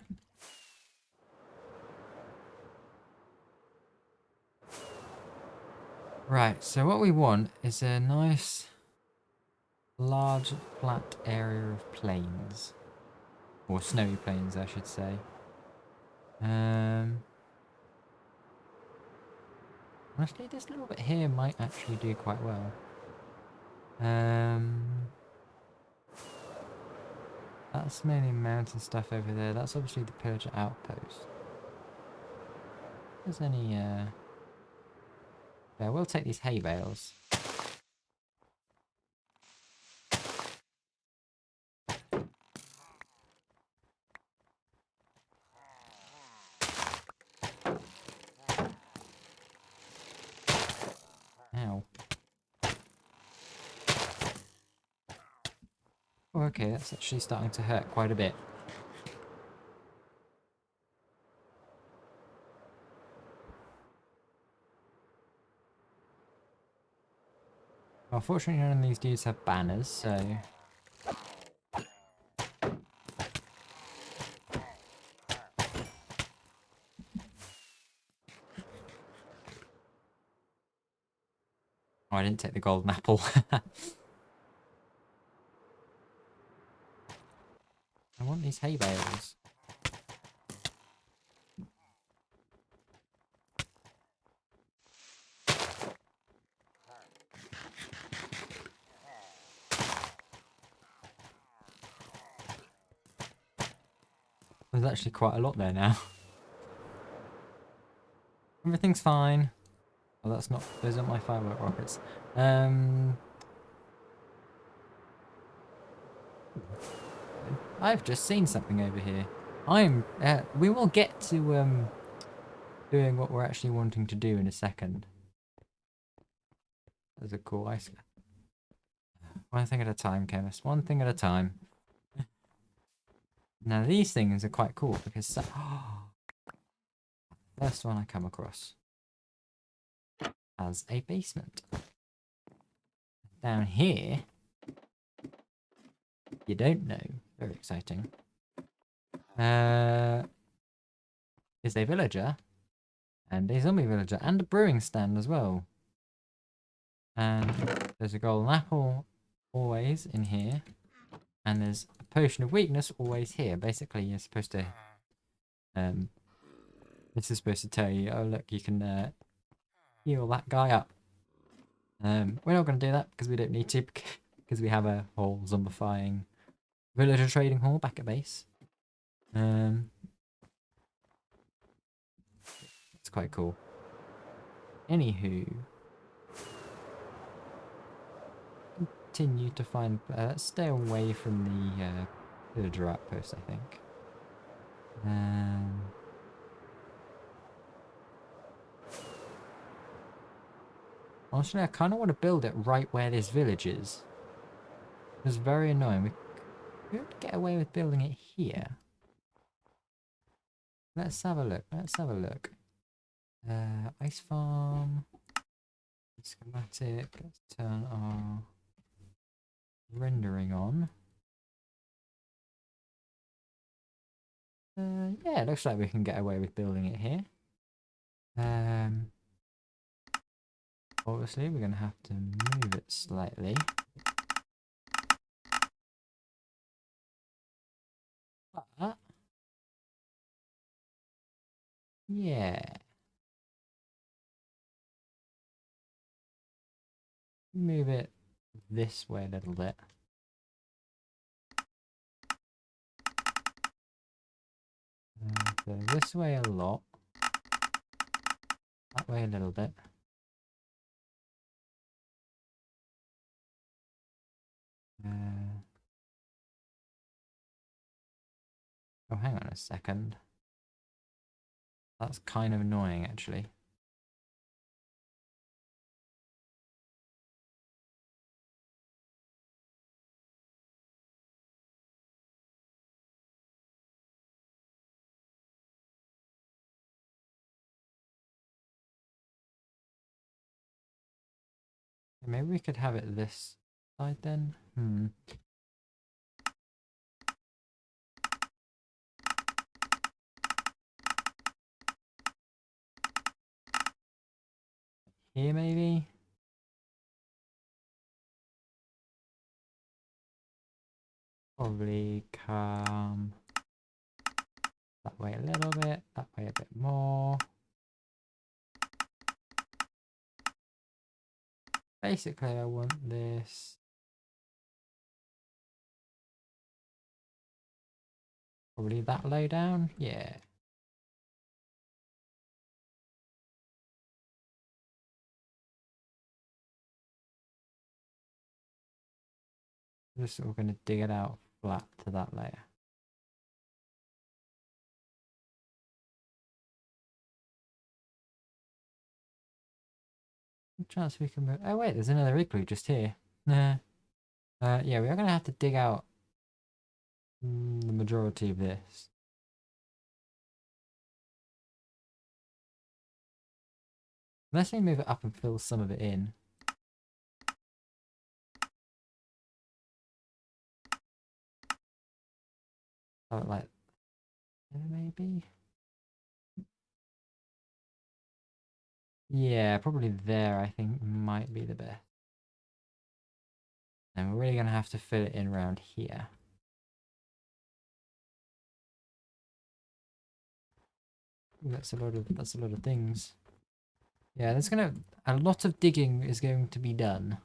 Right, so what we want is a nice, large, flat area of plains. Or snowy plains, I should say. Honestly, this little bit here might actually do quite well. That's mainly mountain stuff over there. That's obviously the pillager outpost. If there's any, yeah, we'll take these hay bales. Ow. Oh, okay, that's actually starting to hurt quite a bit. Well, fortunately none of these dudes have banners, so... I didn't take the golden apple. I want these hay bales. There's actually quite a lot there now. Everything's fine. Oh, that's not. Those aren't my firework rockets. I've just seen something over here. We will get to doing what we're actually wanting to do in a second. There's a cool ice. One thing at a time, chemist. One thing at a time. Now these things are quite cool because first one I come across has a basement. Down here, you don't know. Very exciting. Is a villager and a zombie villager and a brewing stand as well. And there's a golden apple always in here. And there's a potion of weakness always here. Basically, you're supposed to... this is supposed to tell you, oh look, you can heal that guy up. We're not going to do that because we don't need to. Because we have a whole zombifying villager trading hall back at base. It's quite cool. Anywho... continue to find... stay away from the villager outpost, I think. Honestly, I kind of want to build it right where this village is. It's very annoying. We could get away with building it here. Let's have a look. Let's have a look. Ice farm. Schematic. Let's turn our rendering on. Yeah, it looks like we can get away with building it here. Obviously, we're going to have to move it slightly. But, yeah. Move it this way a little bit. So this way a lot. That way a little bit. Oh, hang on a second. That's kind of annoying, actually. Maybe we could have it this side then. Here, maybe? Probably come that way a little bit, that way a bit more. Basically, I want this. Probably that low down? Yeah. Just we're going to dig it out flat to that layer. Chance we can move. Oh wait, there's another igloo just here. Nah. Yeah, we are gonna have to dig out the majority of this. Unless we move it up and fill some of it in. Oh, like maybe. Yeah, probably there. I think might be the best. And we're really going to have to fill it in around here. Ooh, that's a lot of things. Yeah, a lot of digging is going to be done.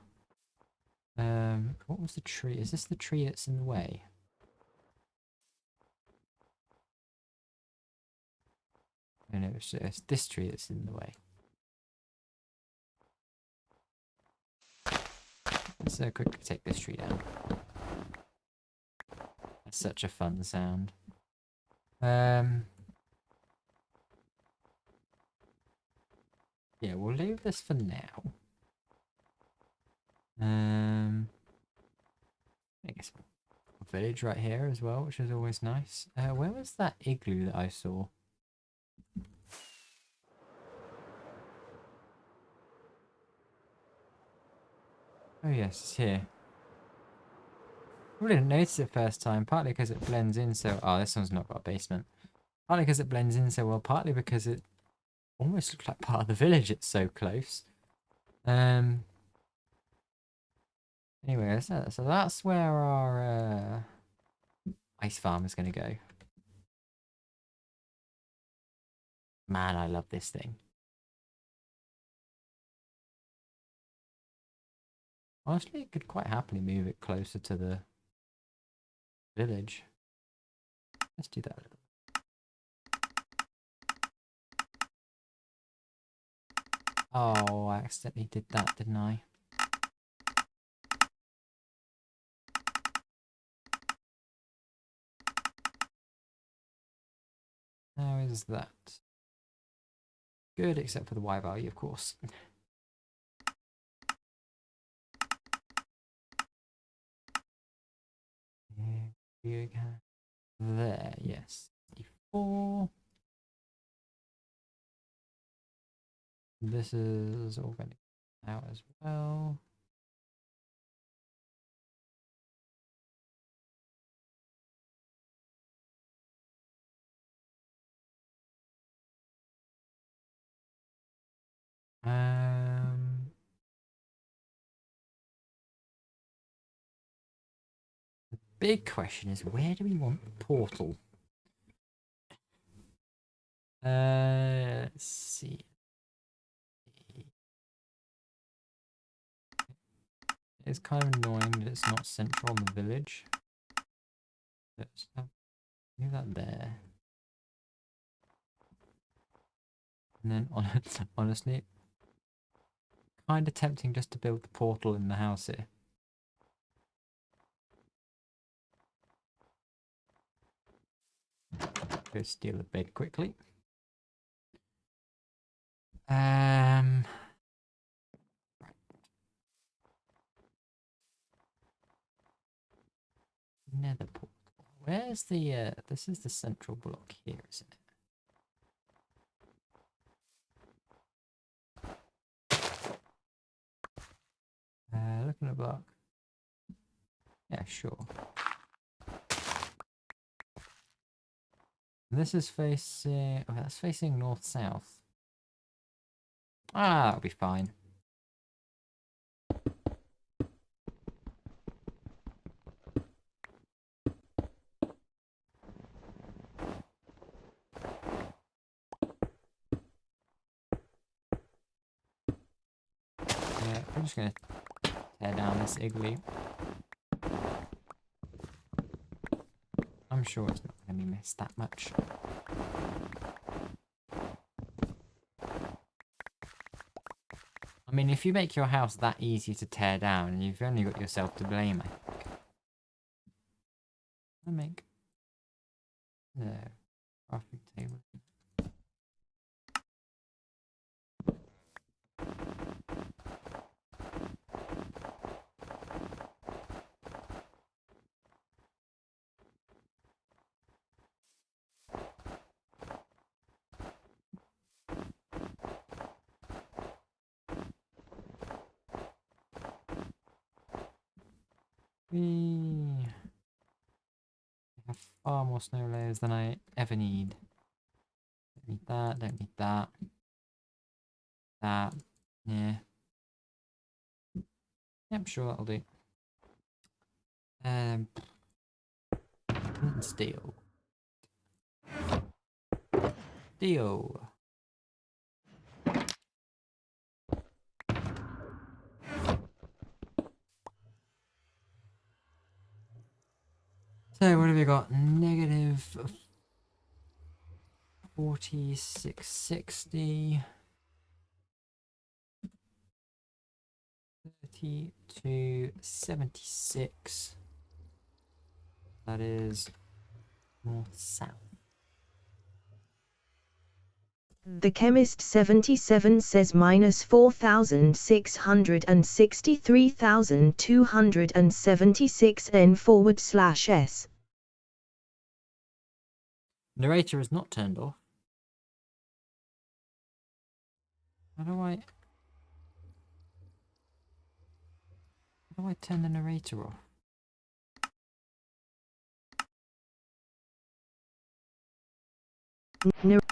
What was the tree? Is this the tree that's in the way? No, no, it's this tree that's in the way. Let's quickly take this tree down. That's such a fun sound. Yeah, we'll leave this for now. I guess a village right here as well, which is always nice. Where was that igloo that I saw? Oh yes, it's here. I didn't notice it first time, partly because it blends in so... Oh, this one's not got a basement. Partly because it blends in so well, partly because it almost looks like part of the village, it's so close. Anyway, so that's where our ice farm is going to go. Man, I love this thing. Honestly, it could quite happily move it closer to the village. Let's do that a little. Oh, I accidentally did that, didn't I? How is that? Good, except for the Y value, of course. There, yes. 4. This is all going to come out as well. The big question is, where do we want the portal? Let's see. It's kind of annoying that it's not central on the village. Let's do that there. And then, honestly, kind of tempting just to build the portal in the house here. Go steal a bed quickly. Right. Nether portal. Where's the this is the central block here, isn't it? Looking at the block. Yeah, sure. This is facing... Oh, that's facing north-south. Ah, that'll be fine. Yeah, we're just gonna tear down this igloo. I'm sure it's not gonna be missed that much. I mean, if you make your house that easy to tear down, you've only got yourself to blame, I think. I make... No. Crafting table. We have far more snow layers than I ever need. Don't need that, don't need that. That, yeah. Yep, sure, that'll do. Um, steel. Steel. So what have we got? Negative 4660. 3276. That is north south. The chemist 77 says minus 4,663,276 n/s. Narrator is not turned off. How do I turn the narrator off?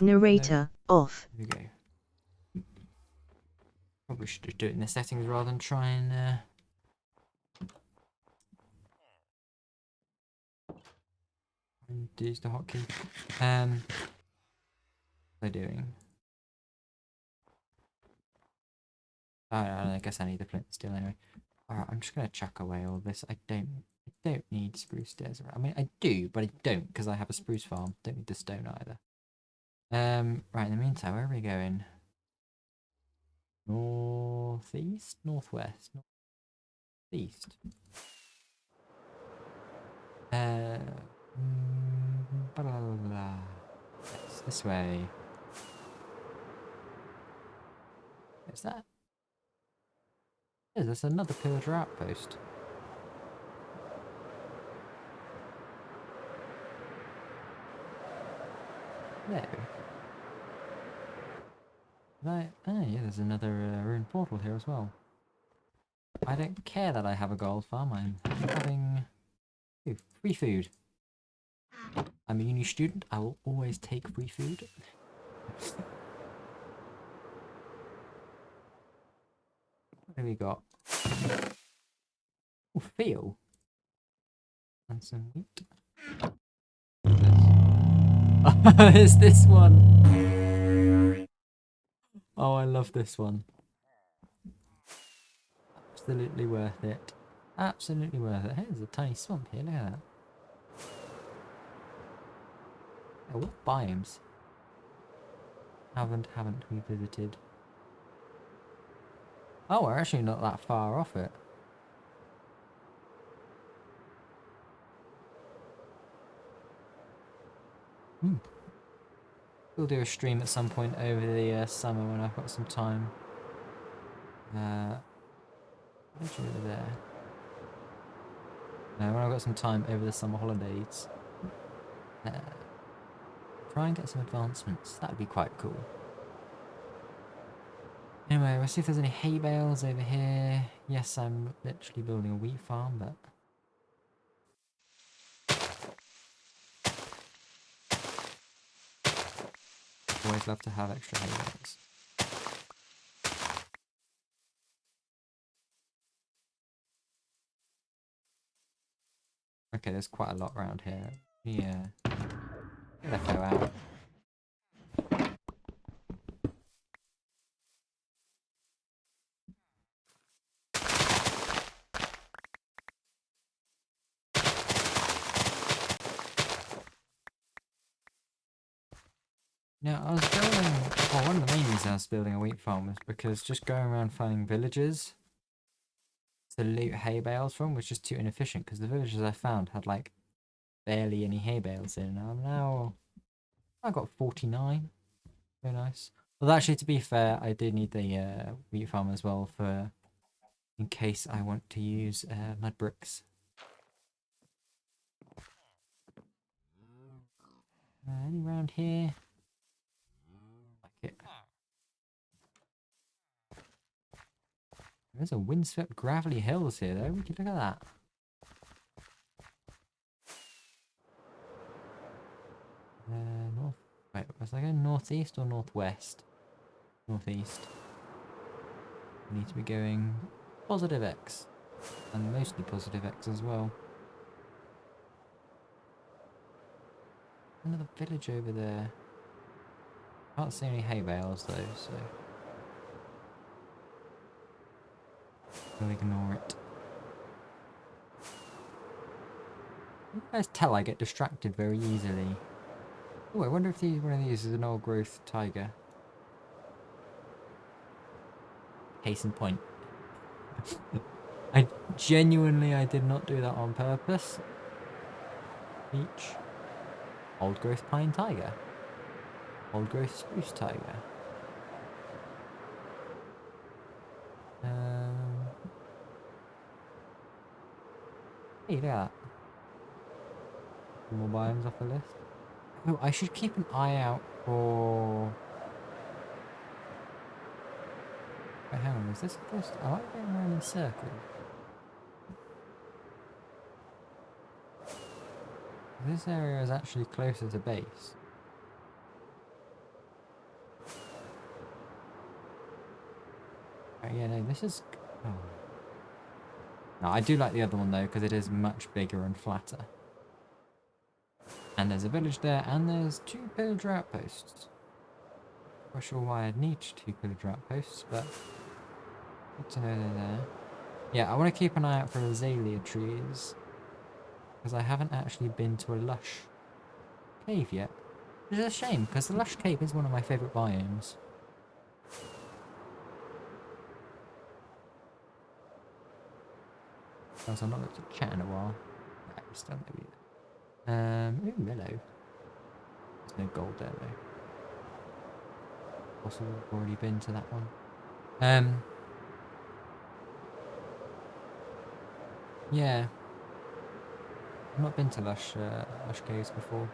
Narrator off. Here we go. Probably should just do it in the settings rather than try and use the hotkey. What am I doing? Oh, I guess I need the flint steel anyway. Alright, I'm just gonna chuck away all this. I don't need spruce stairs around. I mean, I do, but I don't because I have a spruce farm. Don't need the stone either. Right, in the meantime, where are we going? Northeast? Northwest? Northeast? Blah, blah, blah. Yes, this way. Is that? Is this another pillager outpost? No. Right. Oh, yeah, there's another ruined portal here as well. I don't care that I have a gold farm. I'm having free food. I'm a uni student. I will always take free food. What have we got? Oh, feel. And some wheat. It's this one. Oh, I love this one. Absolutely worth it. Absolutely worth it. Hey, there's a tiny swamp here. Look at that. Oh, what biomes? Haven't we visited? Oh, we're actually not that far off it. We'll do a stream at some point over the summer when I've got some time. Over there. No, when I've got some time over the summer holidays. Try and get some advancements. That would be quite cool. Anyway, we'll see if there's any hay bales over here. Yes, I'm literally building a wheat farm, but... always love to have extra hay bales. Okay, there's quite a lot around here. Yeah. Let's go out. Now, I was building... well, one of the main reasons I was building a wheat farm was because just going around finding villages to loot hay bales from was just too inefficient, because the villages I found had, like, barely any hay bales in. I got 49. Very nice. Well, actually, to be fair, I did need the wheat farm as well for... in case I want to use mud bricks. Any around here? Like it. There's a windswept gravelly hills here though. Would you look at that? North. Wait, was I going northeast or northwest? Northeast. I need to be going positive X. And mostly positive X as well. Another village over there. Can't see any hay bales though, so we'll ignore it. You guys tell I get distracted very easily. Oh, I wonder if one of these is an old growth tiger. Case in point. I did not do that on purpose. Beach. Old growth pine tiger. Old growth spruce tiger. Hey, look at that. More biomes off the list. Oh, I should keep an eye out for... Wait, hang on, is this supposed to... Am I going around in circles? This area is actually closer to base. Oh, yeah, no, this is... Oh. No, I do like the other one though, because it is much bigger and flatter. And there's a village there, and there's 2 pillager outposts. Not sure why I'd need 2 pillager outposts, but good to know they're there. Yeah, I want to keep an eye out for azalea trees, because I haven't actually been to a lush cave yet. Which is a shame, because the lush cave is one of my favourite biomes. Also, I've not looked at chat in a while. No, still maybe. Ooh, hello. There's no gold there though. Also, we've already been to that one. Yeah. I've not been to Lush Caves before.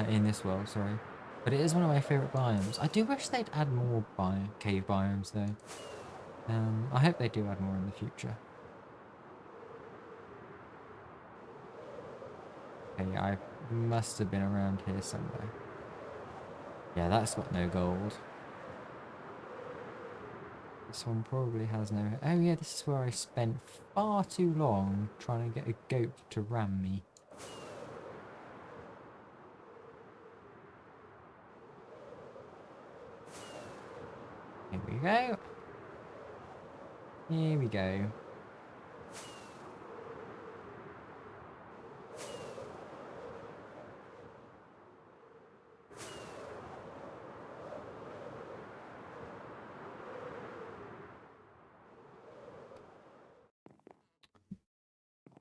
In this world, sorry. But it is one of my favourite biomes. I do wish they'd add more cave biomes though. I hope they do add more in the future. Okay, I must have been around here somewhere. Yeah, that's got no gold. This one probably has no... Oh yeah, this is where I spent far too long trying to get a goat to ram me. Here we go. Here we go.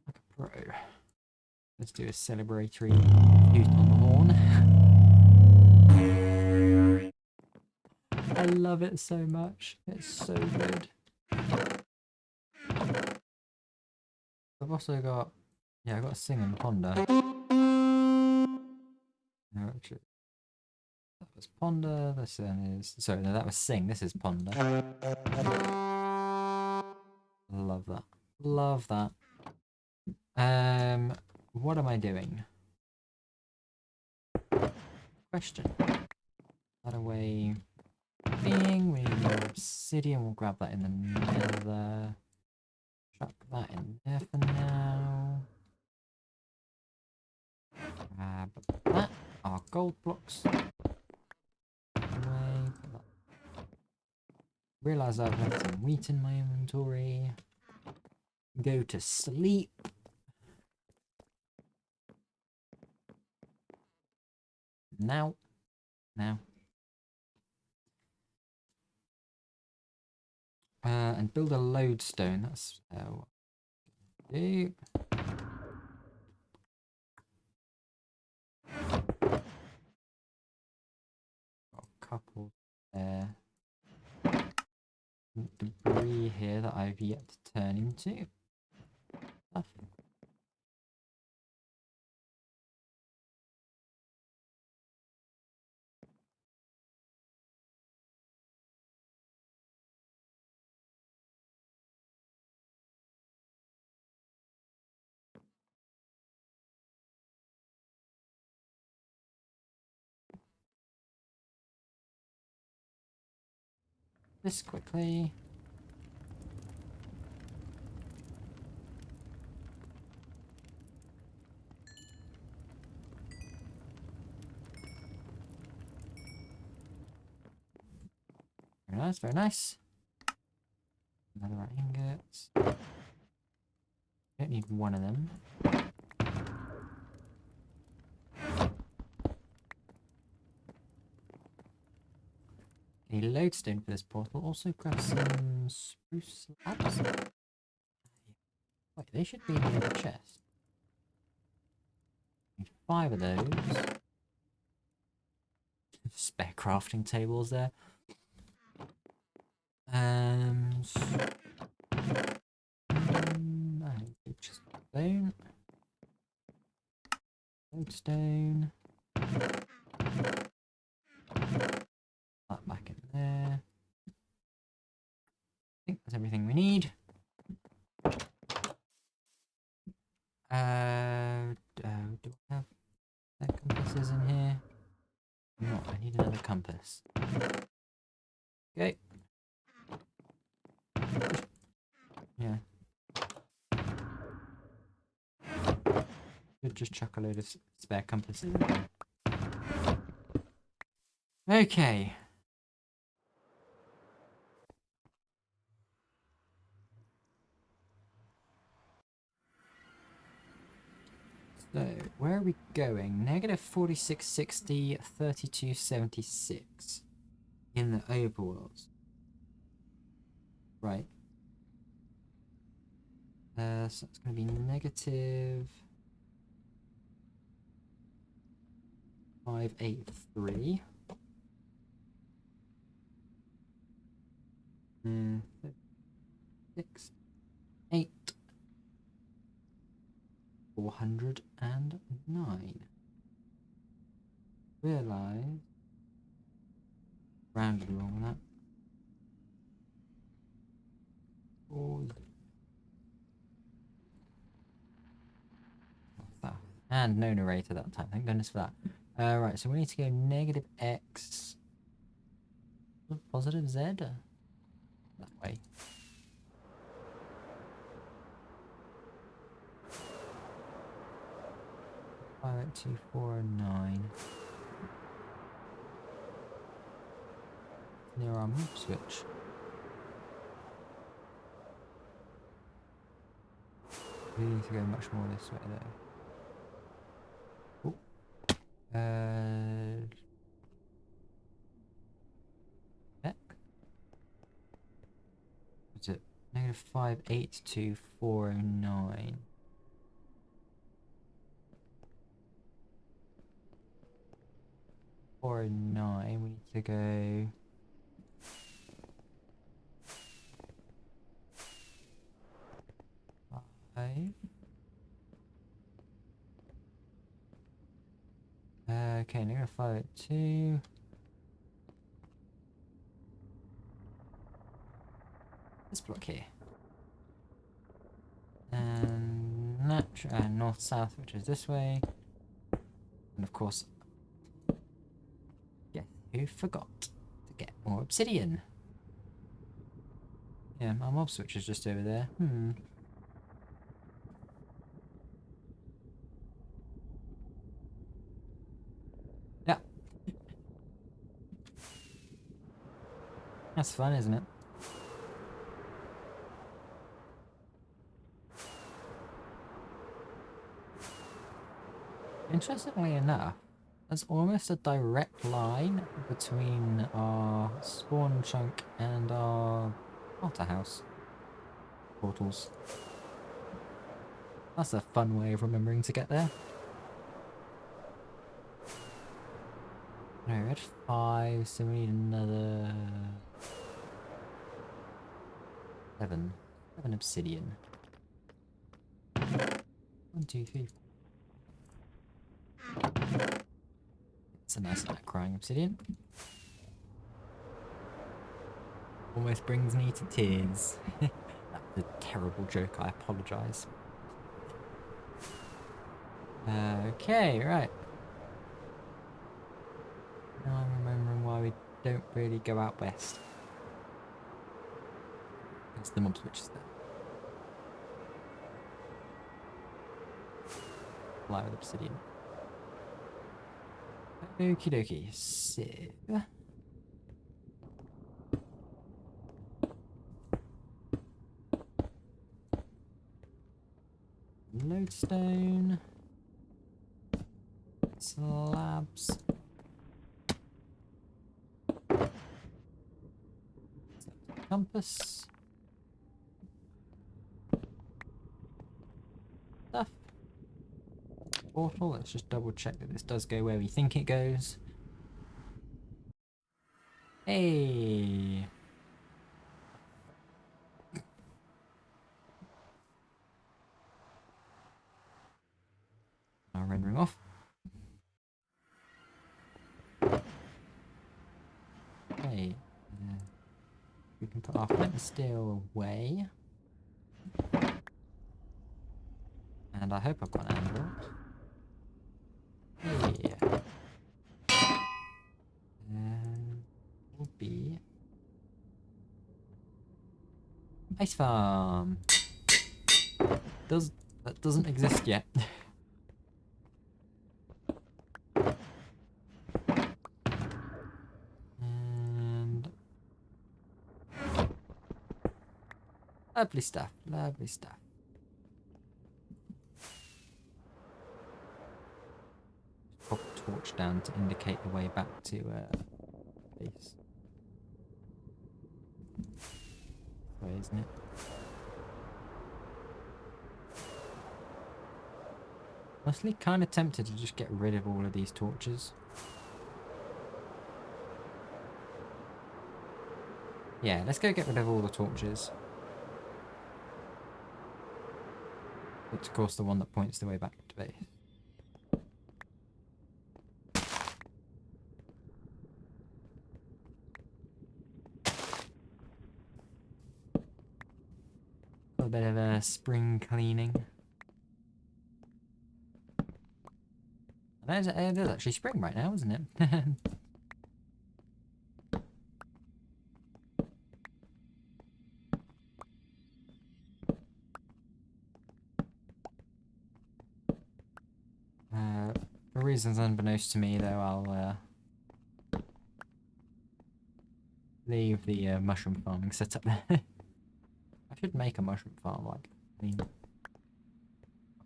Like a pro. Let's do a celebratory toot on the horn. I love it so much. It's so good. I've also got... Yeah, I've got a sing and ponder. No, actually... That was ponder, this then is... Sorry, no, that was sing, this is ponder. Love that. Love that. What am I doing? Question. That away... Being, we need more obsidian, we'll grab that in the nether. Chuck that in there for now. Grab that. Our gold blocks. Away. Realise I've left some wheat in my inventory. Go to sleep. Now. And build a lodestone. That's what I do. Got a couple there. Debris here that I've yet to turn into. Nothing. This quickly. nice, very nice. Another ingot. Don't need one of them. A lodestone for this portal. Also grab some spruce slabs. Wait, they should be in the other chest. Need 5 of those. Spare crafting tables there. I think just stone. Lodestone. That back in there. I think that's everything we need. Do I have compasses in here? No, I need another compass. Okay. Yeah. Should just chuck a load of spare compasses. Okay. So, where are we going? Negative 4660, 3276 in the overworlds. Right. So it's going to be negative 583. 6, 8, 409. Realize. Rounded wrong on that. And no narrator that time. Thank goodness for that. Right, so we need to go negative X, positive Z. That way. Five, 2, 4, 9. Near our move switch. We need to go much more this way though. Heck. What's it? Negative 582,409. We need to go. Okay, negative 582. This block here. And north south, which is this way. And of course, yeah, who forgot to get more obsidian? Yeah, our mob switch is just over there. Yeah. That's fun, isn't it? Interestingly enough, there's almost a direct line between our spawn chunk and our altar house portals. That's a fun way of remembering to get there. No, we're at 5, so we need another 7. 7 obsidian. 1, 2, 3. It's a nice light crying obsidian. Almost brings me to tears. That's a terrible joke, I apologise. Okay, right. Now I'm remembering why we don't really go out west. It's the mob switch is there. Fly with obsidian. Okie dokie. So Lodestone. Slabs. Compass. Stuff. Portal. Let's just double check that this does go where we think it goes. Hey. Now rendering off. Okay. We can put our flint and steel away. And I hope I've got an anvil. Yeah. Will be ice farm. That doesn't exist yet. And lovely stuff. Lovely stuff. Pop a torch down to indicate the way back to base. Way, isn't it? Honestly, kind of tempted to just get rid of all of these torches. Yeah, let's go get rid of all the torches. It's of course the one that points the way back to base. Got a bit of a spring cleaning. There's actually spring right now, isn't it? For reasons unbeknownst to me, though, I'll leave the mushroom farming set up there. I should make a mushroom farm, like, I mean, a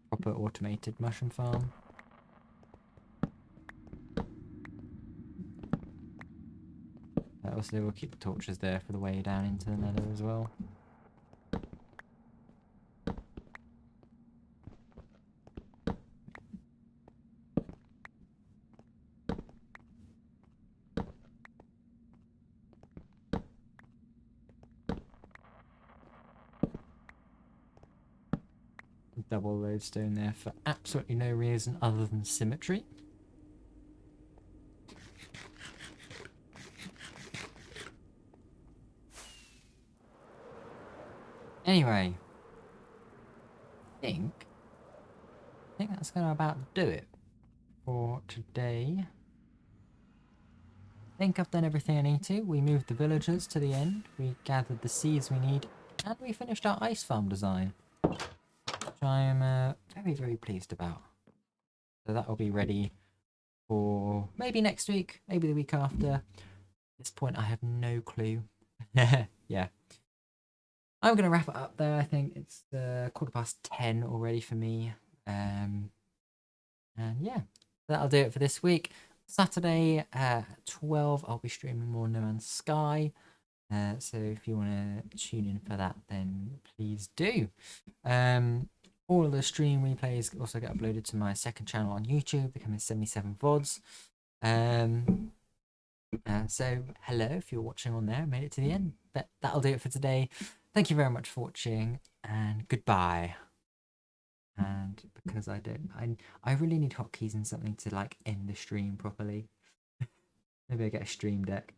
proper automated mushroom farm. Obviously, we'll keep the torches there for the way down into the nether as well. Double lodestone there for absolutely no reason other than symmetry. Anyway, I think that's gonna about do it for today. I think I've done everything I need to. We moved the villagers to the end, we gathered the seeds we need, and we finished our ice farm design, which I am very, very pleased about. So that will be ready for maybe next week, maybe the week after. At this point, I have no clue. Yeah. I'm going to wrap it up there. I think it's 10:15 already for me. And yeah, that'll do it for this week. Saturday at 12, I'll be streaming more No Man's Sky. So if you want to tune in for that, then please do. All of the stream replays also get uploaded to my second channel on YouTube, becoming 77 VODs. So hello if you're watching on there, made it to the end. But that'll do it for today. Thank you very much for watching, and goodbye. And because I really need hotkeys and something to like end the stream properly. Maybe I get a stream deck.